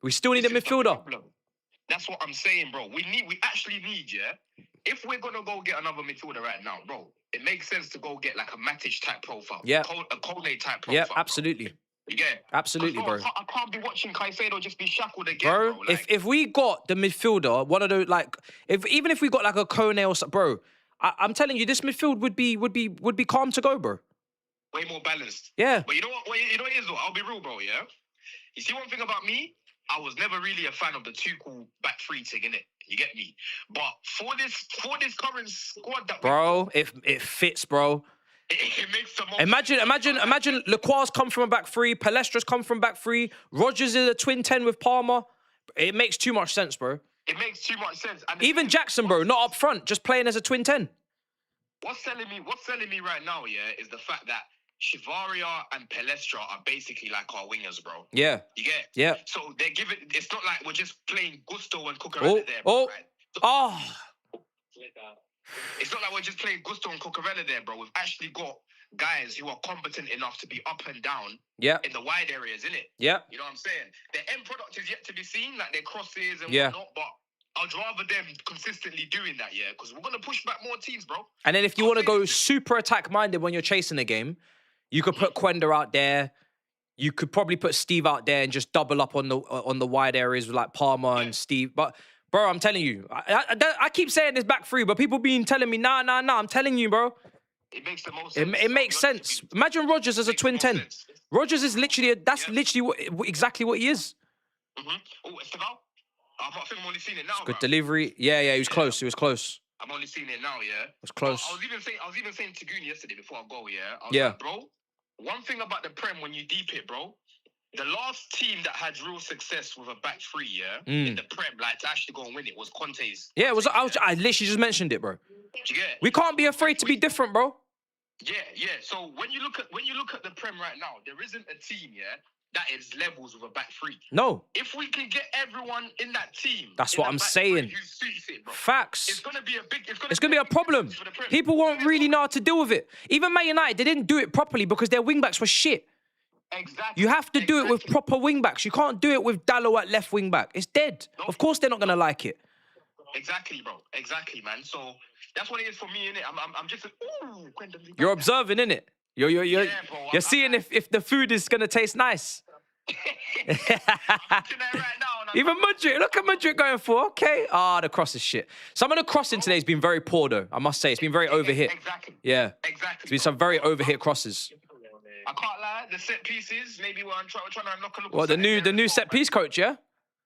We still need a midfielder. That's what I'm saying, bro. We actually need, yeah? If we're going to go get another midfielder right now, bro, it makes sense to go get like a Matic type profile. Yeah. A Kone type profile. Yeah, absolutely. Bro. You get it? Absolutely, bro. I can't be watching Caicedo just be shackled again, bro. Like, if we got the midfielder, one of those, like, even if we got like a Kone or something, bro, I'm telling you, this midfield would be calm to go, bro. Way more balanced. Yeah. But you know what it is, though? I'll be real, bro, yeah? You see one thing about me? I was never really a fan of the Tuchel back three thing, innit? You get me? But for this current squad that bro, it fits, bro. It makes the most. Imagine Lacroix's come from a back three, Palestra's come from back three, Rodgers is a twin 10 with Palmer. It makes too much sense, bro. It makes too much sense. And even Jackson, bro, not up front, just playing as a twin 10. What's selling me right now, yeah, is the fact that Shivaria and Palestra are basically like our wingers, bro. Yeah. You get it? Yeah. So they're giving. It's not like we're just playing Gusto and Cucurella there, bro. Right? It's not like we're just playing Gusto and Cucurella there, bro. We've actually got guys who are competent enough to be up and down in the wide areas, innit? Yeah. You know what I'm saying? The end product is yet to be seen, like their crosses and whatnot, but I'd rather them consistently doing that, yeah, because we're going to push back more teams, bro. And then if you want to go super attack-minded when you're chasing the game, you could put Quenda out there. You could probably put Steve out there and just double up on the wide areas with like Palmer and Steve. But, bro, I'm telling you, I keep saying this back three, but people been telling me, nah. I'm telling you, bro. It makes the most sense. It makes sense. Imagine Rodgers as a twin 10. Rodgers is literally, exactly what he is. Mm-hmm. Oh, Esteval? I think I'm only seeing it now, good delivery. Yeah, he was close. He was close. I'm only seeing it now, yeah? It was close. I was even saying to Goon yesterday before I go, yeah? I was like, bro, one thing about the Prem when you deep it, bro, the last team that had real success with a back three, in the Prem, like to actually go and win it, was Conte's. Yeah, it was. I literally just mentioned it, bro. Do you get it? We can't be afraid to be different, bro. Yeah. So when you look at the Prem right now, there isn't a team, that is levels with a back three. No. If we can get everyone in that team, that's what I'm saying. Facts. It's gonna be a big. It's gonna be a problem. People won't really know how to deal with it. Even Man United, they didn't do it properly because their wingbacks were shit. Exactly. You have to do it with proper wingbacks. You can't do it with Dallo at left wingback. It's dead. No. Of course, they're not gonna like it. Exactly, bro. Exactly, man. So that's what it is for me, innit? I'm just. Ooh, you're observing, innit? You're seeing if the food is gonna taste nice. I'm right now, even Mudryk, look at Mudryk going for. Okay, the cross is shit. Some of the crossing today has been very poor, though. I must say, it's been very overhit. Exactly. Yeah. Exactly. It's been some very overhit crosses. I can't lie. The set pieces, maybe we're trying to knock a look. Well, the new set piece coach, yeah.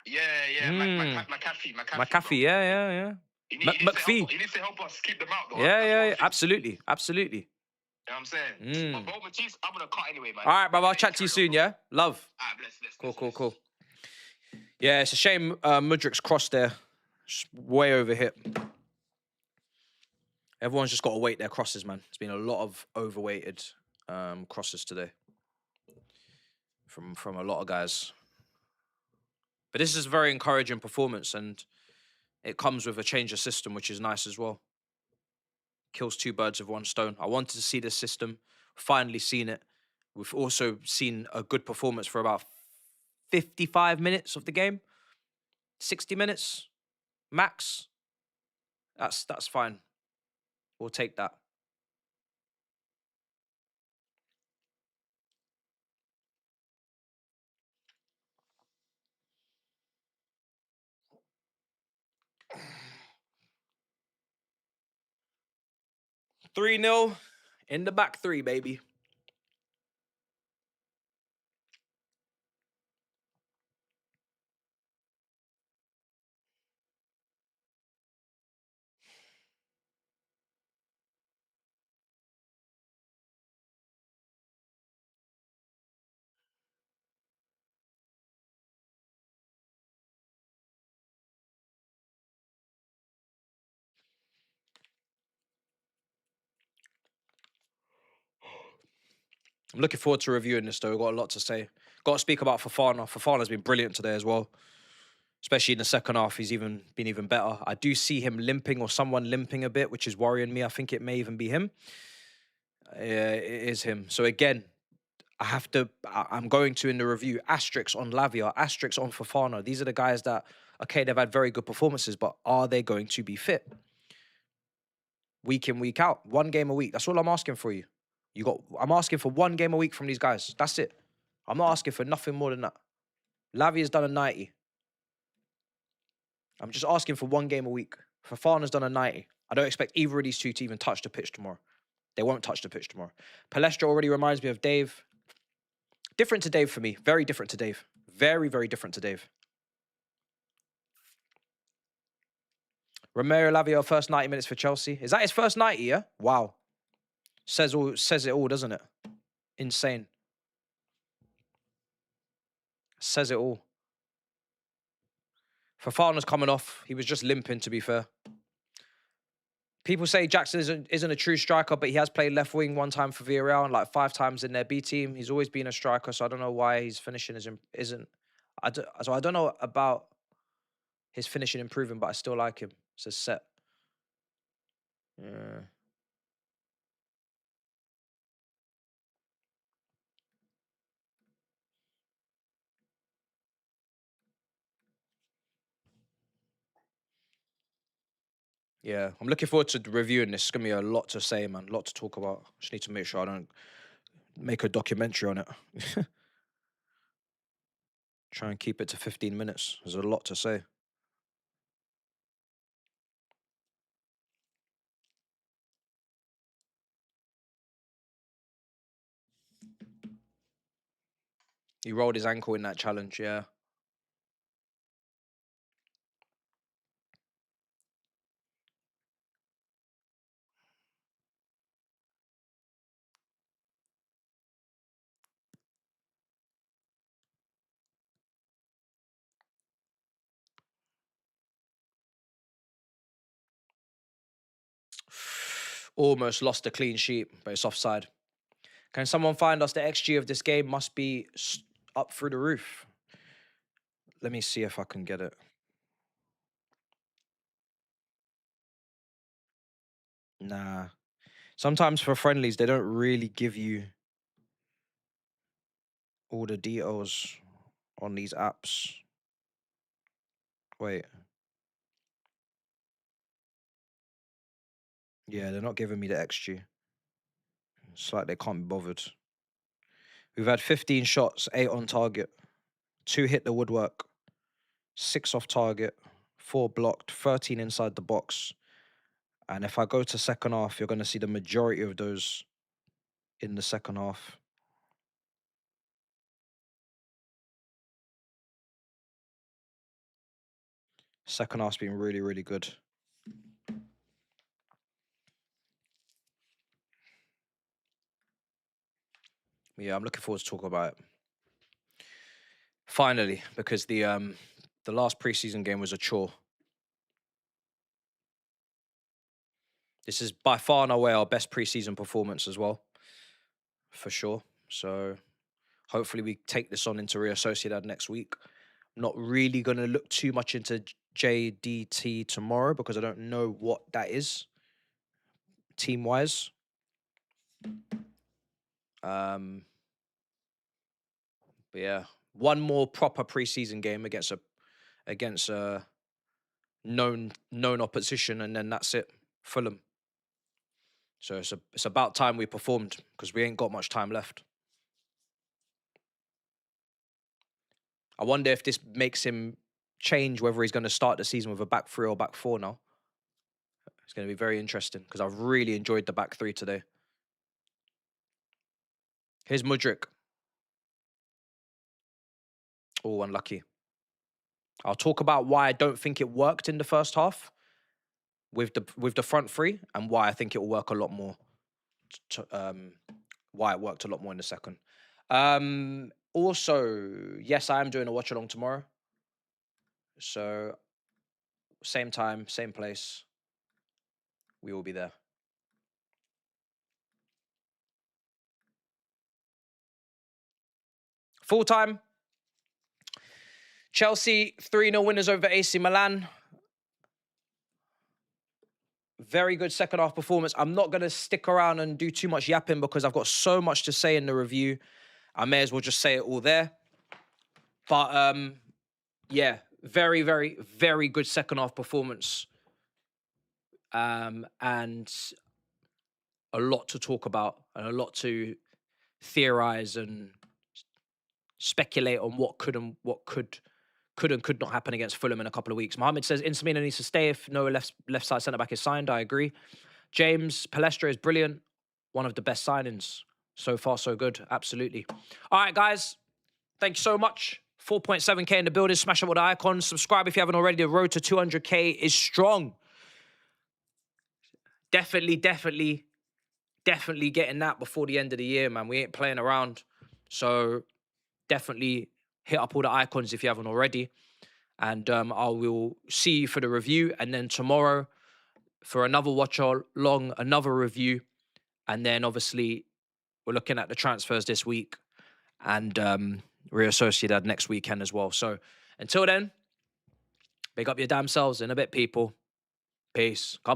Yeah. McAfee, yeah. McPhee. He needs to help us keep them out, though. Yeah. Absolutely. You know what I'm saying? But bro, Matisse, I'm gonna cut anyway, man. All right, brother. I'll chat to you soon, yeah? Love. All right, bless. Cool. Yeah, it's a shame Mudryk's cross there. Just way overhit. Everyone's just got to weight their crosses, man. It's been a lot of overweighted crosses today. From a lot of guys. But this is a very encouraging performance, and it comes with a change of system, which is nice as well. Kills two birds with one stone. I wanted to see this system. Finally seen it. We've also seen a good performance for about 55 minutes of the game. 60 minutes max. That's fine. We'll take that. Three 0 in the back three, baby. I'm looking forward to reviewing this, though. We've got a lot to say. Got to speak about Fofana. Fofana's been brilliant today as well. Especially in the second half, he's been even better. I do see him limping, or someone limping a bit, which is worrying me. I think it may even be him. Yeah, it is him. So again, I'm going to, in the review, asterisks on Lavia, asterisks on Fofana. These are the guys that, okay, they've had very good performances, but are they going to be fit? Week in, week out. 1 game a week. That's all I'm asking for you. I'm asking for 1 game a week from these guys. That's it. I'm not asking for nothing more than that. Lavia's done a 90. I'm just asking for 1 game a week. Fofana's done a 90. I don't expect either of these two to even touch the pitch tomorrow. They won't touch the pitch tomorrow. Palestra already reminds me of Dave. Different to Dave for me. Very different to Dave. Very, very different to Dave. Romero Lavia, first 90 minutes for Chelsea. Is that his first 90, yeah? Wow. Says it all, doesn't it? Insane. Says it all. Fofana's coming off. He was just limping, to be fair. People say Jackson isn't a true striker, but he has played left wing 1 time for Villarreal and like 5 times in their B team. He's always been a striker, so I don't know why his finishing isn't. So I don't know about his finishing improving, but I still like him. It's a set. Yeah. Yeah, I'm looking forward to reviewing this. It's going to be a lot to say, man. A lot to talk about. Just need to make sure I don't make a documentary on it. Try and keep it to 15 minutes. There's a lot to say. He rolled his ankle in that challenge, yeah. Almost lost a clean sheet, but it's offside. Can someone find us the XG of this game? Must be up through the roof. Let me see if I can get it. Nah. Sometimes for friendlies, they don't really give you all the details on these apps. Wait. Yeah, they're not giving me the XG. It's like they can't be bothered. We've had 15 shots, 8 on target. 2 hit the woodwork. 6 off target. 4 blocked. 13 inside the box. And if I go to second half, you're going to see the majority of those in the second half. Second half's been really, really good. Yeah, I'm looking forward to talk about it. Finally, because the last preseason game was a chore. This is by far and away our best preseason performance as well, for sure. So hopefully we take this on into Real Sociedad next week. I'm not really going to look too much into JDT tomorrow because I don't know what that is team-wise. But yeah, one more proper preseason game against a known opposition, and then that's it. Fulham. So it's about time we performed because we ain't got much time left. I wonder if this makes him change whether he's going to start the season with a back three or back four now. It's going to be very interesting because I've really enjoyed the back three today. Here's Mudryk. Oh, unlucky. I'll talk about why I don't think it worked in the first half with the front three and why I think it will work a lot more. Why it worked a lot more in the second. Also, yes, I am doing a watch along tomorrow. So, same time, same place. We will be there. Full time. Chelsea 3-0 winners over AC Milan. Very good second half performance. I'm not going to stick around and do too much yapping because I've got so much to say in the review. I may as well just say it all there. But, yeah, very, very, very good second half performance. And a lot to talk about and a lot to theorize and speculate on what could and could not happen against Fulham in a couple of weeks. Mohammed says Inter Milan needs to stay if no left side centre back is signed. I agree. James Palestra is brilliant. One of the best signings. So far, so good. Absolutely. All right, guys. Thank you so much. 4.7K in the building. Smash up with the icons. Subscribe if you haven't already. The road to 200K is strong. Definitely getting that before the end of the year, man. We ain't playing around. So definitely hit up all the icons if you haven't already. And I will see you for the review. And then tomorrow for another watch along, another review. And then obviously we're looking at the transfers this week. And Real Sociedad next weekend as well. So until then, big up your damn selves in a bit, people. Peace. Come on.